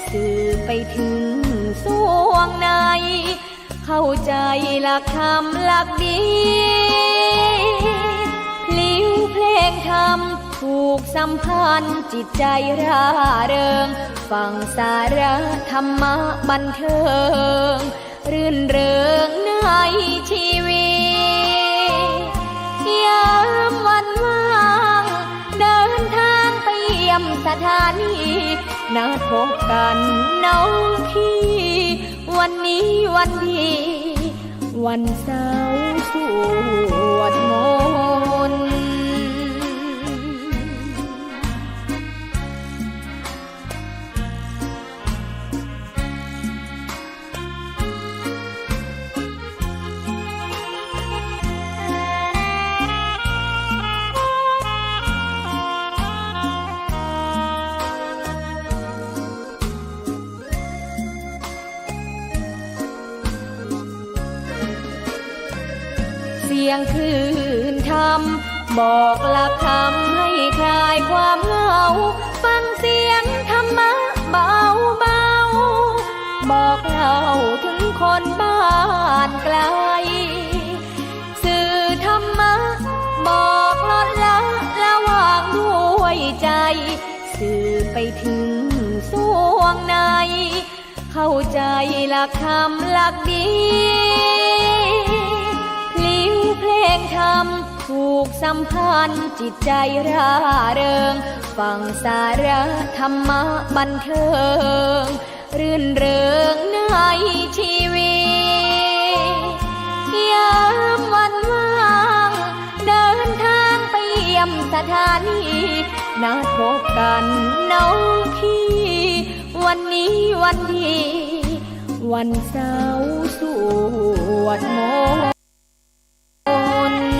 สื่อไปถึงสวงในเข้าใจหลักธรรมหลักดีพลิ้วเพลงธรรมผูกสัมพันธ์จิตใจร่าเริงฟังสาระธรรมะบันเทิงรื่นเริงในชีวิตยามวันว่างเดินทางไปเยี่ยมสถานีนัดพบกันน้องพี่วันนี้วันดีวันเสาร์สวดมนต์เสียงคลื่นธรรมบอกหลักธรรมให้คลายความเหงาฟังเสียงธรรมะเบาเบา บอกเล่าถึงคนบ้านไกลสื่อธรรมะบอกลดละวางด้วยใจสื่อไปถึงสวงในเข้าใจหลักธรรมหลักดีพลิ้วเพลงธรรมถูกสัมพันธ์จิตใจร่าเริงฟังสาระธรรมะบันเทิงรื่นเริงในชีวิตยามวันว่างเดินทางไปเยี่ยมสถานีนัดพบกันน้องพี่วันนี้วันดีวันเสาร์สวดมนต์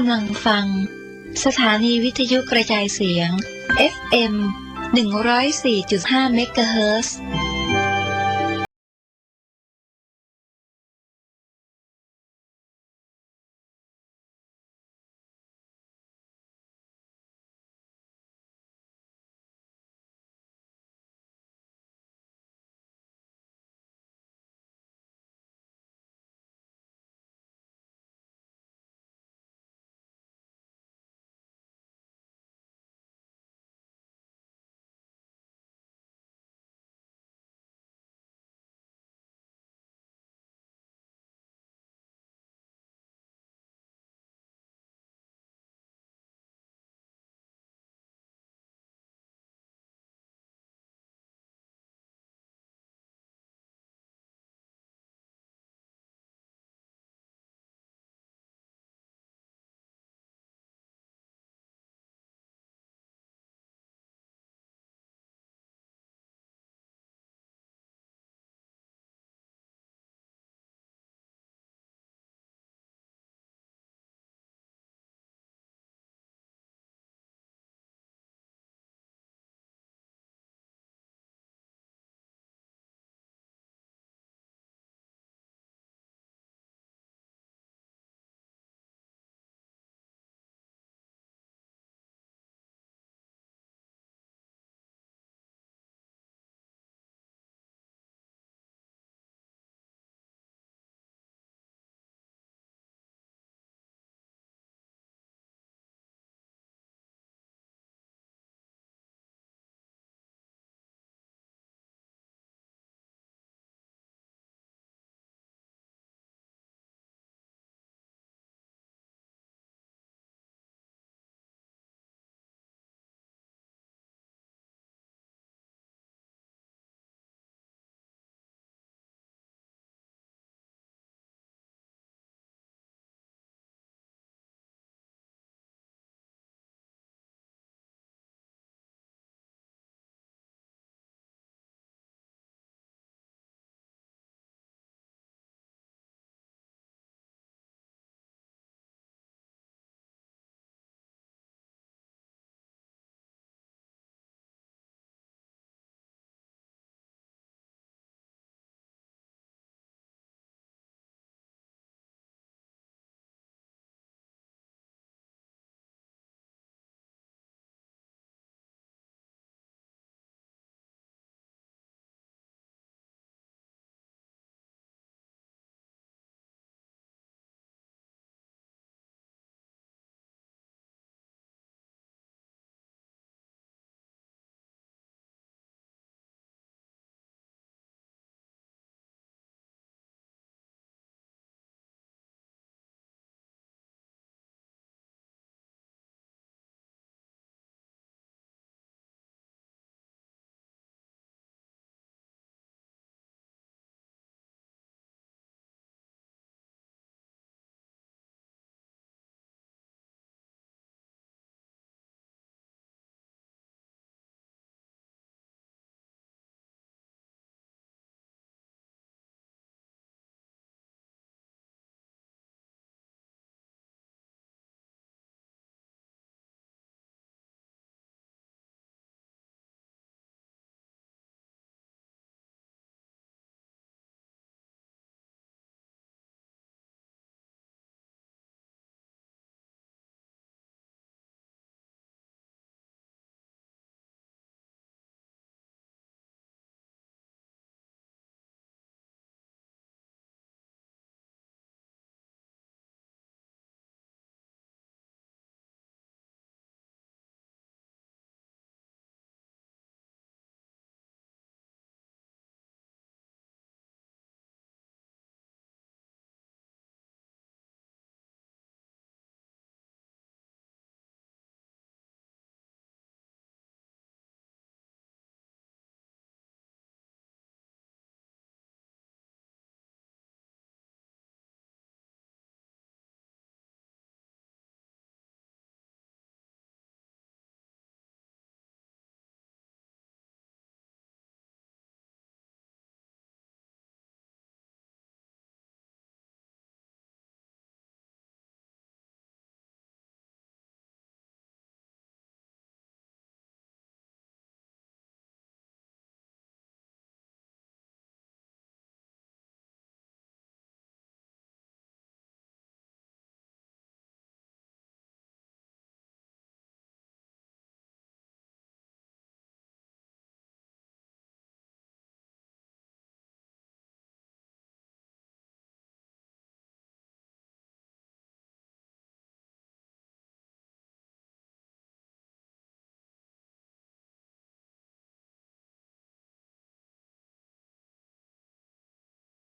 กำลังฟังสถานีวิทยุกระจายเสียง FM 104.5 เมกะเฮิรตซ์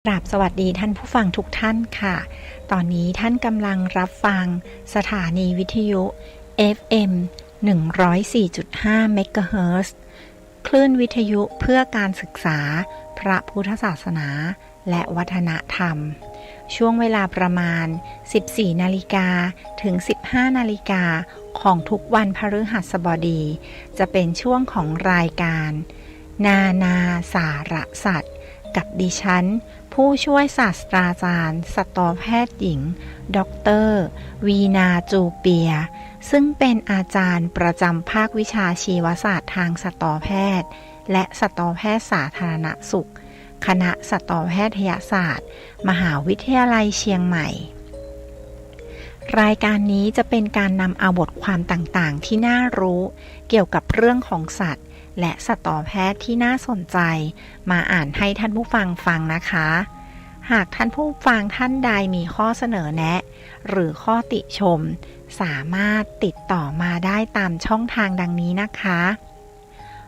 กราบสวัสดีท่านผู้ฟังทุกท่านค่ะ ตอนนี้ท่านกำลังรับฟังสถานีวิทยุ FM 104.5 เมกะเฮิรตซ์คลื่นวิทยุเพื่อการศึกษาพระพุทธศาสนาและวัฒนธรรมช่วงเวลาประมาณ 14 นาฬิกาถึง 15 นาฬิกาของทุกวันพฤหัสบดีจะเป็นช่วงของรายการนาสารสัตว์กับดิฉันผู้ช่วยศาสตราจารย์สัตวแพทย์หญิงดร.วีนาจูเปียซึ่งเป็นอาจารย์ประจำภาควิชาชีวศาสตร์ทางสัตวแพทย์และสัตวแพทย์สาธารณสุขคณะสัตวแพทยศาสตร์มหาวิทยาลัยเชียงใหม่รายการนี้จะเป็นการนำเอาบทความต่างๆที่น่ารู้เกี่ยวกับเรื่องของสัตว์และสัตวแพทย์ที่น่าสนใจมาอ่านให้ท่านผู้ฟังฟังนะคะหากท่านผู้ฟังท่านใดมีข้อเสนอแนะหรือข้อติชมสามารถติดต่อมาได้ตามช่องทางดังนี้นะคะ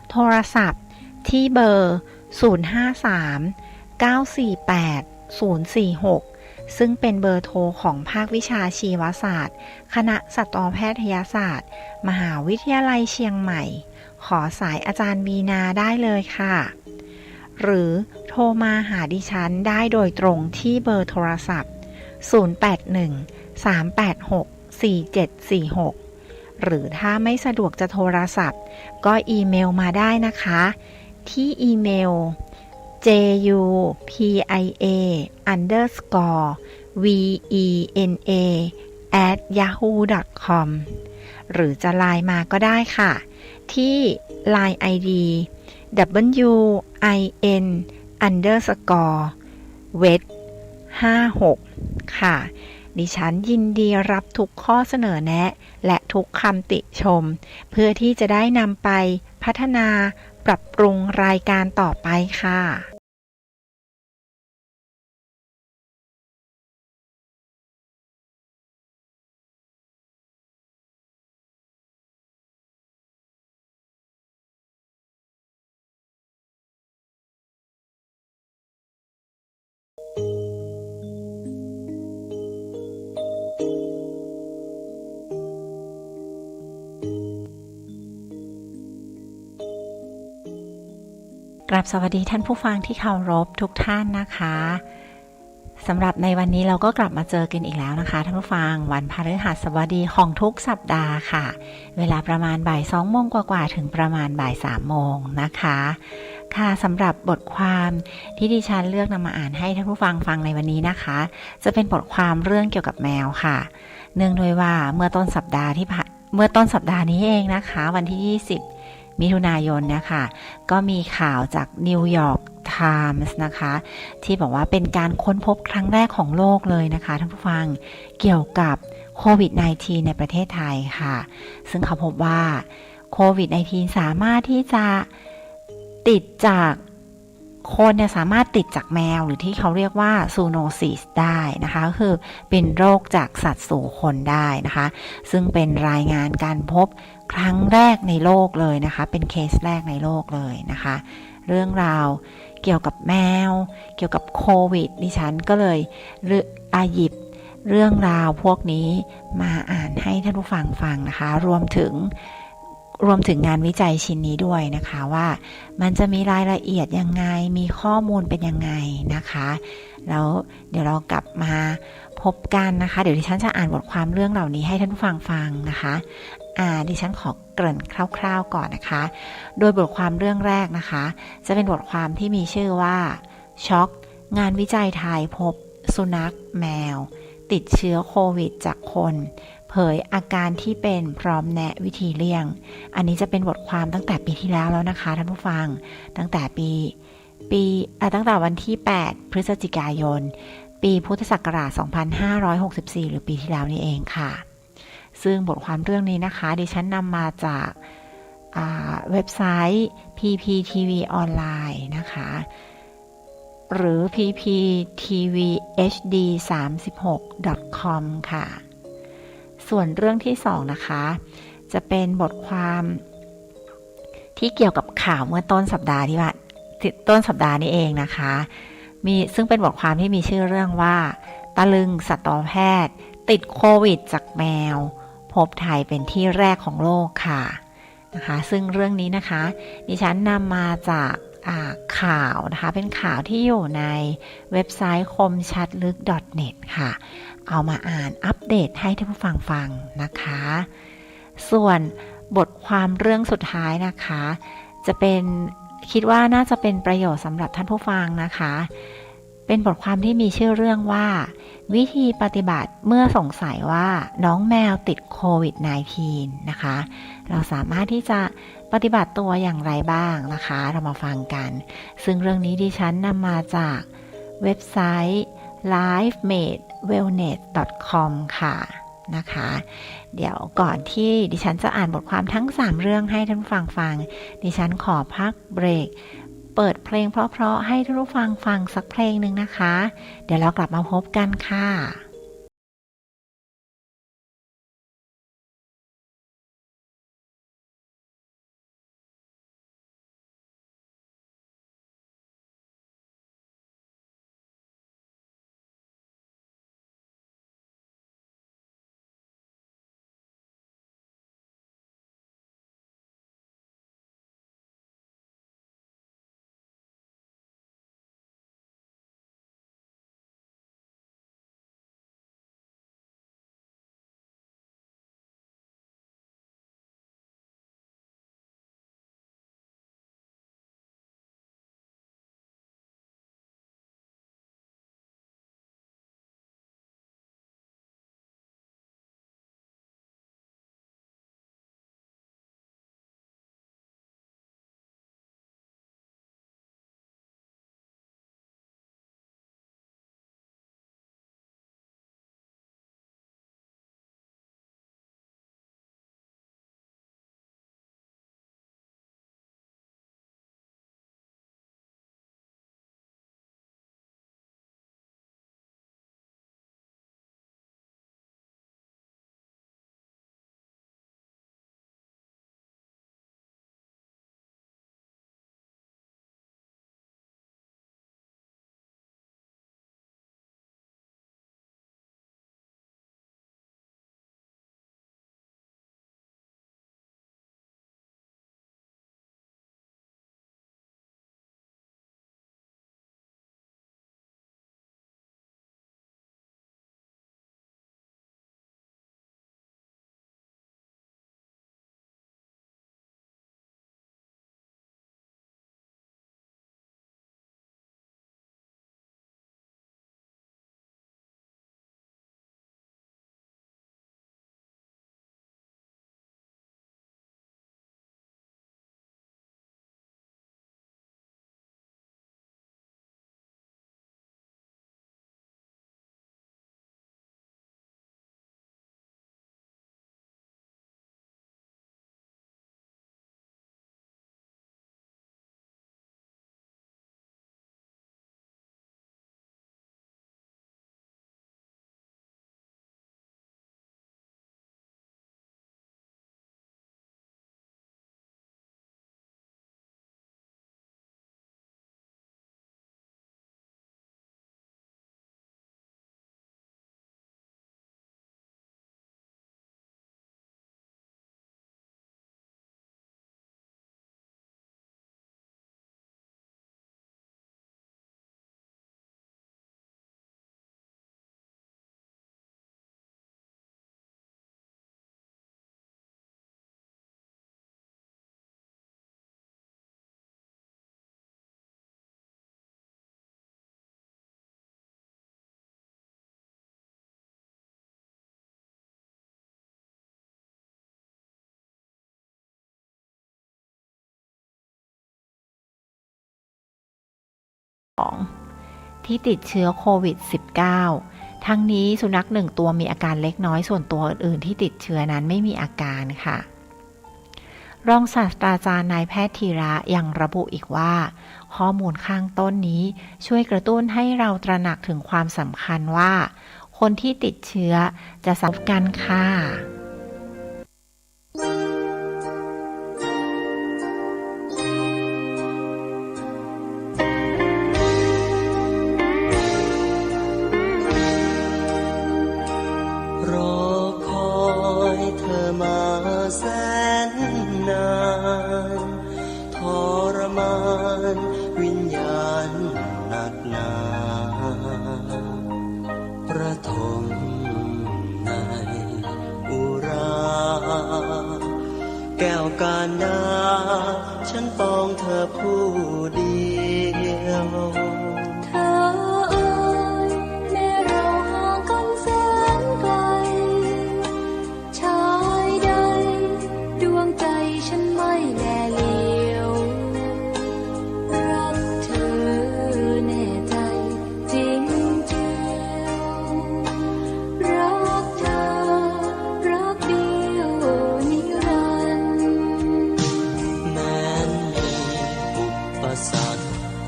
โทรศัพท์ที่เบอร์053-948-046ซึ่งเป็นเบอร์โทรของภาควิชาชีวศาสตร์คณะสัตวแพทยศาสตร์มหาวิทยาลัยเชียงใหม่ขอสายอาจารย์วีนาได้เลยค่ะหรือโทรมาหาดิฉันได้โดยตรงที่เบอร์โทรศัพท์081-386-4746หรือถ้าไม่สะดวกจะโทรศัพท์ก็อีเมลมาได้นะคะที่อีเมล jupia_vena@yahoo.com หรือจะไลน์มาก็ได้ค่ะที่ Line ID win_wet56 ค่ะดิฉันยินดีรับทุกข้อเสนอแนะและทุกคำติชมเพื่อที่จะได้นำไปพัฒนาปรับปรุงรายการต่อไปค่ะกราบสวัสดีท่านผู้ฟังที่เคารพทุกท่านนะคะสำหรับในวันนี้เราก็กลับมาเจอกันอีกแล้วนะคะท่านผู้ฟังวันพฤหัสบดีของทุกสัปดาห์ค่ะเวลาประมาณบ่าย 2 โมงกว่าๆถึงประมาณบ่าย 3 โมงนะคะค่ะสำหรับบทความที่ดิฉันเลือกนำมาอ่านให้ท่านผู้ฟังฟังในวันนี้นะคะจะเป็นบทความเรื่องเกี่ยวกับแมวค่ะเนื่องด้วยว่าเมื่อต้นสัปดาห์นี้เองนะคะวันที่ 20 มิถุนายนนะคะก็มีข่าวจากนิวยอร์กไทมส์นะคะที่บอกว่าเป็นการค้นพบครั้งแรกของโลกเลยนะคะท่านผู้ฟังเกี่ยวกับโควิด -19 ในประเทศไทยค่ะซึ่งเขาพบว่าโควิด -19 สามารถที่จะติดจากคนเนี่ยสามารถติดจากแมวหรือที่เขาเรียกว่าซูโนซิสได้นะคะก็คือเป็นโรคจากสัตว์สู่คนได้นะคะซึ่งเป็นรายงานการพบครั้งแรกในโลกเลยนะคะเป็นเคสแรกในโลกเลยนะคะเรื่องราวเกี่ยวกับแมวเกี่ยวกับโควิดดิฉันก็เลยหยิบเรื่องราวพวกนี้มาอ่านให้ท่านผู้ฟังฟังนะคะรวมถึงงานวิจัยชิ้นนี้ด้วยนะคะว่ามันจะมีรายละเอียดยังไงมีข้อมูลเป็นยังไงนะคะแล้วเดี๋ยวเรากลับมาพบกันนะคะเดี๋ยวดิฉันจะอ่านบทความเรื่องเหล่านี้ให้ท่านผู้ฟังฟังนะคะดิฉันขอเกริ่นคร่าวๆก่อนนะคะโดยบทความเรื่องแรกนะคะจะเป็นบทความที่มีชื่อว่าช็อกงานวิจัยไทยพบสุนัขแมวติดเชื้อโควิดจากคนเผยอาการที่เป็นพร้อมแนะวิธีเลี่ยงอันนี้จะเป็นบทความตั้งแต่ปีที่แล้วนะคะท่านผู้ฟังตั้งแต่ตั้งแต่วันที่8พฤศจิกายนปีพุทธศักราช2564หรือปีที่แล้วนี่เองค่ะซึ่งบทความเรื่องนี้นะคะดิฉันนำมาจากเว็บไซต์ PPTV ออนไลน์นะคะหรือ pptvhd36.com ค่ะส่วนเรื่องที่2นะคะจะเป็นบทความที่เกี่ยวกับข่าวเมื่อต้นสัปดาห์นี้เองนะคะ ซึ่งเป็นบทความที่มีชื่อเรื่องว่าตะลึงสัตวแพทย์ติดโควิดจากแมวพบไทยเป็นที่แรกของโลกค่ะนะคะซึ่งเรื่องนี้นะคะดิฉันนำมาจากข่าวนะคะเป็นข่าวที่อยู่ในเว็บไซต์คมชัดลึก .net ค่ะเอามาอ่านอัปเดตให้ท่านผู้ฟังฟังนะคะส่วนบทความเรื่องสุดท้ายนะคะจะเป็นคิดว่าน่าจะเป็นประโยชน์สำหรับท่านผู้ฟังนะคะเป็นบทความที่มีชื่อเรื่องว่าวิธีปฏิบัติเมื่อสงสัยว่าน้องแมวติดโควิด -19 นะคะเราสามารถที่จะปฏิบัติตัวอย่างไรบ้างนะคะเรามาฟังกันซึ่งเรื่องนี้ดิฉันนำมาจากเว็บไซต์ livemadewellness.com ค่ะนะคะเดี๋ยวก่อนที่ดิฉันจะอ่านบทความทั้ง3เรื่องให้ท่านผู้ฟังฟังดิฉันขอพักเบรกเปิดเพลงเพราะๆให้ท่านผู้ฟังฟังสักเพลงหนึ่งนะคะเดี๋ยวเรากลับมาพบกันค่ะที่ติดเชื้อโควิด -19 ทั้งนี้สุนัข1ตัวมีอาการเล็กน้อยส่วนตัวอื่นๆที่ติดเชื้อนั้นไม่มีอาการค่ะรองศาสตราจารย์นายแพทย์ธีระยังระบุอีกว่าข้อมูลข้างต้นนี้ช่วยกระตุ้นให้เราตระหนักถึงความสำคัญว่าคนที่ติดเชื้อจะสัมพันธ์กันค่ะ นานทรมานวิญญาณหนักหนาประทมในอุราแก้วการดาฉันปองเธอผู้เดียวเธอเอ่ยแม้เราห่างกันแสนไกลชายใดดวงใจฉันไม่แลเหลียวรักเธอแน่ใจจริงเจียวรักเธอรักเดียวนิรันดร์แม้นมีอุปสรรค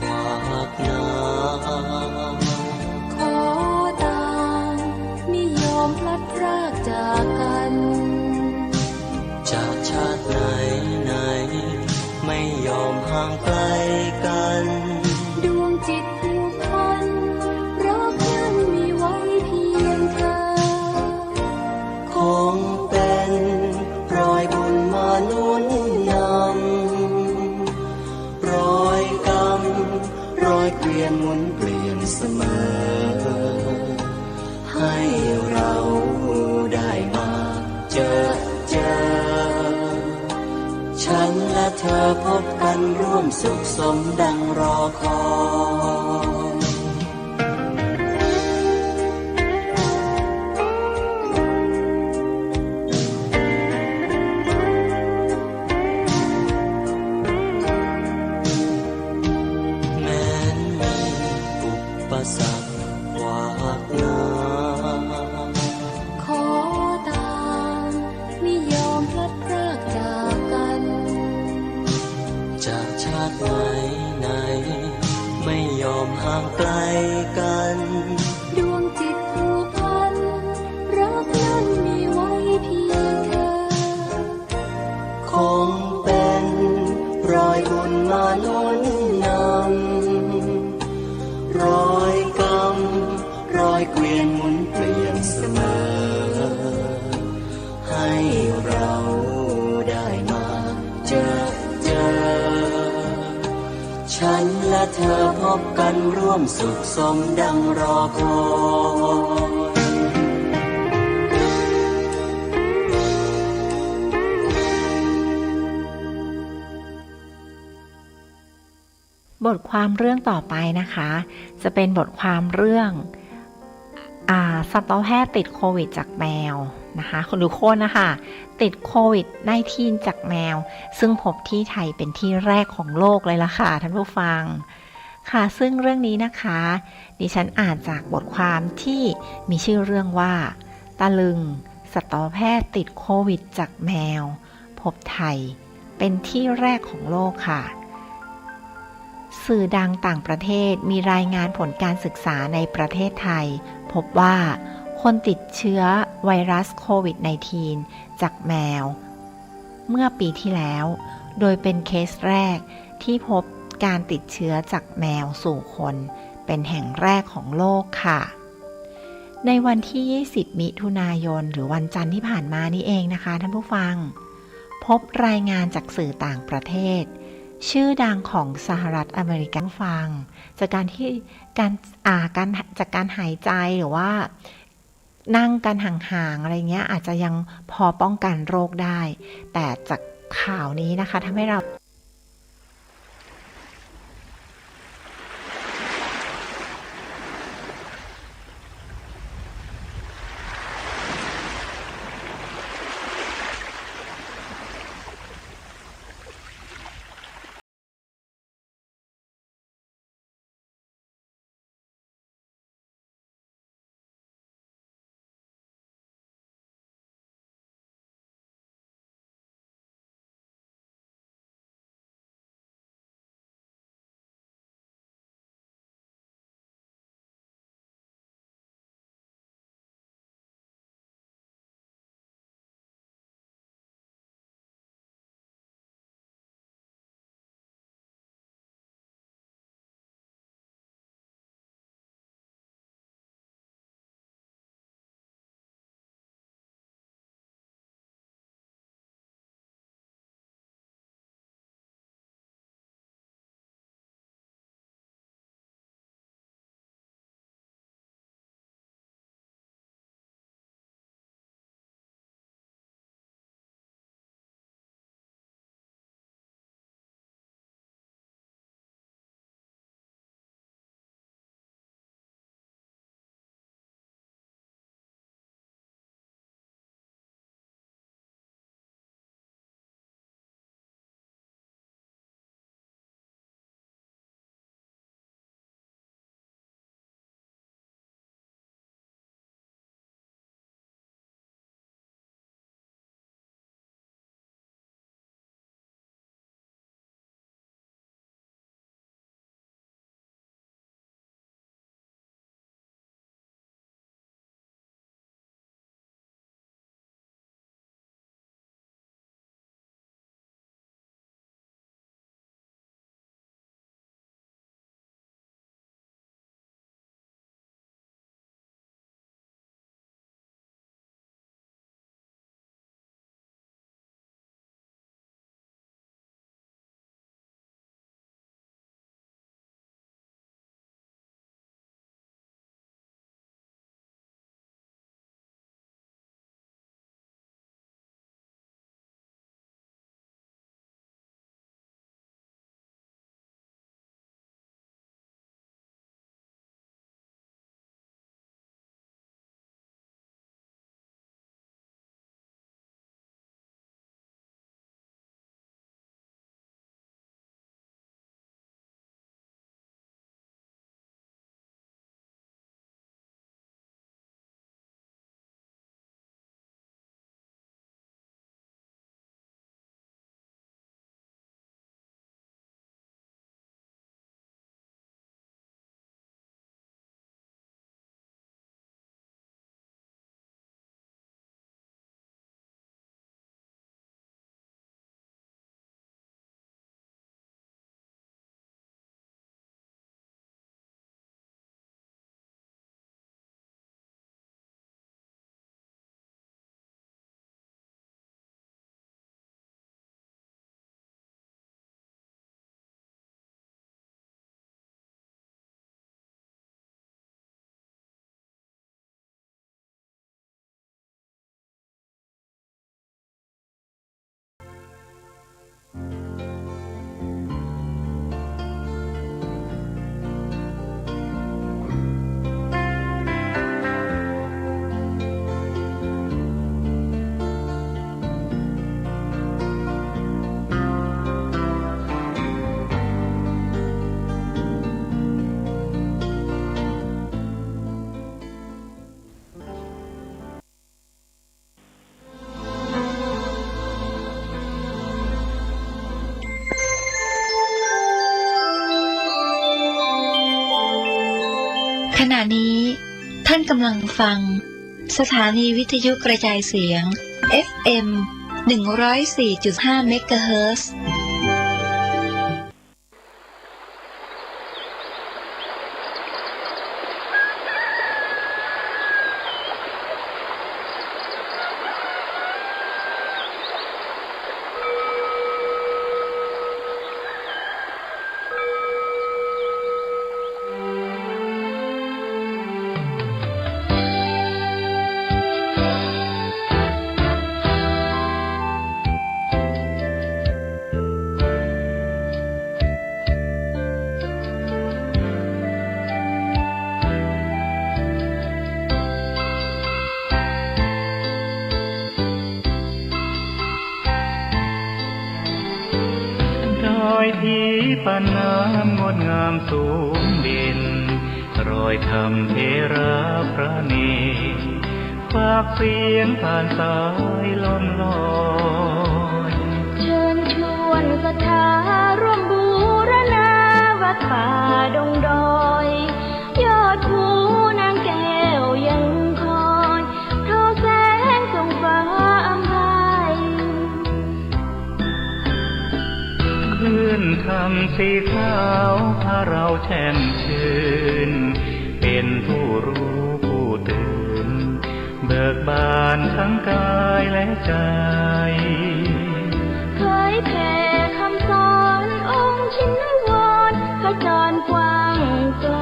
ขวากหน้าขอตามไม่ยอมพลัดพรากจากกันจากชาติไหนไหนไม่ยอมห่างไกลกันดวงจิตผูกพันรักนั้นมีไว้เพียงเธอคงเป็นรอยบุญมาหนุนนำรอยกรรมรอยเกวียนหมุนเปลี่ยนเสมอให้เราได้มาเจอฉันและเธอพบกันร่วมสุขสมดังรอคอยแม้นมีอุปสรรคขวากหน้าขอตามไม่ยอมพลัดพรากจากกันจากชาติไหนไหนไม่ยอมห่างไกลกันดวงจิตผูกพันรักนั้นมีไว้เพียงเธอคงเป็นรอยบุญมาหนุนนำรอยกรรมรอยเกวียนหมุนเปลี่ยนเสมอให้เราได้มาเจอฉันและเธอพบกันร่วมสุขสมดังรอคอยบทความเรื่องต่อไปนะคะ จะเป็นบทความเรื่องสัตวแพทย์ติดโควิดจากแมวนะคะคนดูคนนะคะติดโควิด-19 จากแมวซึ่งพบที่ไทยเป็นที่แรกของโลกเลยล่ะค่ะท่านผู้ฟังค่ะซึ่งเรื่องนี้นะคะดิฉันอ่านจากบทความที่มีชื่อเรื่องว่าตะลึงสัตวแพทย์ติดโควิดจากแมวพบไทยเป็นที่แรกของโลกค่ะสื่อดังต่างประเทศมีรายงานผลการศึกษาในประเทศไทยพบว่าคนติดเชื้อไวรัสโควิด -19 จากแมวเมื่อปีที่แล้วโดยเป็นเคสแรกที่พบการติดเชื้อจากแมวสู่คนเป็นแห่งแรกของโลกค่ะในวันที่20มิถุนายนหรือวันจันทร์ที่ผ่านมานี่เองนะคะท่านผู้ฟังพบรายงานจากสื่อต่างประเทศชื่อดังของสหรัฐอเมริกาฟังจากการจากการหายใจหรือว่านั่งกันห่างๆอะไรเงี้ยอาจจะยังพอป้องกันโรคได้แต่จากข่าวนี้นะคะทำให้เรา ขณะนี้ท่านกำลังฟังสถานีวิทยุกระจายเสียง FM 104.5 เมกะเฮิรตซ์ที่ปานน้ำงดงามสูงเด่นรอยธรรมเทระพระเนตรฝากเสียงผ่านสายลมลอยเชิญชวนศรัทธาร่วมบูรณาวัดป่าดงดอยยอดภูนางแก้วยังคอยทอแสงส่องฟ้าอำไพคลื่นธรรมสีขาวพาเราแช่มชื่นเป็นผู้รู้ผู้ตื่นเบิกบานทั้งกายและใจเคยแผ่คำสอนองค์ชินวรขจรกว้างไกล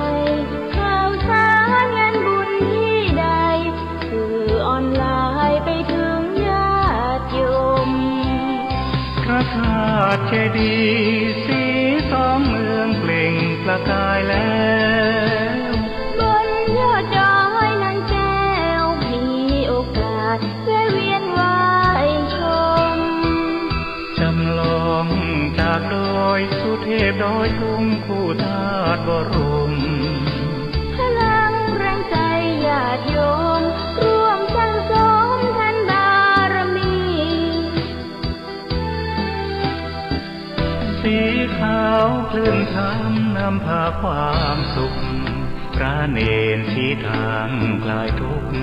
ข่าวสารงานบุญที่ใดสื่อออนไลน์ไปถึงญาติโยมพระธาตุเจดีย์สีสองเมืองเปล่งประกายแล้วบนยอดดอยนางแก้วมีโอกาสแวะเวียนไหว้ชมจำลองจากดอยสุเทพดอยทุ่งคู่ธาตุบรมพลังแรงใจญาติโยมร่วมสร้างสมทันบารมีสีขาวคลื่นธรรมนำพาความสุขพระเนรชี้ทางคลายทุกข์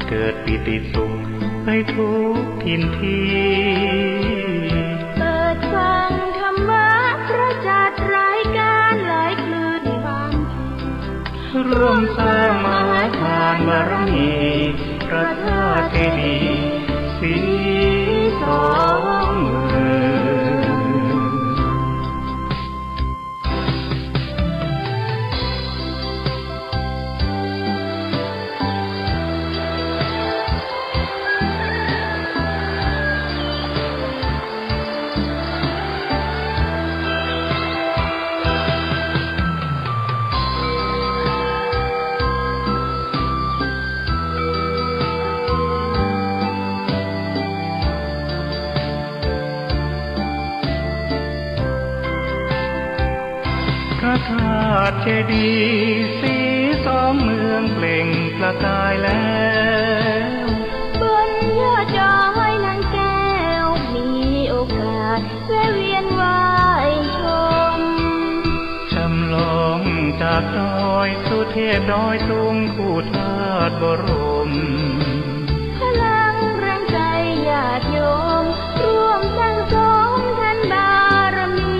เกิดปิติสุขให้ทุกทินทีเปิดฟังธรรมะพระจัดรายการหลายคลื่นความร่วมสร้างมหาทานบารมีพระธาตุเจดีย์สีสองเมืองพระธาตุเจดีย์สีสองเมืองเปล่งประกายแล้วบนยอดดอยนางแก้วมีโอกาสแวะเวียนไหว้ชมจำลองจากดอยสุเทพดอยทุ่งคู่ธาตุบรมพลังแรงใจญาติโยมร่วมสร้างสมทันบารมี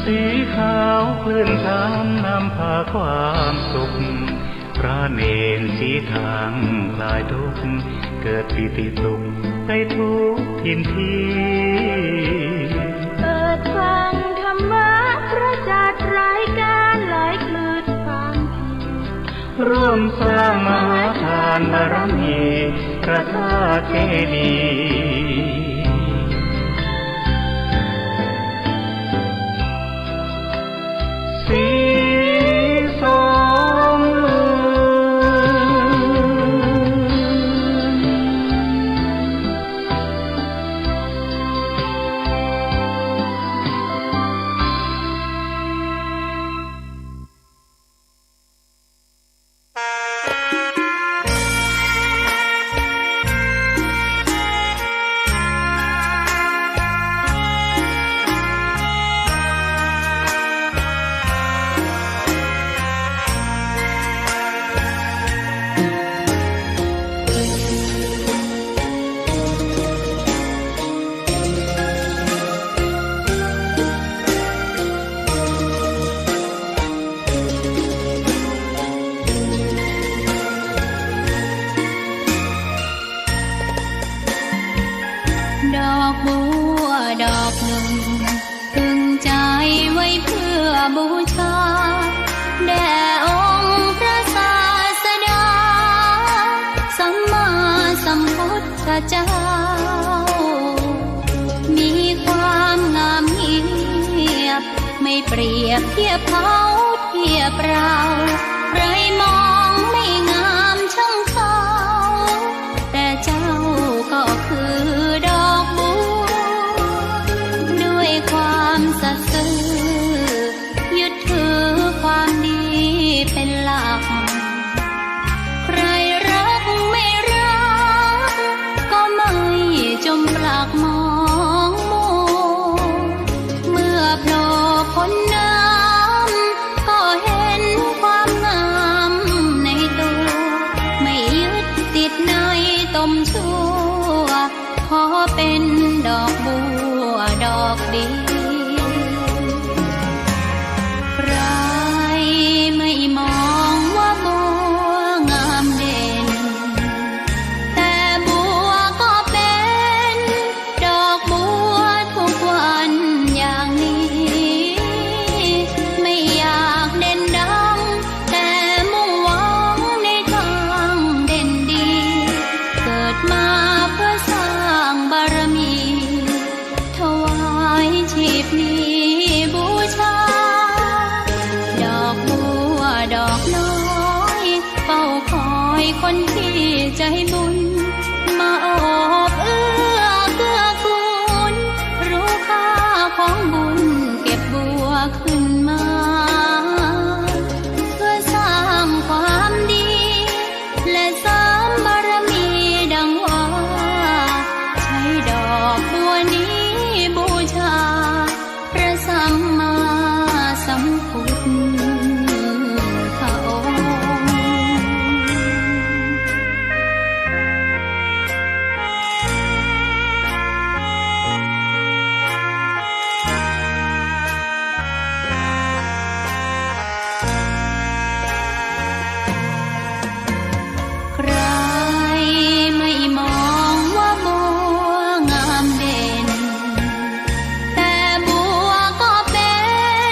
สีขาวคลื่นธรรมนำพาความสุขพระเนรชี้ทางคลายทุกข์เกิดปิติสุขให้ทุกทินทีเปิดฟังธรรมะพระจัดรายการหลายคลื่นความร่วมสร้างมหาทานบารมีพระธาตุเจดีย์สีสองเมือง ดอกบัวดอกหนึ่งพึงใจไว้เพื่อบูชาแด่องค์พระศาสดาสัมมาสัมพุทธเจ้ามีความงามเงียบไม่เปรียบเทียบเขาเทียบเราใครมองไม่งามช่างเขาแต่เจ้าก็คือดอกบัวด้วยความสัตย์ซื่อยึดถือความดีเป็นหลักใครรักไม่รักก็ไม่จมปลักมองมัวเมื่อโผล่พ้นน้ำก็เห็นความงามในตัวไม่ยึดติดในตมชั่วขอเป็นดอกบัวดอกเดียวใครไม่มองว่าบัวงามเด่นแต่บัวก็เป็นดอกบัวทุกวันอย่างนี้ไม่อยากเด่นดังแต่มุ่งหวังในทางเด่นดีเกิดมาเพื่อสร้างบารมีถวายชีพนี้บูชาดอกบัวดอกน้อยเฝ้าคอยคนที่ใจบุญมาโอบเอื้อเกื้อกูลรู้ค่าของบุญเก็บบัวขึ้นมาเพื่อสร้างความดีและเสริมบารมีดังว่าใช้ดอกบัวนี้บูชาพระสัมมาสัมพุทธองค์ ใครไม่มองว่าบัวงามเด่นแต่บัวก็เป็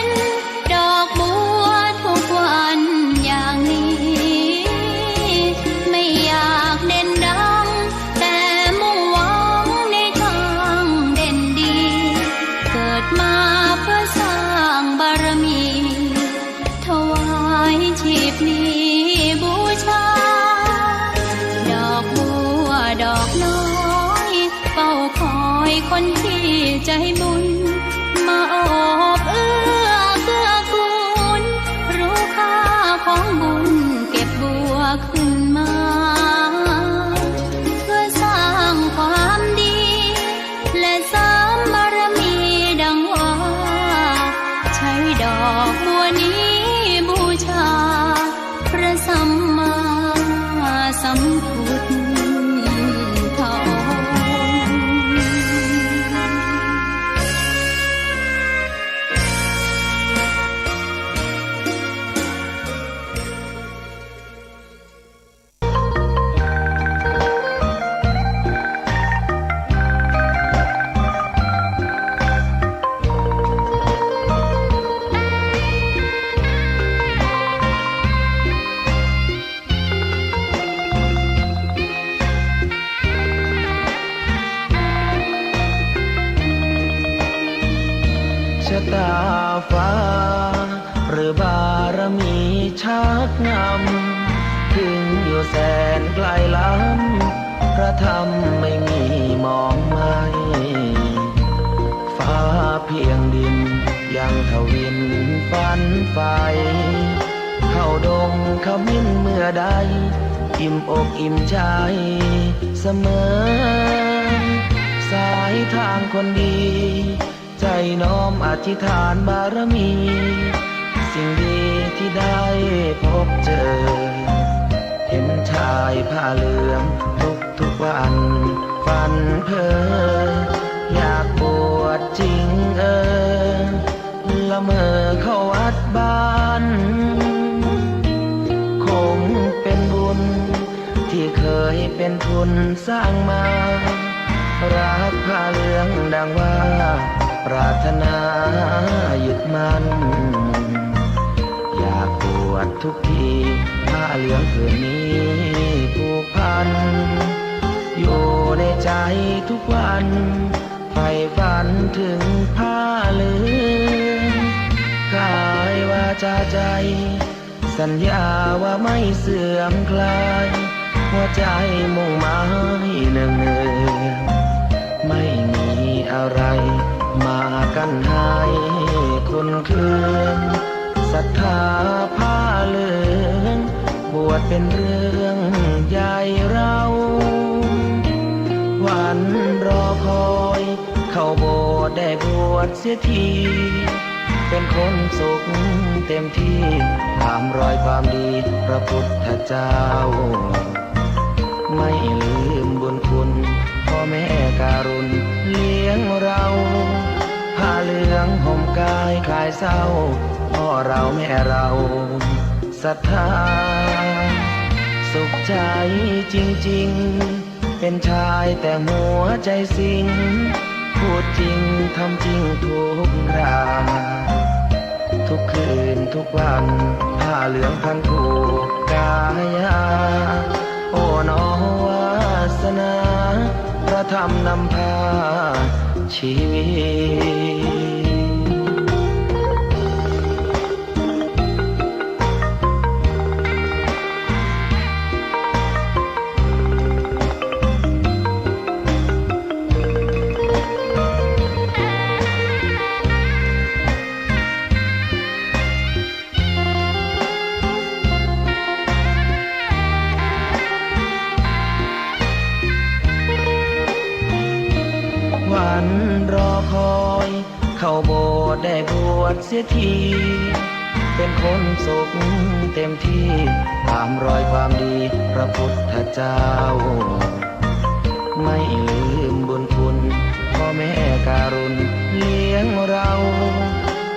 นดอกบัวทุกวันอย่างนี้ไม่อยากเด่นดังแต่มุ่งหวังในทางเด่นดีเกิดมาเพื่อสร้างบารมีถวายชีพนี้บูชาดอกบัวดอกน้อยเฝ้าคอยคนที่ใจบุญมาโอบเอื้อเกื้อกูลรู้ค่าของบุญเก็บบัวขึ้นมาเพื่อสร้างความดีและเสริมบารมีดังว่าใช้ดอกบัวนี้บูชาพระสัมมาสัมพุทธองค์ ตาฟ้าหรือบารมีชักนำถึงอยู่แสนไกลล้ำพระธรรมไม่มีมองไม่ฟ้าเพียงดินยังทวินฝันไฟเข้าดงขมิ้นเมื่อใดอิ่มอกอิ่มใจเสมอสายทางคนดีใจน้อมอธิษฐานบารมีสิ่งดีที่ได้พบเจอเห็นชายผ้าเหลืองทุกวันฝันเพ้ออยากบวชจริงละเมอเข้าวัดบ้านคงเป็นบุญที่เคยเป็นทุนสร้างมารัก ผ้าเหลืองดังว่าปรารถนายึดมัน อยากบวชทุกทีผ้าเหลืองผืนนี้ผูกพันอยู่ในใจทุกวันใฝ่ฝันถึงผ้าเหลืองกายวาจาใจสัญญาว่าไม่เสื่อมคลายหัวใจมุ่งหมายเนืองๆไม่มีอะไรมากั้นให้คนคืนศรัทธาผ้าเหลืองบวชเป็นเรื่องใหญ่เราวันรอคอยเข้าโบสถ์ได้บวชเสียทีเป็นคนสุขเต็มที่ตามรอยความดีพระพุทธเจ้าไม่ลืมบุญคุณพ่อแม่การุณเลี้ยงเราผ้าเหลืองห่มกายคลายเศร้าพ่อเราแม่เราศรัทธาสุขใจจริงๆเป็นชายแต่หัวใจสิงพูดจริงทำจริงทุกคราทุกคืนทุกวันผ้าเหลืองพันผูกกายาโอ้น้อวาสนาพระธรรมนำพาชีวิตวันรอคอยเข้าโบสถ์ได้บวชเสียทีเป็นคนสุขเต็มที่ตามรอยความดีพระพุทธเจ้าไม่ลืมบุญคุณพ่อแม่การุณเลี้ยงเรา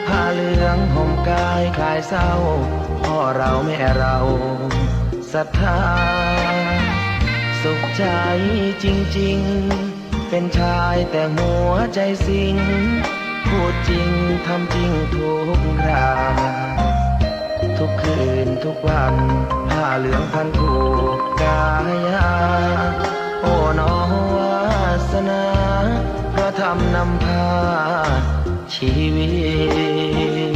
ผ้าเหลืองห่มกายคลายเศร้าพ่อเราแม่เราศรัทธาสุขใจจริงๆเป็นชายแต่หัวใจสิงพูดจริงทำจริงทุกคราทุกคืนทุกวันผ้าเหลืองพันผูกกายาโอ้น้อวาสนาพระธรรมนำพาชีวิต